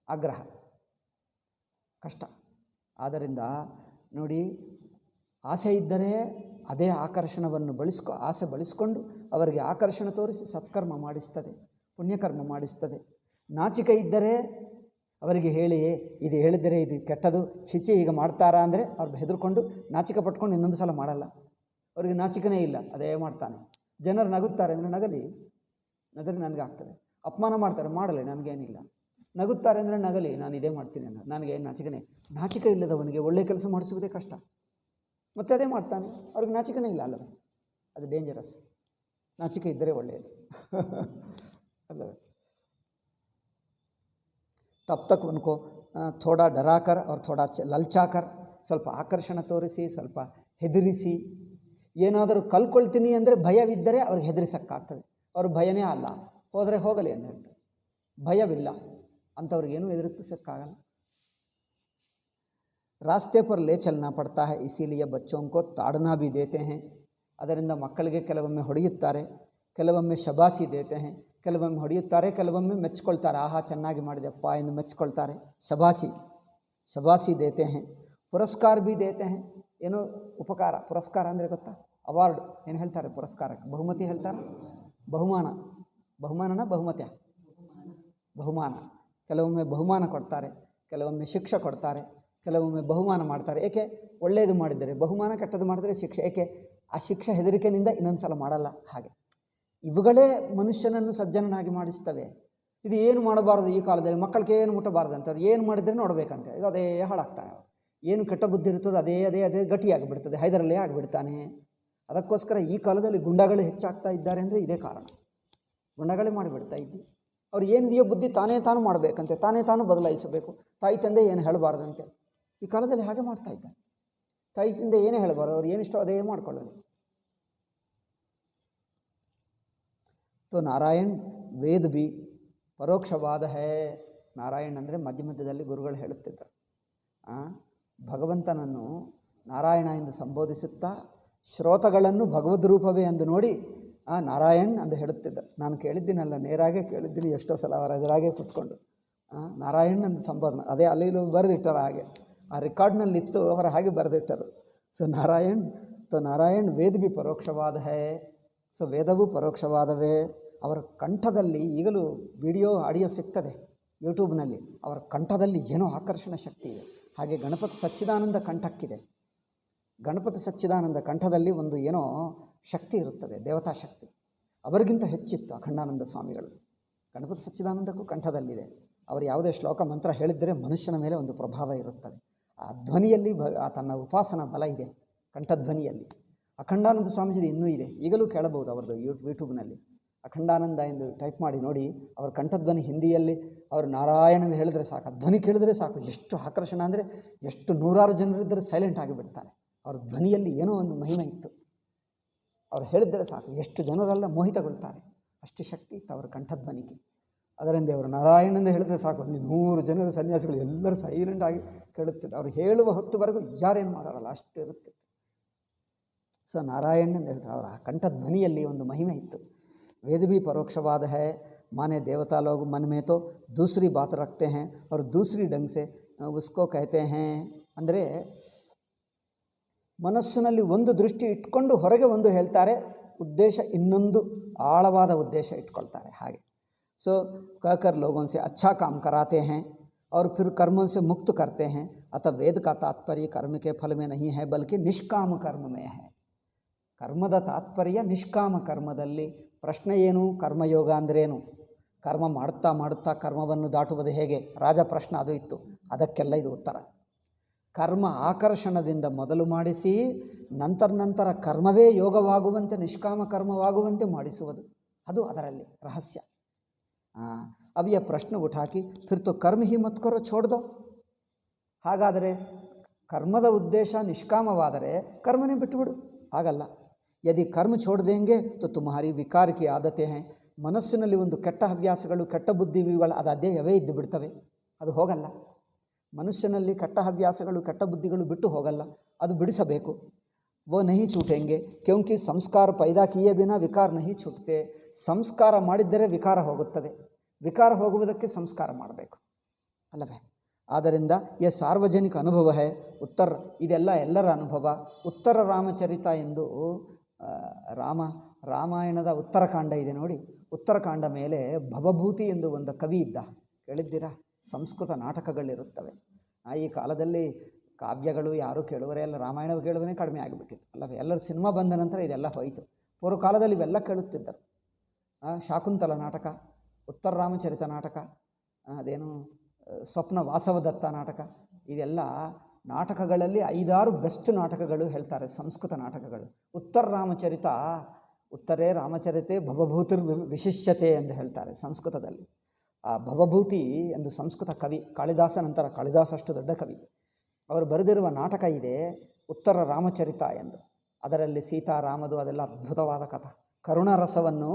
ಆಗ್ರಹ ಕಷ್ಟ. ಆದ್ದರಿಂದ ನೋಡಿ, ಆಸೆ ಇದ್ದರೆ ಅದೇ ಆಕರ್ಷಣವನ್ನು ಆಸೆ ಬಳಸಿಕೊಂಡು ಅವರಿಗೆ ಆಕರ್ಷಣೆ ತೋರಿಸಿ ಸತ್ಕರ್ಮ ಮಾಡಿಸ್ತದೆ, ಪುಣ್ಯಕರ್ಮ ಮಾಡಿಸ್ತದೆ. ನಾಚಿಕೆ ಇದ್ದರೆ ಅವರಿಗೆ ಹೇಳಿ, ಇದು ಹೇಳಿದರೆ ಇದು ಕೆಟ್ಟದು, ಚಿಚಿ ಈಗ ಮಾಡ್ತಾರಾ ಅಂದರೆ ಅವ್ರು ಹೆದರ್ಕೊಂಡು ನಾಚಿಕೆ ಪಟ್ಕೊಂಡು ಇನ್ನೊಂದು ಸಲ ಮಾಡಲ್ಲ. ಅವರಿಗೆ ನಾಚಿಕೆನೇ ಇಲ್ಲ, ಅದೇ ಮಾಡ್ತಾನೆ. ಜನರು ನಗುತ್ತಾರೆ ಅಂದರೆ ನಗಲಿ, ನನಗೆ ಆಗ್ತದೆ. ಅಪಮಾನ ಮಾಡ್ತಾರೆ, ಮಾಡಲಿ, ನನಗೇನಿಲ್ಲ. ನಗುತ್ತಾರೆ ಅಂದರೆ ನಗಲಿ, ನಾನು ಇದೇ ಮಾಡ್ತೀನಿ ಅನ್ನೋ, ನನಗೇನು ನಾಚಿಕೆ ಇಲ್ಲದವನಿಗೆ ಒಳ್ಳೆಯ ಕೆಲಸ ಮಾಡಿಸುವುದೇ ಕಷ್ಟ. ಮತ್ತೆ ಅದೇ ಮಾಡ್ತಾನೆ, ಅವ್ರಿಗೆ ನಾಚಿಕೆನೇ ಇಲ್ಲ ಅಲ್ಲವೇ, ಅದು ಡೇಂಜರಸ್. ನಾಚಿಕೆ ಇದ್ದರೆ ಒಳ್ಳೆಯದು ಅಲ್ಲವೇ. ತಬ್ ತಕ್ ಉನ್ಕೋ ಥೋಡಾ ಡರಾಕರ್ ಅವ್ರು ಥೋಡಾ ಲಲ್ಚಾಕರ್, ಸ್ವಲ್ಪ ಆಕರ್ಷಣೆ ತೋರಿಸಿ, ಸ್ವಲ್ಪ ಹೆದರಿಸಿ. ಏನಾದರೂ ಕಲ್ಕೊಳ್ತೀನಿ ಅಂದರೆ ಭಯವಿದ್ದರೆ ಅವ್ರಿಗೆ ಹೆದರಿಸೋಕ್ಕಾಗ್ತದೆ. ಅವ್ರ ಭಯನೇ ಅಲ್ಲ, ಹೋದರೆ ಹೋಗಲಿ ಅಂತ ಹೇಳ್ತಾರೆ. ಭಯವಿಲ್ಲ ಅಂಥವ್ರಿಗೇನು ಎದುರಿಸೋಕ್ಕಾಗಲ್ಲ. रास्ते पर ले चलना पड़ता है, इसीलिए बच्चों को ताड़ना भी देते हैं. ಅದರಿಂದ ಮಕ್ಕಳಿಗೆ ಕೆಲವೊಮ್ಮೆ ಹೊಡೆಯುತ್ತಾರೆ, ಕೆಲವೊಮ್ಮೆ ಶಬಾಸಿ ದೇತೆ हैं, ಕೆಲವೊಮ್ಮೆ ಹೊಡೆಯುತ್ತಾರೆ, ಕೆಲವೊಮ್ಮೆ ಮೆಚ್ಚಿಕೊಳ್ತಾರೆ. ಆಹಾ ಚೆನ್ನಾಗಿ ಮಾಡಿದೆಪ್ಪ ಎಂದು ಮೆಚ್ಚಿಕೊಳ್ತಾರೆ. ಶಬಾಸಿ ದೇತೆ हैं. ಪುರಸ್ಕಾರ भी देते हैं. ಏನೋ ಉಪಕಾರ, ಪುರಸ್ಕಾರ ಅಂದರೆ ಗೊತ್ತಾ, ಅವಾರ್ಡ್ ಏನು ಹೇಳ್ತಾರೆ ಪುರಸ್ಕಾರಕ್ಕೆ, ಬಹುಮತಿ ಹೇಳ್ತಾರೆ, ಬಹುಮಾನನ ಬಹುಮಾನ. ಕೆಲವೊಮ್ಮೆ ಬಹುಮಾನ ಕೊಡ್ತಾರೆ, ಕೆಲವೊಮ್ಮೆ ಶಿಕ್ಷೆ ಕೊಡ್ತಾರೆ, ಕೆಲವೊಮ್ಮೆ ಬಹುಮಾನ ಮಾಡ್ತಾರೆ. ಏಕೆ? ಒಳ್ಳೆಯದು ಮಾಡಿದರೆ ಬಹುಮಾನ, ಕೆಟ್ಟದ್ದು ಮಾಡಿದರೆ ಶಿಕ್ಷೆ. ಏಕೆ? ಆ ಶಿಕ್ಷೆ ಹೆದರಿಕೆಯಿಂದ ಇನ್ನೊಂದು ಸಲ ಮಾಡಲ್ಲ. ಹಾಗೆ ಇವುಗಳೇ ಮನುಷ್ಯನನ್ನು ಸಜ್ಜನನಾಗಿ ಮಾಡಿಸ್ತವೆ. ಇದು ಏನು ಮಾಡಬಾರ್ದು ಈ ಕಾಲದಲ್ಲಿ, ಮಕ್ಕಳಿಗೆ ಏನು ಮುಟ್ಟಬಾರ್ದು ಅಂತವ್ರು ಏನು ಮಾಡಿದರೆ ನೋಡಬೇಕಂತ, ಈಗ ಅದೇ ಹಾಳಾಗ್ತಾನೆ. ಏನು ಕೆಟ್ಟ ಬುದ್ಧಿ ಇರ್ತದೆ ಅದೇ ಗಟ್ಟಿಯಾಗಿಬಿಡ್ತದೆ, ಹೈದರಲ್ಲೇ ಆಗಿಬಿಡ್ತಾನೆ. ಅದಕ್ಕೋಸ್ಕರ ಈ ಕಾಲದಲ್ಲಿ ಗುಂಡಗಳು ಹೆಚ್ಚಾಗ್ತಾ ಇದ್ದಾರೆ ಅಂದರೆ ಇದೇ ಕಾರಣ. ಗುಂಡಗಳೇ ಮಾಡಿಬಿಡ್ತಾ ಇದ್ವಿ. ಅವ್ರು ಏನಿದೆಯೋ ಬುದ್ಧಿ ತಾನು ಮಾಡಬೇಕಂತೆ, ತಾನು ಬದಲಾಯಿಸಬೇಕು. ತಾಯಿ ತಂದೆ ಏನು ಹೇಳಬಾರ್ದಂತೆ. ಈ ಕಾಲದಲ್ಲಿ ಹಾಗೆ ಮಾಡ್ತಾ ಇದ್ದಾರೆ. ತಾಯಿ ತಂದೆ ಏನೇ ಹೇಳಬಾರ್ದು, ಅವ್ರು ಏನಿಷ್ಟೋ ಅದೇ ಮಾಡ್ಕೊಳ್ಳೋದು. तो नारायण ವೇದ ಬಿ ಪರೋಕ್ಷವಾದ ಹೇ. ನಾರಾಯಣ್ ಅಂದರೆ ಮಧ್ಯದಲ್ಲಿ ಗುರುಗಳು ಹೇಳುತ್ತಿದ್ದರು. ಭಗವಂತನನ್ನು ನಾರಾಯಣ ಎಂದು ಸಂಬೋಧಿಸುತ್ತಾ ಶ್ರೋತಗಳನ್ನು ಭಗವದ್ ರೂಪವೇ ಎಂದು ನೋಡಿ ನಾರಾಯಣ್ ಎಂದು ಹೇಳುತ್ತಿದ್ದರು. ನಾನು ಕೇಳಿದ್ದೀನಲ್ಲ, ನೇರಾಗೆ ಕೇಳಿದ್ದೀನಿ ಎಷ್ಟೋ ಸಲ ಅವರ ಎದುರಾಗೆ ಕೂತ್ಕೊಂಡು. ನಾರಾಯಣ್ ಎಂದು ಸಂಬೋಧನೆ ಅದೇ ಅಲ್ಲಿ ಬರೆದಿಟ್ಟರು, ಹಾಗೆ ಆ ರೆಕಾರ್ಡ್ನಲ್ಲಿತ್ತು, ಅವರ ಹಾಗೆ ಬರೆದಿಟ್ಟರು. ಸೊ ನಾರಾಯಣ್ ವೇದ ಬಿ ಪರೋಕ್ಷವಾದ ಹೇ. ಸೊ ವೇದವು ಪರೋಕ್ಷವಾದವೇ. ಅವರ ಕಂಠದಲ್ಲಿ ಈಗಲೂ ವಿಡಿಯೋ ಆಡಿಯೋ ಸಿಗ್ತದೆ ಯೂಟ್ಯೂಬ್ನಲ್ಲಿ. ಅವರ ಕಂಠದಲ್ಲಿ ಏನೋ ಆಕರ್ಷಣ ಶಕ್ತಿ ಇದೆ. ಹಾಗೆ ಗಣಪತಿ ಸಚ್ಚಿದಾನಂದ ಕಂಠಕ್ಕಿದೆ. ಗಣಪತಿ ಸಚ್ಚಿದಾನಂದ ಕಂಠದಲ್ಲಿ ಒಂದು ಏನೋ ಶಕ್ತಿ ಇರುತ್ತದೆ, ದೇವತಾ ಶಕ್ತಿ. ಅವರಿಗಿಂತ ಹೆಚ್ಚಿತ್ತು ಅಖಂಡಾನಂದ ಸ್ವಾಮಿಗಳು. ಗಣಪತಿ ಸಚ್ಚಿದಾನಂದಕ್ಕೂ ಕಂಠದಲ್ಲಿದೆ. ಅವರು ಯಾವುದೇ ಶ್ಲೋಕ ಮಂತ್ರ ಹೇಳಿದರೆ ಮನುಷ್ಯನ ಮೇಲೆ ಒಂದು ಪ್ರಭಾವ ಇರುತ್ತದೆ. ಆ ಧ್ವನಿಯಲ್ಲಿ ತನ್ನ ಉಪಾಸನಾ ಬಲ ಇದೆ, ಕಂಠಧ್ವನಿಯಲ್ಲಿ. ಅಖಂಡಾನಂದ ಸ್ವಾಮೀಜಿದು ಇನ್ನೂ ಇದೆ, ಈಗಲೂ ಕೇಳಬಹುದು ಅವರದ್ದು ಯೂಟ್ಯೂಬ್ನಲ್ಲಿ. ಅಖಂಡಾನಂದ ಎಂದು ಟೈಪ್ ಮಾಡಿ ನೋಡಿ. ಅವರ ಕಂಠಧ್ವನಿ ಹಿಂದಿಯಲ್ಲಿ ಅವರು ನಾರಾಯಣ ಎಂದು ಹೇಳಿದರೆ ಸಾಕು, ಧ್ವನಿ ಕೇಳಿದರೆ ಸಾಕು. ಎಷ್ಟು ಆಕರ್ಷಣ ಅಂದರೆ, ಎಷ್ಟು ನೂರಾರು ಜನರಿದ್ದರೆ ಸೈಲೆಂಟ್ ಆಗಿಬಿಡ್ತಾರೆ. ಅವರ ಧ್ವನಿಯಲ್ಲಿ ಏನೋ ಒಂದು ಮಹಿಮೆ ಇತ್ತು. ಅವ್ರು ಹೇಳಿದರೆ ಸಾಕು, ಎಷ್ಟು ಜನರೆಲ್ಲ ಮೋಹಿತಗೊಳ್ತಾರೆ. ಅಷ್ಟು ಶಕ್ತಿ ಇತ್ತು ಅವರ ಕಂಠಧ್ವನಿಗೆ. ಅದರಿಂದ ಅವರು ನಾರಾಯಣ ಎಂದು ಹೇಳಿದರೆ ಸಾಕು, ಅಲ್ಲಿ 100 ಜನರು ಸನ್ಯಾಸಿಗಳು ಎಲ್ಲರೂ ಸೈಲೆಂಟ್ ಆಗಿ ಕೇಳುತ್ತಿದ್ದರು. ಅವರು ಹೇಳುವ ಹೊತ್ತುವರೆಗೂ ಯಾರೇನು ಮಾತಾಡಲ್ಲ, ಅಷ್ಟು ಇರುತ್ತೆ. ಸೊ ನಾರಾಯಣ ಎಂದು ಹೇಳ್ತಾರೆ. ಅವರ ಕಂಠಧ್ವನಿಯಲ್ಲಿ ಒಂದು ಮಹಿಮೆ ಇತ್ತು. वेद भी परोक्षवाद है. माने देवता लोग मन में तो दूसरी बात रखते हैं और दूसरी ढंग से उसको कहते हैं. ಅಂದರೆ ಮನಸ್ಸಿನಲ್ಲಿ ಒಂದು ದೃಷ್ಟಿ ಇಟ್ಕೊಂಡು ಹೊರಗೆ ಒಂದು ಹೇಳ್ತಾರೆ, ಉದ್ದೇಶ ಇನ್ನೊಂದು ಆಳವಾದ ಉದ್ದೇಶ ಇಟ್ಕೊಳ್ತಾರೆ. ಹಾಗೆ सो कहकर लोगों से अच्छा काम कराते हैं और फिर कर्मों से मुक्त करते हैं. अतः वेद का तात्पर्य कर्म के फल में नहीं है बल्कि निष्काम कर्म में है. ಕರ್ಮದ ತಾತ್ಪರ್ಯ ನಿಷ್ಕಾಮ ಕರ್ಮದಲ್ಲಿ. ಪ್ರಶ್ನೆ ಏನು? ಕರ್ಮಯೋಗ ಅಂದ್ರೇನು? ಕರ್ಮ ಮಾಡುತ್ತಾ ಕರ್ಮವನ್ನು ದಾಟುವುದು ಹೇಗೆ? ರಾಜ ಪ್ರಶ್ನೆ ಅದು ಇತ್ತು. ಅದಕ್ಕೆಲ್ಲ ಇದು ಉತ್ತರ. ಕರ್ಮ ಆಕರ್ಷಣದಿಂದ ಮೊದಲು ಮಾಡಿಸಿ ನಂತರ ಕರ್ಮವೇ ಯೋಗವಾಗುವಂತೆ, ನಿಷ್ಕಾಮ ಕರ್ಮವಾಗುವಂತೆ ಮಾಡಿಸುವುದು, ಅದು ಅದರಲ್ಲಿ ರಹಸ್ಯ. अब यह प्रश्न उठा कि फिर तो कर्म ही मत करो छोड़ दो. ಹಾಗಾದರೆ ಕರ್ಮದ ಉದ್ದೇಶ ನಿಷ್ಕಾಮವಾದರೆ ಕರ್ಮನೇ ಬಿಟ್ಟುಬಿಡು. ಆಗಲ್ಲ. यदि कर्म छोड़ देंगे तो तुम्हारी विकार की आदतें हैं. ಮನಸ್ಸಿನಲ್ಲಿ ಒಂದು ಕೆಟ್ಟ ಹವ್ಯಾಸಗಳು, ಕೆಟ್ಟ ಬುದ್ಧಿಗಳು ಅದೇ ಅವೇ ಇದ್ದು ಬಿಡ್ತವೆ, ಅದು ಹೋಗಲ್ಲ. ಮನುಷ್ಯನಲ್ಲಿ ಕೆಟ್ಟ ಹವ್ಯಾಸಗಳು, ಕೆಟ್ಟ ಬುದ್ಧಿಗಳು ಬಿಟ್ಟು ಹೋಗಲ್ಲ, ಅದು ಬಿಡಿಸಬೇಕು. वो नहीं छूटेंगे क्योंकि ಸಂಸ್ಕಾರ पैदा किए बिना विकार नहीं छूटते. ಸಂಸ್ಕಾರ ಮಾಡಿದ್ದರೆ ವಿಕಾರ ಹೋಗುತ್ತದೆ, ವಿಕಾರ ಹೋಗುವುದಕ್ಕೆ ಸಂಸ್ಕಾರ ಮಾಡಬೇಕು ಅಲ್ಲವೇ? ಆದ್ದರಿಂದ ಈ ಸಾರ್ವಜನಿಕ ಅನುಭವ ಹೇ. ಇದೆಲ್ಲ ಎಲ್ಲರ ಅನುಭವ. ಉತ್ತರ ರಾಮಚರಿತ ಎಂದು ರಾಮಾಯಣದ ಉತ್ತರಕಾಂಡ ಇದೆ ನೋಡಿ. ಉತ್ತರಕಾಂಡ ಮೇಲೆ ಭವಭೂತಿ ಎಂದು ಒಂದು ಕವಿ ಇದ್ದ, ಕೇಳಿದ್ದೀರಾ? ಸಂಸ್ಕೃತ ನಾಟಕಗಳಿರುತ್ತವೆ. ಈ ಕಾಲದಲ್ಲಿ ಕಾವ್ಯಗಳು ಯಾರೂ ಕೇಳುವರೇ ಅಲ್ಲ, ರಾಮಾಯಣ ಕೇಳುವನೇ ಕಡಿಮೆ ಆಗಿಬಿಟ್ಟಿತ್ತು ಅಲ್ಲವೇ? ಎಲ್ಲರೂ ಸಿನಿಮಾ ಬಂದ ನಂತರ ಇದೆಲ್ಲ ಹೋಯಿತು. ಪೂರ್ವ ಕಾಲದಲ್ಲಿ ಇವೆಲ್ಲ ಕೇಳುತ್ತಿದ್ದರು. ಶಾಕುಂತಲ ನಾಟಕ, ಉತ್ತರ ರಾಮಚರಿತ ನಾಟಕ, ಅದೇನು ಸ್ವಪ್ನ ವಾಸವದತ್ತ ನಾಟಕ, ಇದೆಲ್ಲ ನಾಟಕಗಳಲ್ಲಿ 5-6 ಬೆಸ್ಟ್ ನಾಟಕಗಳು ಹೇಳ್ತಾರೆ, ಸಂಸ್ಕೃತ ನಾಟಕಗಳು. ಉತ್ತರೇ ರಾಮಚರಿತೆ ಭವಭೂತಿರ್ ವಿಶಿಷ್ಯತೆ ಎಂದು ಹೇಳ್ತಾರೆ ಸಂಸ್ಕೃತದಲ್ಲಿ. ಆ ಭವಭೂತಿ ಎಂದು ಸಂಸ್ಕೃತ ಕವಿ ಕಾಳಿದಾಸ, ನಂತರ ಕಾಳಿದಾಸ ಅಷ್ಟು ದೊಡ್ಡ ಕವಿ, ಅವರು ಬರೆದಿರುವ ನಾಟಕ ಇದೆ ಉತ್ತರ ರಾಮಚರಿತ ಎಂದು. ಅದರಲ್ಲಿ ಸೀತಾರಾಮದು ಅದೆಲ್ಲ ಅದ್ಭುತವಾದ ಕಥೆ, ಕರುಣಾರಸವನ್ನು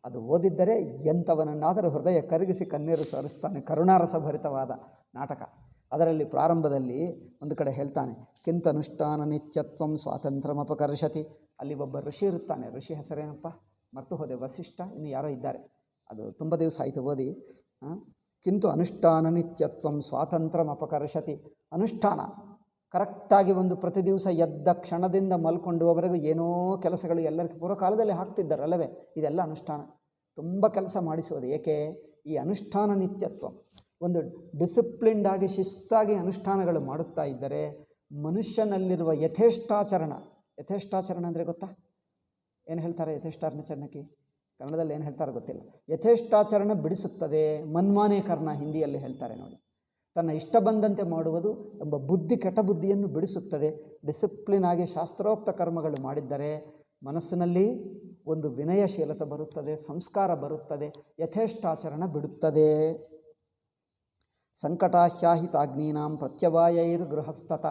ಅದು ಓದಿದ್ದರೆ ಎಂಥವನನ್ನಾದರೂ ಹೃದಯ ಕರಗಿಸಿ ಕಣ್ಣೀರು ಸರಿಸ್ತಾನೆ. ಕರುಣಾರಸ ಭರಿತವಾದ ನಾಟಕ. ಅದರಲ್ಲಿ ಪ್ರಾರಂಭದಲ್ಲಿ ಒಂದು ಕಡೆ ಹೇಳ್ತಾನೆ, ಕಿಂತನುಷ್ಠಾನ ನಿತ್ಯತ್ವಂ ಸ್ವಾತಂತ್ರ್ಯಮಪಕರ್ಷತಿ. ಅಲ್ಲಿ ಒಬ್ಬ ಋಷಿ ಇರುತ್ತಾನೆ. ಋಷಿ ಹೆಸರೇನಪ್ಪ ಮರ್ತು ಹೋದೆ, ವಸಿಷ್ಠ, ಇನ್ನು ಯಾರೋ ಇದ್ದಾರೆ, ಅದು ತುಂಬ ದಿವಸ ಆಯಿತು ಓದಿ. ಕಿಂತು ಅನುಷ್ಠಾನ ನಿತ್ಯತ್ವಂ ಸ್ವಾತಂತ್ರ್ಯಮಪಕರ್ಷತಿ. ಅನುಷ್ಠಾನ ಕರೆಕ್ಟಾಗಿ ಒಂದು ಪ್ರತಿ ದಿವಸ ಎದ್ದ ಕ್ಷಣದಿಂದ ಮಲ್ಕೊಂಡುವವರೆಗೂ ಏನೋ ಕೆಲಸಗಳು ಎಲ್ಲರಿಗೂ ಪೂರ್ವಕಾಲದಲ್ಲಿ ಹಾಕ್ತಿದ್ದಾರೆ ಅಲ್ಲವೇ, ಇದೆಲ್ಲ ಅನುಷ್ಠಾನ. ತುಂಬ ಕೆಲಸ ಮಾಡಿಸುವುದು. ಏಕೆ? ಈ ಅನುಷ್ಠಾನ ನಿತ್ಯತ್ವ, ಒಂದು ಡಿಸಿಪ್ಲಿನ್ಡಾಗಿ ಶಿಸ್ತಾಗಿ ಅನುಷ್ಠಾನಗಳು ಮಾಡುತ್ತಾ ಇದ್ದರೆ ಮನುಷ್ಯನಲ್ಲಿರುವ ಯಥೇಷ್ಟಾಚರಣ ಅಂದರೆ ಗೊತ್ತಾ? ಏನು ಹೇಳ್ತಾರೆ ಯಥೇಷ್ಟಾಚರಣಕ್ಕೆ? ಕನ್ನಡದಲ್ಲಿ ಏನು ಹೇಳ್ತಾರೆ ಗೊತ್ತಿಲ್ಲ. ಯಥೇಷ್ಟಾಚರಣ ಬಿಡಿಸುತ್ತದೆ. ಮನ್ಮಾನೆ ಕರ್ಣ ಹಿಂದಿಯಲ್ಲಿ ಹೇಳ್ತಾರೆ ನೋಡಿ. ತನ್ನ ಇಷ್ಟ ಬಂದಂತೆ ಮಾಡುವುದು ಎಂಬ ಬುದ್ಧಿ, ಕೆಟ್ಟ ಬುದ್ಧಿಯನ್ನು ಬಿಡಿಸುತ್ತದೆ. ಡಿಸಿಪ್ಲಿನ್ ಆಗಿ ಶಾಸ್ತ್ರೋಕ್ತ ಕರ್ಮಗಳು ಮಾಡಿದ್ದರೆ ಮನಸ್ಸಿನಲ್ಲಿ ಒಂದು ವಿನಯಶೀಲತೆ ಬರುತ್ತದೆ, ಸಂಸ್ಕಾರ ಬರುತ್ತದೆ, ಯಥೇಷ್ಟಾಚರಣ ಬಿಡುತ್ತದೆ. ಸಂಕಟಾಹ್ಯಾಹಿತಾಗ್ನೀನಾಂ ಪ್ರತ್ಯವಾಯೈರ್ ಗೃಹಸ್ಥತ.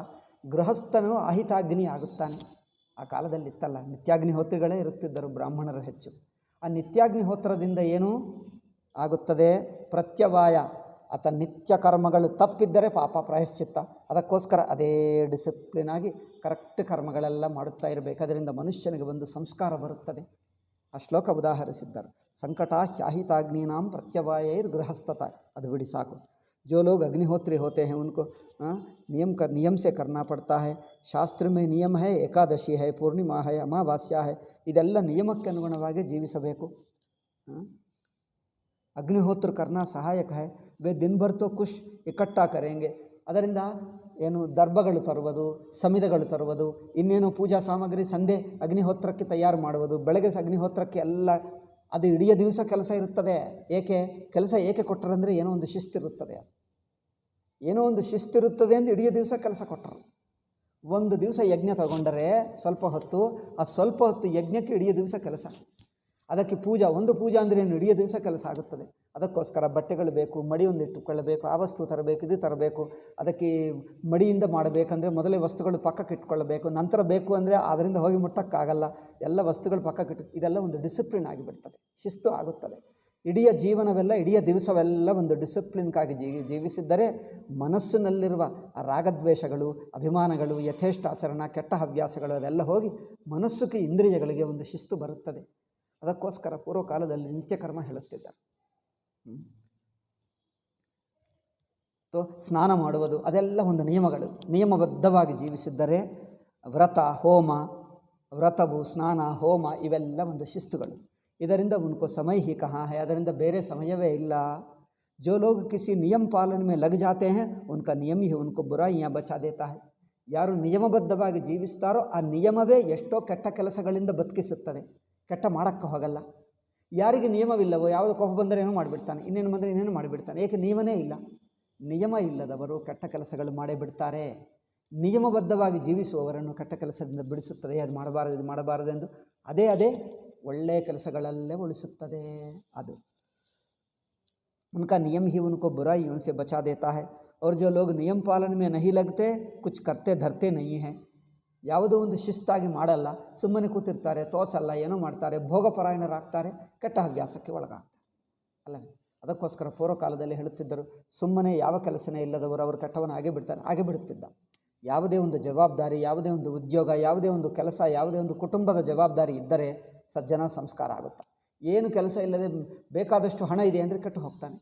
ಗೃಹಸ್ಥನು ಆಹಿತಾಗ್ನಿ ಆಗುತ್ತಾನೆ. ಆ ಕಾಲದಲ್ಲಿತ್ತಲ್ಲ, ನಿತ್ಯಾಗ್ನಿಹೋತ್ರಿಗಳೇ ಇರುತ್ತಿದ್ದರು ಬ್ರಾಹ್ಮಣರು ಹೆಚ್ಚು. ಆ ನಿತ್ಯಾಗ್ನಿಹೋತ್ರದಿಂದ ಏನು ಆಗುತ್ತದೆ? ಪ್ರತ್ಯವಾಯ, ಆತ ನಿತ್ಯ ಕರ್ಮಗಳು ತಪ್ಪಿದ್ದರೆ ಪಾಪ ಪ್ರಾಯಶ್ಚಿತ್ತ. ಅದಕ್ಕೋಸ್ಕರ ಅದೇ ಡಿಸಿಪ್ಲಿನ್ ಆಗಿ ಕರೆಕ್ಟ್ ಕರ್ಮಗಳೆಲ್ಲ ಮಾಡುತ್ತಾ ಇರಬೇಕು. ಅದರಿಂದ ಮನುಷ್ಯನಿಗೆ ಒಂದು ಸಂಸ್ಕಾರ ಬರುತ್ತದೆ. ಆ ಶ್ಲೋಕ ಉದಾಹರಿಸಿದ್ದರು. ಸಂಕಟಾಹ್ಯಾಹಿತಾಗ್ನೀನಾಂ ಪ್ರತ್ಯವಾಯೈರ್ ಗೃಹಸ್ಥತ. ಅದು ಬಿಡಿ ಸಾಕು. जो लोग अग्निहोत्री होते हैं उनको नियम से करना पड़ता है. ಶಾಸ್ತ್ರ में नियम है, ಏಕಾದಶಿ है, ಪೂರ್ಣಿಮಾ है, ಅಮಾವಾಸ್ಯ है. ಇದೆಲ್ಲ ನಿಯಮಕ್ಕೆ ಅನುಗುಣವಾಗಿ ಜೀವಿಸಬೇಕು. ಅಗ್ನಿಹೋತ್ರ ಕರ್ನಾ ಸಹಾಯಕ है. वे दिन भर तो कुछ इकट्ठा करेंगे. ಅದರಿಂದ ಏನು ದರ್ಭಗಳು ತರುವುದು, ಸಮಿದಗಳು ತರುವುದು, ಇನ್ನೇನು ಪೂಜಾ ಸಾಮಗ್ರಿ ಸಂಧೆ ಅಗ್ನಿಹೋತ್ರಕ್ಕೆ ತಯಾರು ಮಾಡುವುದು, ಬೆಳಗ್ಗೆ ಅಗ್ನಿಹೋತ್ರಕ್ಕೆ ಎಲ್ಲ ಅದು ಇಡೀ ದಿವಸ ಕೆಲಸ ಇರುತ್ತದೆ. ಕೆಲಸ ಏಕೆ ಕೊಟ್ಟರಂದರೆ ಏನೋ ಒಂದು ಶಿಸ್ತಿರುತ್ತದೆ. ಏನೋ ಒಂದು ಶಿಸ್ತಿರುತ್ತದೆ ಎಂದು ಇಡೀ ದಿವಸ ಕೆಲಸ ಕೊಟ್ಟರು. ಒಂದು ದಿವಸ ಯಜ್ಞ ತಗೊಂಡರೆ ಸ್ವಲ್ಪ ಹೊತ್ತು, ಆ ಸ್ವಲ್ಪ ಹೊತ್ತು ಯಜ್ಞಕ್ಕೆ ಇಡೀ ದಿವಸ ಕೆಲಸ. ಅದಕ್ಕೆ ಒಂದು ಪೂಜಾ ಅಂದರೆ ಏನು, ಇಡೀ ದಿವಸ ಕೆಲಸ ಆಗುತ್ತದೆ. ಅದಕ್ಕೋಸ್ಕರ ಬಟ್ಟೆಗಳು ಬೇಕು, ಮಡಿ ಒಂದು ಇಟ್ಟುಕೊಳ್ಳಬೇಕು, ಆ ವಸ್ತು ತರಬೇಕು, ಇದು ತರಬೇಕು. ಅದಕ್ಕೆ ಮಡಿಯಿಂದ ಮಾಡಬೇಕಂದ್ರೆ ಮೊದಲೇ ವಸ್ತುಗಳು ಪಕ್ಕಕ್ಕೆ ಇಟ್ಕೊಳ್ಳಬೇಕು. ನಂತರ ಬೇಕು ಅಂದರೆ ಅದರಿಂದ ಹೋಗಿ ಮುಟ್ಟಕ್ಕಾಗಲ್ಲ. ಎಲ್ಲ ವಸ್ತುಗಳು ಪಕ್ಕಕ್ಕಿಟ್ಟು, ಇದೆಲ್ಲ ಒಂದು ಡಿಸಿಪ್ಲಿನ್ ಆಗಿಬಿಡ್ತದೆ, ಶಿಸ್ತು ಆಗುತ್ತದೆ. ಇಡೀ ಜೀವನವೆಲ್ಲ, ಇಡೀ ದಿವಸವೆಲ್ಲ ಒಂದು ಡಿಸಿಪ್ಲಿನ್ಗಾಗಿ ಜೀವಿಸಿದ್ದರೆ ಮನಸ್ಸಿನಲ್ಲಿರುವ ರಾಗದ್ವೇಷಗಳು, ಅಭಿಮಾನಗಳು, ಯಥೇಷ್ಟಾಚರಣ, ಕೆಟ್ಟ ಹವ್ಯಾಸಗಳು ಅದೆಲ್ಲ ಹೋಗಿ ಮನಸ್ಸಿಗೆ, ಇಂದ್ರಿಯಗಳಿಗೆ ಒಂದು ಶಿಸ್ತು ಬರುತ್ತದೆ. ಅದಕ್ಕೋಸ್ಕರ ಪೂರ್ವಕಾಲದಲ್ಲಿ ನಿತ್ಯಕರ್ಮ ಹೇಳುತ್ತಿದ್ದಾರೆ. ಸ್ನಾನ ಮಾಡುವುದು ಅದೆಲ್ಲ ಒಂದು ನಿಯಮಗಳು. ನಿಯಮಬದ್ಧವಾಗಿ ಜೀವಿಸಿದ್ದರೆ ವ್ರತವು, ಸ್ನಾನ, ಹೋಮ ಇವೆಲ್ಲ ಒಂದು ಶಿಸ್ತುಗಳು. ಇದರಿಂದ ಉನ್ಕೋ ಸಮಯ ಹಿ ಕಹಾ ಹೈ, ಅದರಿಂದ ಬೇರೆ ಸಮಯವೇ ಇಲ್ಲ. ಜೋ ಲೋಗ್ ಕಿಸಿ ನಿಯಮ ಪಾಲನೆ ಮೇ ಲಗ್ ಜಾತೆ ಹೈ ಉನ್ಕಾ ನಿಯಮ ಹಿ ಉನ್ಕೋ ಬುರಾಯಿಯಾ ಬಚಾ ದೇತಾ ಹೈ. ಯಾರು ನಿಯಮಬದ್ಧವಾಗಿ ಜೀವಿಸ್ತಾರೋ ಆ ನಿಯಮವೇ ಎಷ್ಟೋ ಕೆಟ್ಟ ಕೆಲಸಗಳಿಂದ ಬದುಕಿಸುತ್ತದೆ. ಕೆಟ್ಟ ಮಾಡೋಕ್ಕೆ ಹೋಗಲ್ಲ. ಯಾರಿಗೆ ನಿಯಮವಿಲ್ಲವೋ, ಯಾವುದೋ ಕೋಪ ಬಂದರೆ ಏನೋ ಮಾಡಿಬಿಡ್ತಾನೆ, ಇನ್ನೇನು ಬಂದರೆ ಇನ್ನೇನು ಮಾಡಿಬಿಡ್ತಾನೆ. ಏಕೆ? ನಿಯಮನೇ ಇಲ್ಲ. ನಿಯಮ ಇಲ್ಲದವರು ಕೆಟ್ಟ ಕೆಲಸಗಳು ಮಾಡೇ ಬಿಡ್ತಾರೆ. ನಿಯಮಬದ್ಧವಾಗಿ ಜೀವಿಸುವವರನ್ನು ಕೆಟ್ಟ ಕೆಲಸದಿಂದ ಬಿಡಿಸುತ್ತದೆ. ಅದು ಮಾಡಬಾರದು, ಇದು ಮಾಡಬಾರದೆಂದು ಅದೇ ಒಳ್ಳೆಯ ಕೆಲಸಗಳಲ್ಲೇ ಉಳಿಸುತ್ತದೆ. ಅದು उनका नियम ही उनको बुराइयों से बचा देता है. और जो लोग नियम पालन में नहीं लगते कुछ करते धरते नहीं हैं. ಯಾವುದೋ ಒಂದು ಶಿಸ್ತಾಗಿ ಮಾಡಲ್ಲ, ಸುಮ್ಮನೆ ಕೂತಿರ್ತಾರೆ, ತೋಚಲ್ಲ, ಏನೋ ಮಾಡ್ತಾರೆ, ಭೋಗಪರಾಯಣರಾಗ್ತಾರೆ, ಕೆಟ್ಟ ಹವ್ಯಾಸಕ್ಕೆ ಒಳಗಾಗ್ತಾರೆ ಅಲ್ಲವೇ. ಅದಕ್ಕೋಸ್ಕರ ಪೂರ್ವಕಾಲದಲ್ಲಿ ಹೇಳುತ್ತಿದ್ದರು, ಸುಮ್ಮನೆ ಯಾವ ಕೆಲಸನೇ ಇಲ್ಲದವರು ಅವರು ಕೆಟ್ಟವನ ಹಾಗೆ ಬಿಡುತ್ತಿದ್ದ. ಯಾವುದೇ ಒಂದು ಜವಾಬ್ದಾರಿ, ಯಾವುದೇ ಒಂದು ಉದ್ಯೋಗ, ಯಾವುದೇ ಒಂದು ಕೆಲಸ, ಯಾವುದೇ ಒಂದು ಕುಟುಂಬದ ಜವಾಬ್ದಾರಿ ಇದ್ದರೆ ಸಜ್ಜನ ಸಂಸ್ಕಾರ ಆಗುತ್ತೆ. ಏನು ಕೆಲಸ ಇಲ್ಲದೆ ಬೇಕಾದಷ್ಟು ಹಣ ಇದೆ ಅಂದರೆ ಕೆಟ್ಟು ಹೋಗ್ತಾನೆ.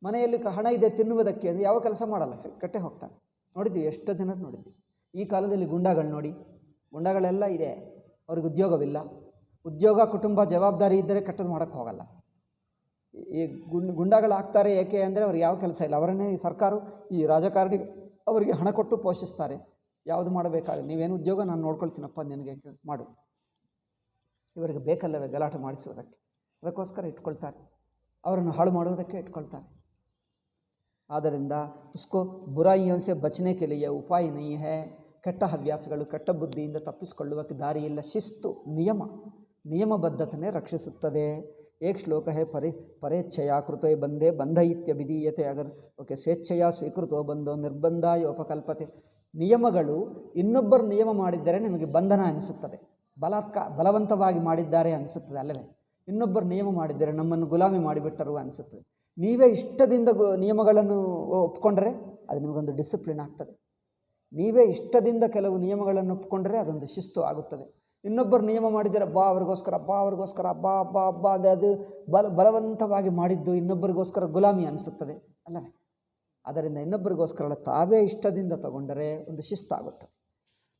ಮನೆಯಲ್ಲಿ ಹಣ ಇದೆ ತಿನ್ನುವುದಕ್ಕೆ ಅಂದರೆ ಯಾವ ಕೆಲಸ ಮಾಡಲ್ಲ, ಕೆಟ್ಟೇ ಹೋಗ್ತಾನೆ. ನೋಡಿದ್ವಿ, ಎಷ್ಟೋ ಜನರು ನೋಡಿದ್ವಿ. ಈ ಕಾಲದಲ್ಲಿ ಗುಂಡಾಗಳು ನೋಡಿ, ಗುಂಡಾಗಳೆಲ್ಲ ಇದೆ, ಅವ್ರಿಗೆ ಉದ್ಯೋಗವಿಲ್ಲ. ಉದ್ಯೋಗ, ಕುಟುಂಬ, ಜವಾಬ್ದಾರಿ ಇದ್ದರೆ ಕೆಟ್ಟದ್ದು ಮಾಡೋಕ್ಕೆ ಹೋಗಲ್ಲ. ಈ ಗುಂಡಾಗಳಾಗ್ತಾರೆ. ಏಕೆ ಅಂದರೆ ಅವ್ರಿಗೆ ಯಾವ ಕೆಲಸ ಇಲ್ಲ. ಅವರನ್ನೇ ಈ ಸರ್ಕಾರ, ಈ ರಾಜಕಾರಣಿ ಅವರಿಗೆ ಹಣ ಕೊಟ್ಟು ಪೋಷಿಸ್ತಾರೆ. ಯಾವುದು ಮಾಡಬೇಕಾಗಿಲ್ಲ, ನೀವೇನು ಉದ್ಯೋಗ ನಾನು ನೋಡ್ಕೊಳ್ತೀನಪ್ಪ, ನಿನಗೆ ಮಾಡು. ಇವರಿಗೆ ಬೇಕಲ್ಲವೇ ಗಲಾಟೆ ಮಾಡಿಸುವುದಕ್ಕೆ, ಅದಕ್ಕೋಸ್ಕರ ಇಟ್ಕೊಳ್ತಾರೆ. ಅವರನ್ನು ಹಾಳು ಮಾಡುವುದಕ್ಕೆ ಇಟ್ಕೊಳ್ತಾರೆ. ಆದ್ದರಿಂದ ಉಸ್ಕೋ ಬುರಾಯಿಯೋं से बचने के लिए उपाय नहीं है. ಕೆಟ್ಟ ಹವ್ಯಾಸಗಳು, ಕೆಟ್ಟ ಬುದ್ಧಿಯಿಂದ ತಪ್ಪಿಸಿಕೊಳ್ಳುವಕ್ಕೆ ದಾರಿ ಇಲ್ಲ. ಶಿಸ್ತು, ನಿಯಮಬದ್ಧತೆಯೇ ರಕ್ಷಿಸುತ್ತದೆ. ಏಕ್ ಶ್ಲೋಕ ಹೇ ಪರೇಚ್ಛೆಯ ಕೃತೋ ಬಂದೇ ಬಂಧ ಇತ್ಯಭಿಧೀಯತೆ. ಅಗರ್ ಓಕೆ ಸ್ವೇಚ್ಛೆಯ ಸ್ವೀಕೃತೋ ಬಂಧೋ ನಿರ್ಬಂಧಾಯೋಪಕಲ್ಪತೆ. ನಿಯಮಗಳು ಇನ್ನೊಬ್ಬರು ನಿಯಮ ಮಾಡಿದ್ದರೆ ನಿಮಗೆ ಬಂಧನ ಅನಿಸುತ್ತದೆ, ಬಲವಂತವಾಗಿ ಮಾಡಿದ್ದಾರೆ ಅನಿಸುತ್ತದೆ ಅಲ್ಲವೇ. ಇನ್ನೊಬ್ಬರು ನಿಯಮ ಮಾಡಿದ್ದರೆ ನಮ್ಮನ್ನು ಗುಲಾಮಿ ಮಾಡಿಬಿಟ್ಟರು ಅನಿಸುತ್ತದೆ. ನೀವೇ ಇಷ್ಟದಿಂದ ನಿಯಮಗಳನ್ನು ಒಪ್ಪಿಕೊಂಡ್ರೆ ಅದು ನಿಮಗೊಂದು ಡಿಸಿಪ್ಲಿನ್ ಆಗ್ತದೆ. ನೀವೇ ಇಷ್ಟದಿಂದ ಕೆಲವು ನಿಯಮಗಳನ್ನು ಒಪ್ಪಿಕೊಂಡ್ರೆ ಅದೊಂದು ಶಿಸ್ತು ಆಗುತ್ತದೆ. ಇನ್ನೊಬ್ಬರು ನಿಯಮ ಮಾಡಿದರೆ ಬಾ ಅವ್ರಿಗೋಸ್ಕರ ಬಾ ಅದು ಬಲವಂತವಾಗಿ ಮಾಡಿದ್ದು ಇನ್ನೊಬ್ಬರಿಗೋಸ್ಕರ ಗುಲಾಮಿ ಅನಿಸುತ್ತದೆ ಅಲ್ಲವೇ. ಅದರಿಂದ ಇನ್ನೊಬ್ಬರಿಗೋಸ್ಕರ ತಾವೇ ಇಷ್ಟದಿಂದ ತಗೊಂಡರೆ ಒಂದು ಶಿಸ್ತಾಗುತ್ತದೆ.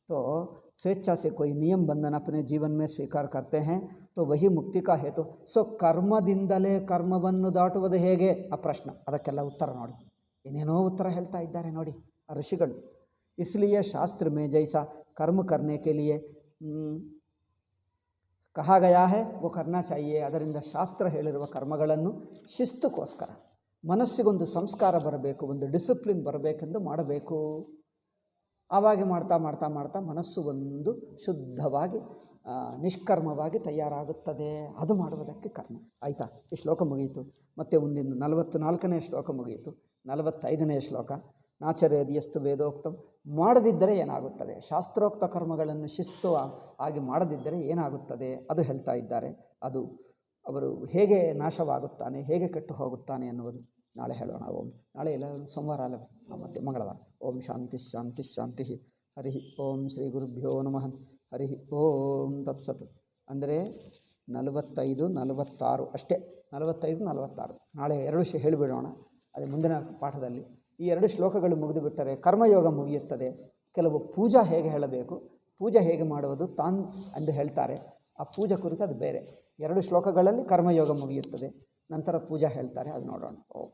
तो स्वेच्छा से कोई नियम बंधन अपने जीवन में स्वीकार करते हैं तो वही मुक्ति का हेतु. ಸೊ ಕರ್ಮದಿಂದಲೇ ಕರ್ಮವನ್ನು ದಾಟುವುದು ಹೇಗೆ ಆ ಪ್ರಶ್ನೆ, ಅದಕ್ಕೆಲ್ಲ ಉತ್ತರ ನೋಡಿ, ಏನೇನೋ ಉತ್ತರ ಹೇಳ್ತಾ ಇದ್ದಾರೆ ನೋಡಿ ಆ ಋಷಿಗಳು. इसलिए शास्त्र में जैसा कर्म करने के लिए कहा गया है वो करना चाहिए. ಅದರಿಂದ ಶಾಸ್ತ್ರ ಹೇಳಿರುವ ಕರ್ಮಗಳನ್ನು ಶಿಸ್ತುಗೋಸ್ಕರ ಮನಸ್ಸಿಗೊಂದು ಸಂಸ್ಕಾರ ಬರಬೇಕು, ಒಂದು ಡಿಸಿಪ್ಲಿನ್ ಬರಬೇಕೆಂದು ಮಾಡಬೇಕು. ಆವಾಗ ಮಾಡ್ತಾ ಮಾಡ್ತಾ ಮಾಡ್ತಾ ಮನಸ್ಸು ಒಂದು ಶುದ್ಧವಾಗಿ ನಿಷ್ಕರ್ಮವಾಗಿ ತಯಾರಾಗುತ್ತದೆ. ಅದು ಮಾಡುವುದಕ್ಕೆ ಕರ್ಮ. ಆಯಿತಾ, ಈ ಶ್ಲೋಕ ಮುಗಿಯಿತು. ಮತ್ತು ಮುಂದಿನ 44ನೇ ಶ್ಲೋಕ ಮುಗಿಯಿತು. 45ನೇ ಶ್ಲೋಕ, ನಾಚರೇದಿಯಸ್ತು ವೇದೋಕ್ತಂ. ಮಾಡದಿದ್ದರೆ ಏನಾಗುತ್ತದೆ, ಶಾಸ್ತ್ರೋಕ್ತ ಕರ್ಮಗಳನ್ನು ಶಿಸ್ತು ಆಗಿ ಮಾಡದಿದ್ದರೆ ಏನಾಗುತ್ತದೆ ಅದು ಹೇಳ್ತಾ ಇದ್ದಾರೆ. ಅದು ಅವರು ಹೇಗೆ ನಾಶವಾಗುತ್ತಾನೆ, ಹೇಗೆ ಕೆಟ್ಟು ಹೋಗುತ್ತಾನೆ ಅನ್ನುವುದು ನಾಳೆ ಹೇಳೋಣ. ಓಂ. ನಾಳೆ ಇಲ್ಲ, ಸೋಮವಾರ ಅಲ್ಲವೇ, ಮತ್ತು ಮಂಗಳವಾರ. ಓಂ ಶಾಂತಿ ಶಾಂತಿ ಶಾಂತಿ. ಹರಿ ಓಂ ಶ್ರೀ ಗುರುಭ್ಯೋ ನಮಃ. ಹರಿ ಓಂ ತತ್ಸತ್. ಅಂದರೆ 45, 46 ಅಷ್ಟೇ. 45, 46 ನಾಳೆ 2 ಹೇಳಿಬಿಡೋಣ. ಅದೇ ಮುಂದಿನ ಪಾಠದಲ್ಲಿ ಈ 2 ಶ್ಲೋಕಗಳು ಮುಗಿದು ಬಿಟ್ಟರೆ ಕರ್ಮಯೋಗ ಮುಗಿಯುತ್ತದೆ. ಕೆಲವು ಪೂಜಾ ಹೇಗೆ ಹೇಳಬೇಕು, ಪೂಜೆ ಹೇಗೆ ಮಾಡುವುದು ತಾನ್ ಎಂದು ಹೇಳ್ತಾರೆ. ಆ ಪೂಜಾ ಕುರಿತು ಅದು ಬೇರೆ. 2 ಶ್ಲೋಕಗಳಲ್ಲಿ ಕರ್ಮಯೋಗ ಮುಗಿಯುತ್ತದೆ, ನಂತರ ಪೂಜಾ ಹೇಳ್ತಾರೆ. ಅದು ನೋಡೋಣ. ಓಂ.